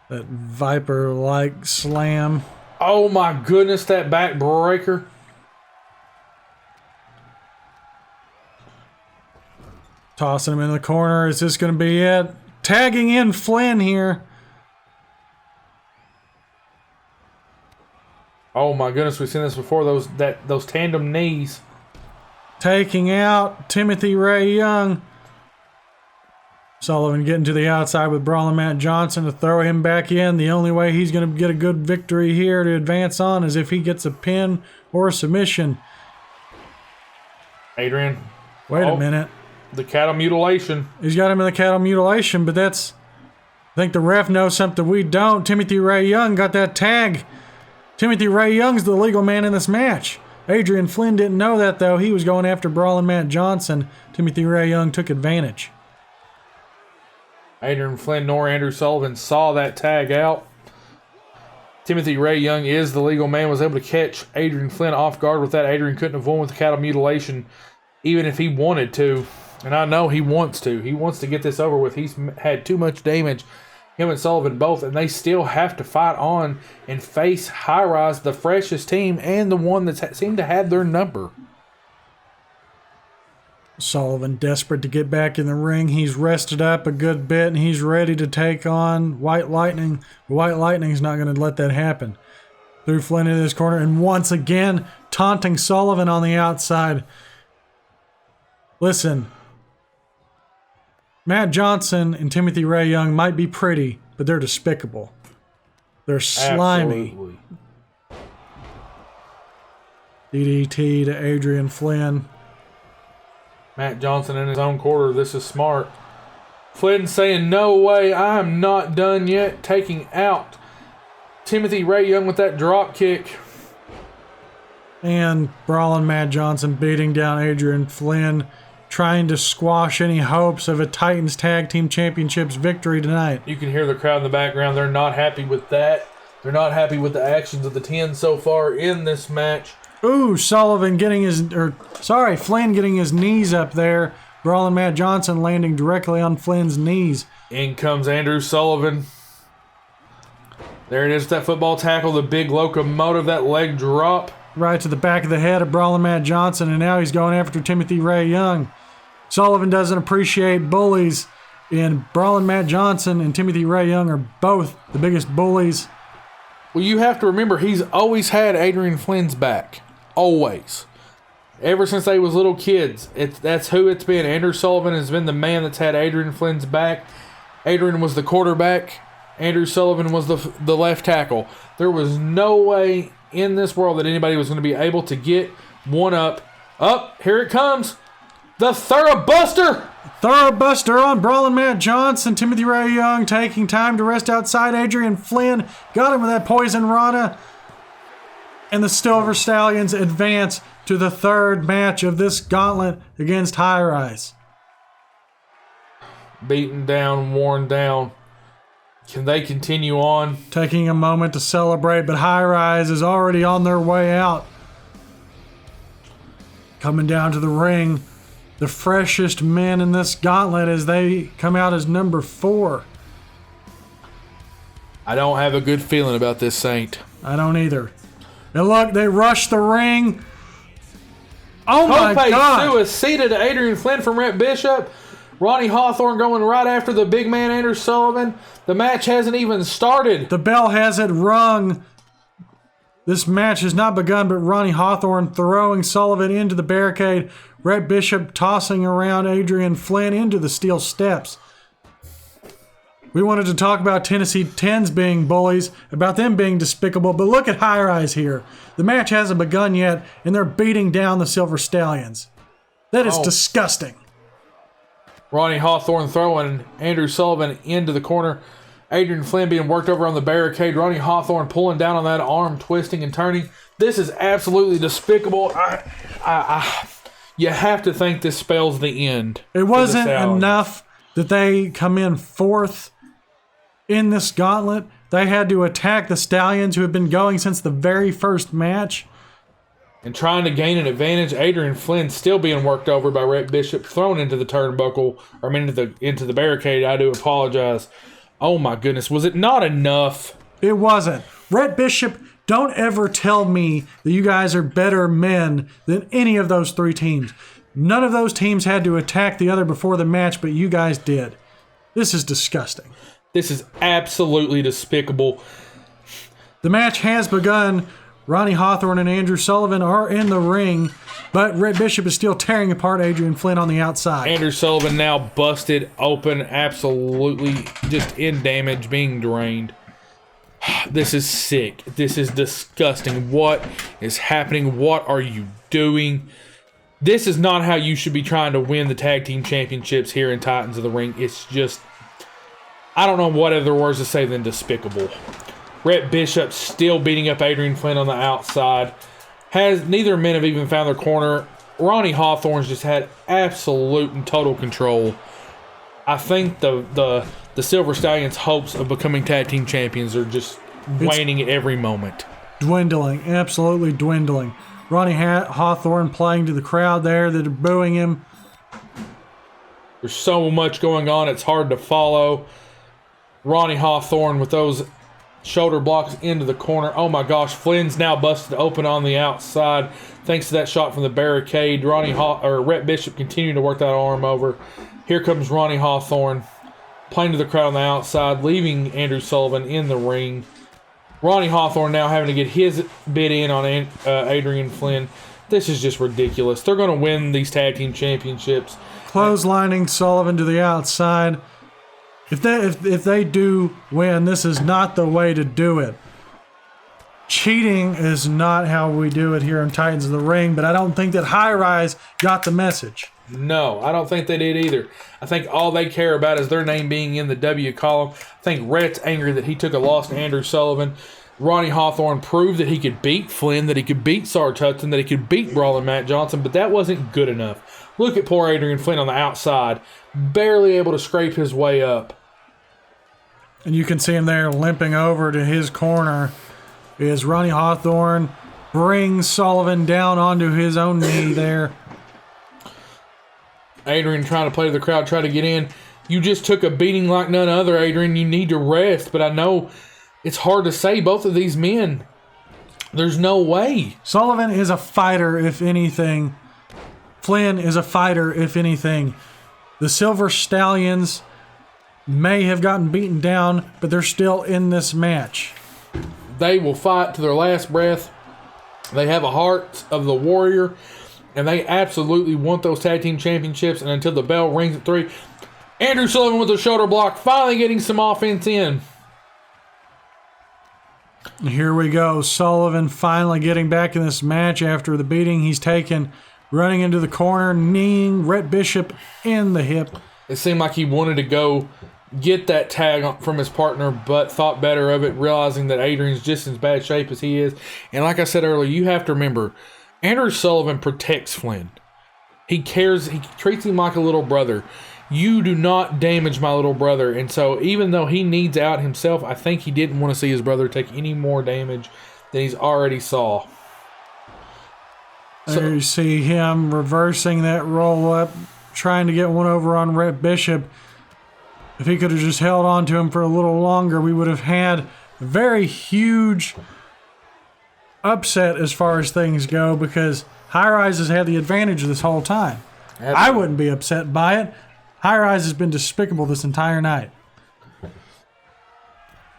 That Viper-like slam. Oh my goodness, that backbreaker. Tossing him in the corner. Is this going to be it? Tagging in Flynn here. Oh my goodness, we've seen this before. Those tandem knees. Taking out Timothy Ray Young. Sullivan getting to the outside with Brawling Matt Johnson to throw him back in. The only way he's going to get a good victory here to advance on is if he gets a pin or a submission. Adrian. Wait a minute. The cattle mutilation. He's got him in the cattle mutilation, but that's... I think the ref knows something we don't. Timothy Ray Young got that tag. Timothy Ray Young's the legal man in this match. Adrian Flynn didn't know that, though. He was going after Brawling Matt Johnson. Timothy Ray Young took advantage. Adrian Flynn nor Andrew Sullivan saw that tag out. Timothy Ray Young is the legal man, was able to catch Adrian Flynn off guard with that. Adrian couldn't have won with the cattle mutilation, even if he wanted to. And I know he wants to. He wants to get this over with. He's had too much damage, him and Sullivan both, and they still have to fight on and face High Rise, the freshest team, and the one that seemed to have their number. Sullivan desperate to get back in the ring. He's rested up a good bit, and he's ready to take on White Lightning. White Lightning's not going to let that happen. Threw Flynn into this corner, and once again, taunting Sullivan on the outside. Listen, Matt Johnson and Timothy Ray Young might be pretty, but they're despicable. They're slimy. Absolutely. DDT to Adrian Flynn. Matt Johnson in his own quarter. This is smart. Flynn saying, no way, I'm not done yet. Taking out Timothy Ray Young with that drop kick. And Brawling Matt Johnson beating down Adrian Flynn, trying to squash any hopes of a Titans Tag Team Championships victory tonight. You can hear the crowd in the background. They're not happy with that. They're not happy with the actions of the 10 so far in this match. Ooh, Flynn getting his knees up there. Brawling Matt Johnson landing directly on Flynn's knees. In comes Andrew Sullivan. There it is, that football tackle, the big locomotive, that leg drop. Right to the back of the head of Brawling Matt Johnson, and now he's going after Timothy Ray Young. Sullivan doesn't appreciate bullies, and Brawling Matt Johnson and Timothy Ray Young are both the biggest bullies Well, you have to remember, he's always had Adrian Flynn's back. Always. Ever since they was little kids, that's who it's been. Andrew Sullivan has been the man that's had Adrian Flynn's back. Adrian was the quarterback. Andrew Sullivan was the left tackle. There was no way in this world that anybody was going to be able to get one up. Up, here it comes. The Thorobuster. Thorobuster on Brawl and Matt Johnson. Timothy Ray Young taking time to rest outside Adrian Flynn. Got him with that poison rana. And the Silver Stallions advance to the third match of this gauntlet against High Rise. Beaten down, worn down. Can they continue on? Taking a moment to celebrate, but High Rise is already on their way out. Coming down to the ring, the freshest men in this gauntlet as they come out as number 4. I don't have a good feeling about this, Saint. I don't either. And look, they rush the ring. Oh my God! Sue is seated to Adrian Flynn from Rhett Bishop. Ronnie Hawthorne going right after the big man Andrew Sullivan. The match hasn't even started. The bell hasn't rung. This match has not begun, but Ronnie Hawthorne throwing Sullivan into the barricade. Rhett Bishop tossing around Adrian Flynn into the steel steps. We wanted to talk about Tennessee Tens being bullies, about them being despicable, but look at High Rise here. The match hasn't begun yet, and they're beating down the Silver Stallions. That is disgusting. Ronnie Hawthorne throwing Andrew Sullivan into the corner. Adrian Flynn being worked over on the barricade. Ronnie Hawthorne pulling down on that arm, twisting and turning. This is absolutely despicable. You have to think this spells the end. It wasn't enough that they come in 4th in this gauntlet. They had to attack the Stallions, who have been going since the very first match. And trying to gain an advantage. Adrian Flynn still being worked over by Rhett Bishop, thrown into the turnbuckle, or into the barricade. I do apologize. Oh my goodness, was it not enough? It wasn't. Rhett Bishop, don't ever tell me that you guys are better men than any of those 3 teams. None of those teams had to attack the other before the match, but you guys did. This is disgusting. This is absolutely despicable. The match has begun. Ronnie Hawthorne and Andrew Sullivan are in the ring, but Rhett Bishop is still tearing apart Adrian Flynn on the outside. Andrew Sullivan now busted open, absolutely just in damage, being drained. This is sick. This is disgusting. What is happening? What are you doing? This is not how you should be trying to win the tag team championships here in Titans of the Ring. It's just, I don't know what other words to say than despicable. Rhett Bishop still beating up Adrian Flynn on the outside. Neither men have even found their corner. Ronnie Hawthorne's just had absolute and total control. I think the Silver Stallions' hopes of becoming tag team champions are just waning at every moment. Dwindling, absolutely dwindling. Ronnie Hawthorne playing to the crowd there that are booing him. There's so much going on, it's hard to follow. Ronnie Hawthorne with those shoulder blocks into the corner. Oh my gosh, Flynn's now busted open on the outside thanks to that shot from the barricade. Rhett Bishop continuing to work that arm over. Here comes Ronnie Hawthorne playing to the crowd on the outside, leaving Andrew Sullivan in the ring. Ronnie Hawthorne now having to get his bid in on Adrian Flynn. This is just ridiculous. They're going to win these tag team championships. Clotheslining Sullivan to the outside. If they do win, this is not the way to do it. Cheating is not how we do it here in Titans of the Ring, but I don't think that High Rise got the message. No, I don't think they did either. I think all they care about is their name being in the W column. I think Rhett's angry that he took a loss to Andrew Sullivan. Ronnie Hawthorne proved that he could beat Flynn, that he could beat Sarge Hudson, that he could beat Brawl and Matt Johnson, but that wasn't good enough. Look at poor Adrian Flynn on the outside, barely able to scrape his way up. And you can see him there limping over to his corner as Ronnie Hawthorne brings Sullivan down onto his own knee there. Adrian trying to play to the crowd, try to get in. You just took a beating like none other, Adrian. You need to rest, but I know it's hard to say both of these men. There's no way. Sullivan is a fighter, if anything. Flynn is a fighter, if anything. The Silver Stallions may have gotten beaten down, but they're still in this match. They will fight to their last breath. They have a heart of the warrior, and they absolutely want those tag team championships. And until the bell rings at 3, Andrew Sullivan with a shoulder block, finally getting some offense in. Here we go. Sullivan finally getting back in this match after the beating he's taken, running into the corner, kneeing Rhett Bishop in the hip. It seemed like he wanted to go get that tag from his partner, but thought better of it, realizing that Adrian's just in as bad shape as he is. And like I said earlier, you have to remember, Andrew Sullivan protects Flynn. He cares. He treats him like a little brother. You do not damage my little brother. And so even though he needs out himself, I think he didn't want to see his brother take any more damage than he's already saw. There you see him reversing that roll up, trying to get one over on Rhett Bishop. If he could have just held on to him for a little longer, we would have had a very huge upset as far as things go, because High Rise has had the advantage this whole time. Absolutely. I wouldn't be upset by it. High Rise has been despicable this entire night.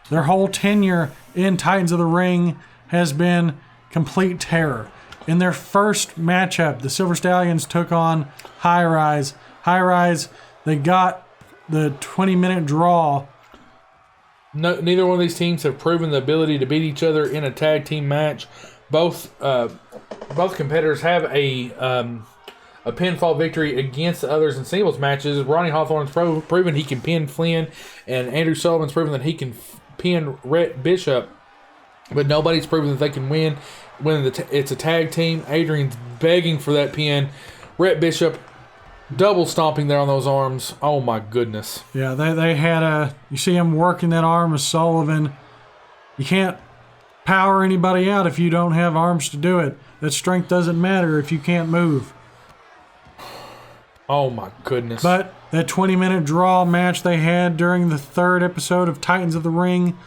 Their whole tenure in Titans of the Ring has been complete terror. In their first matchup, the Silver Stallions took on High Rise. High Rise, they got the 20-minute draw. No, neither one of these teams have proven the ability to beat each other in a tag team match. Both competitors have a pinfall victory against the others in singles matches. Ronnie Hawthorne's proven he can pin Flynn, and Andrew Sullivan's proven that he can pin Rhett Bishop, but nobody's proven that they can win when it's a tag team. Adrian's begging for that pin. Rhett Bishop double stomping there on those arms. Oh my goodness. Yeah, they had you see him working that arm of Sullivan. You can't power anybody out if you don't have arms to do it. That strength doesn't matter if you can't move. Oh my goodness. But that 20-minute draw match they had during the third episode of Titans of the Ring,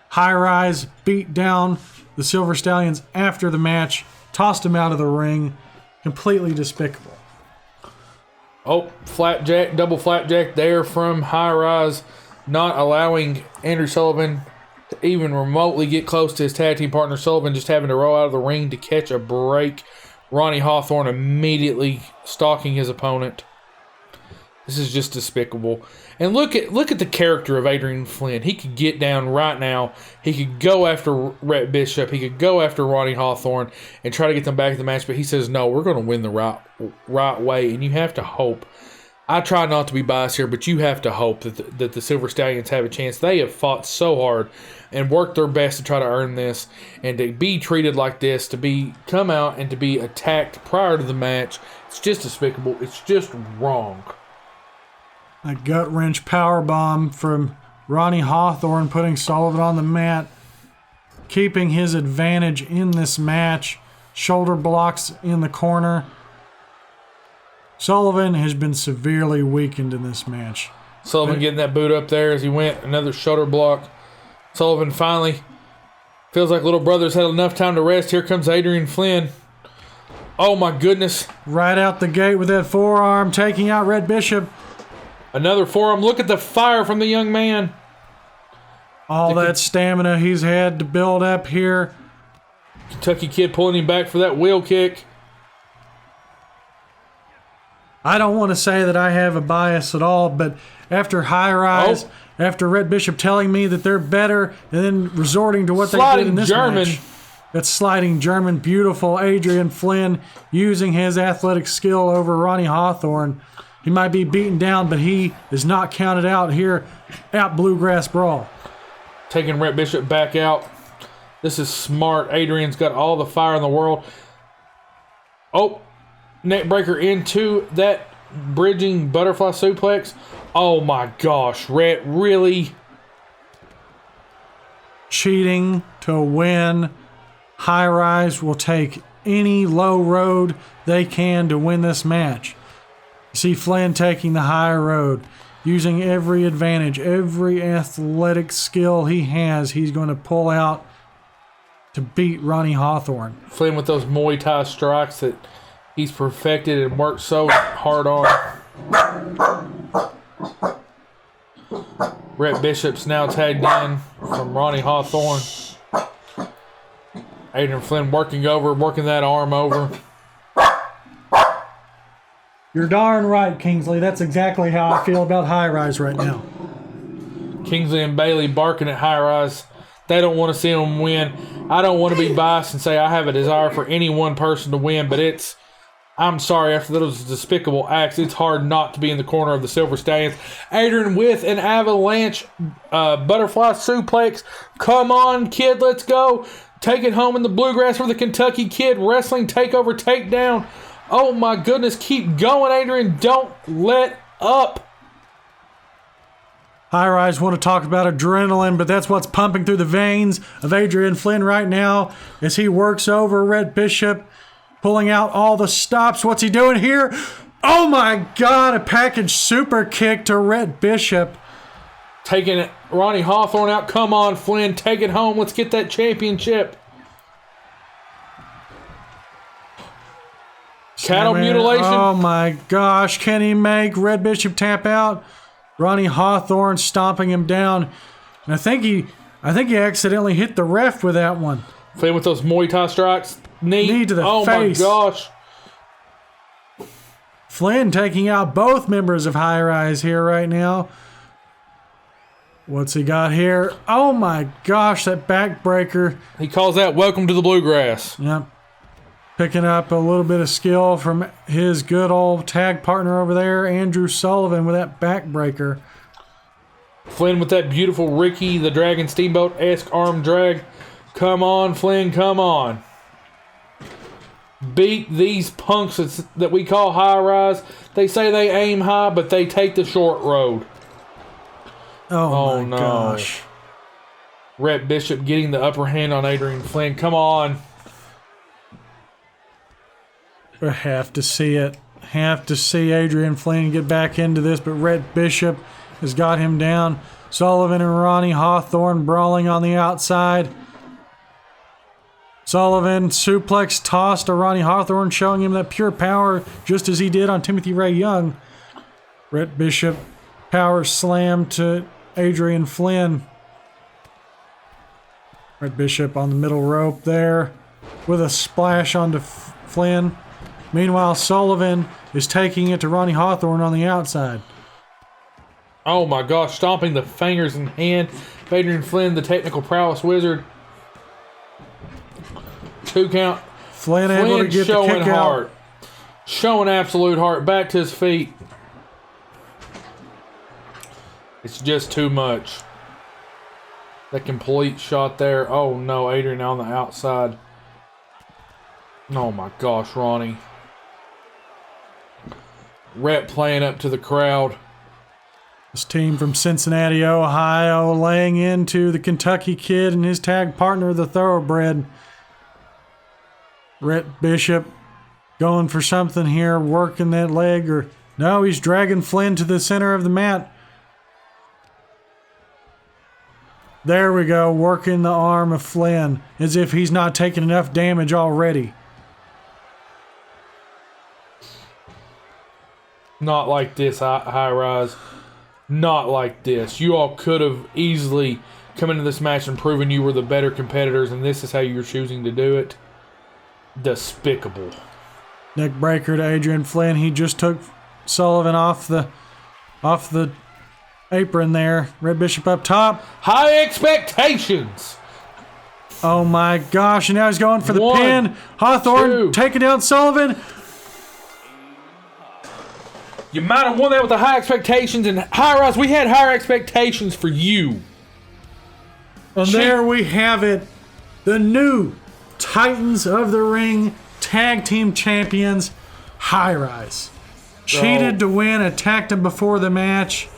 High Rise beat down the Silver Stallions after the match, tossed them out of the ring. Completely despicable. Oh, flapjack, double flapjack there from High Rise, not allowing Andrew Sullivan to even remotely get close to his tag team partner. Sullivan just having to roll out of the ring to catch a break. Ronnie Hawthorne immediately stalking his opponent. This is just despicable. And look at the character of Adrian Flynn. He could get down right now. He could go after Rhett Bishop. He could go after Ronnie Hawthorne and try to get them back in the match. But he says, no, we're going to win the right way. And you have to hope. I try not to be biased here, but you have to hope that the Silver Stallions have a chance. They have fought so hard and worked their best to try to earn this. And to be treated like this, come out and to be attacked prior to the match, it's just despicable. It's just wrong. A gut-wrench powerbomb from Ronnie Hawthorne, putting Sullivan on the mat, keeping his advantage in this match. Shoulder blocks in the corner. Sullivan has been severely weakened in this match. Sullivan getting that boot up there as he went. Another shoulder block. Sullivan finally feels like little brother's had enough time to rest. Here comes Adrian Flynn. Oh my goodness. Right out the gate with that forearm, taking out Rhett Bishop. Another forearm. Look at the fire from the young man. All that stamina he's had to build up here. Kentucky Kid pulling him back for that wheel kick. I don't want to say that I have a bias at all, but after High Rise, after Rhett Bishop telling me that they're better and then resorting to what they did in this match. That's sliding German. Beautiful Adrian Flynn using his athletic skill over Ronnie Hawthorne. He might be beaten down, but he is not counted out here at Bluegrass Brawl. Taking Rhett Bishop back out. This is smart. Adrian's got all the fire in the world. Oh, neck breaker into that bridging butterfly suplex. Oh my gosh, Rhett really cheating to win. High Rise will take any low road they can to win this match. You see Flynn taking the high road, using every advantage, every athletic skill he has, he's going to pull out to beat Ronnie Hawthorne. Flynn with those Muay Thai strikes that he's perfected and worked so hard on. Rhett Bishop's now tagged in from Ronnie Hawthorne. Adrian Flynn working that arm over. You're darn right, Kingsley. That's exactly how I feel about High Rise right now. Kingsley and Bailey barking at High Rise. They don't want to see them win. I don't want to be biased and say I have a desire for any one person to win, but I'm sorry, after those despicable acts, it's hard not to be in the corner of the Silver Stallions. Adrian with an avalanche butterfly suplex. Come on, kid, let's go. Take it home in the Bluegrass for the Kentucky Kid. Wrestling takeover, takedown. Oh my goodness, keep going, Adrian. Don't let up. High Rise want to talk about adrenaline, but that's what's pumping through the veins of Adrian Flynn right now as he works over Rhett Bishop, pulling out all the stops. What's he doing here? Oh my God, a package super kick to Rhett Bishop. Taking Ronnie Hawthorne out. Come on, Flynn, take it home. Let's get that championship. Cattle mutilation. Oh my gosh, can he make Rhett Bishop tap out? Ronnie Hawthorne stomping him down. And I think he accidentally hit the ref with that one. Flynn with those Muay Thai strikes. Knee to the Oh face. my gosh. Flynn taking out both members of High Rise here right now. What's he got here? Oh my gosh, that backbreaker. He calls that welcome to the Bluegrass. Yep. Picking up a little bit of skill from his good old tag partner over there, Andrew Sullivan, with that backbreaker. Flynn with that beautiful Ricky the Dragon Steamboat-esque arm drag. Come on, Flynn, come on. Beat these punks that we call High Rise. They say they aim high, but they take the short road. Oh my gosh. Rhett Bishop getting the upper hand on Adrian Flynn. Come on. We have to see it. Have to see Adrian Flynn get back into this, but Rhett Bishop has got him down. Sullivan and Ronnie Hawthorne brawling on the outside. Sullivan suplex toss to Ronnie Hawthorne, showing him that pure power just as he did on Timothy Ray Young. Rhett Bishop power slam to Adrian Flynn. Rhett Bishop on the middle rope there with a splash onto Flynn. Meanwhile, Sullivan is taking it to Ronnie Hawthorne on the outside. Oh my gosh, stomping the fingers and hand. Adrian Flynn, the technical prowess wizard. 2 count. Flynn able to get the showing kick heart. out. Showing absolute heart. Back to his feet. It's just too much. That complete shot there. Oh no, Adrian on the outside. Oh my gosh, Ronnie. Rhett playing up to the crowd. This team from Cincinnati, Ohio, laying into the Kentucky Kid and his tag partner, the Thoroughbred. Rhett Bishop going for something here, working that leg, or no, he's dragging Flynn to the center of the mat. There we go, working the arm of Flynn as if he's not taking enough damage already. Not like this, High Rise. Not like this. You all could have easily come into this match and proven you were the better competitors, and this is how you're choosing to do it. Despicable. Neck breaker to Adrian Flynn. He just took Sullivan off the apron there. Rhett Bishop up top. High expectations. Oh my gosh, and now he's going for the 1, pin. Hawthorne 2. taking down Sullivan. You might have won that with the high expectations, and High Rise, we had higher expectations for you. And there we have it. The new Titans of the Ring Tag Team Champions, High Rise. Cheated to win, attacked him before the match,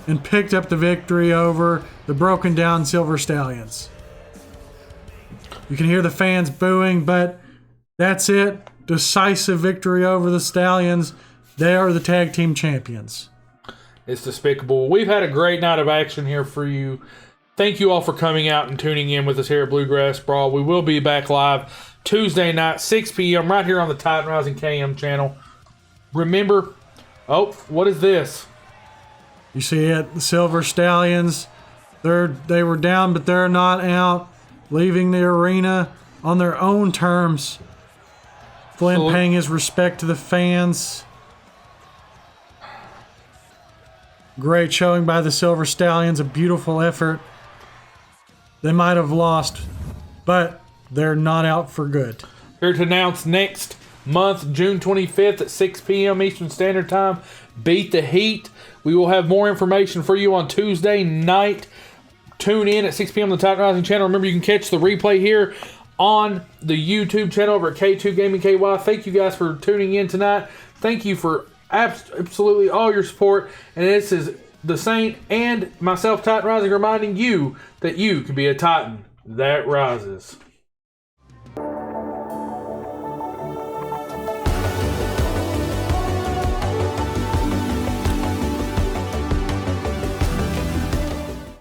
and picked up the victory over the broken down Silver Stallions. You can hear the fans booing, but that's it. Decisive victory over the Stallions. They are the tag team champions. It's despicable. We've had a great night of action here for you. Thank you all for coming out and tuning in with us here at Bluegrass Brawl. We will be back live Tuesday night, 6 p.m. right here on the Titan Rising KM channel. Remember, oh, what is this? You see it, the Silver Stallions. They were down, but they're not out. Leaving the arena. on their own terms. Flynn Salute. paying his respect to the fans. Great showing by the Silver Stallions. A beautiful effort. They might have lost, but they're not out for good. Here to announce next month, June 25th at 6 p.m. Eastern Standard Time, Beat the Heat. We will have more information for you on Tuesday night. Tune in at 6 p.m. on the Titan Rising channel. Remember, you can catch the replay here on the YouTube channel over at K2 Gaming KY. Thank you guys for tuning in tonight. Thank you for absolutely all your support. And this is the Saint and myself, Titan Rising, reminding you that you can be a Titan that rises.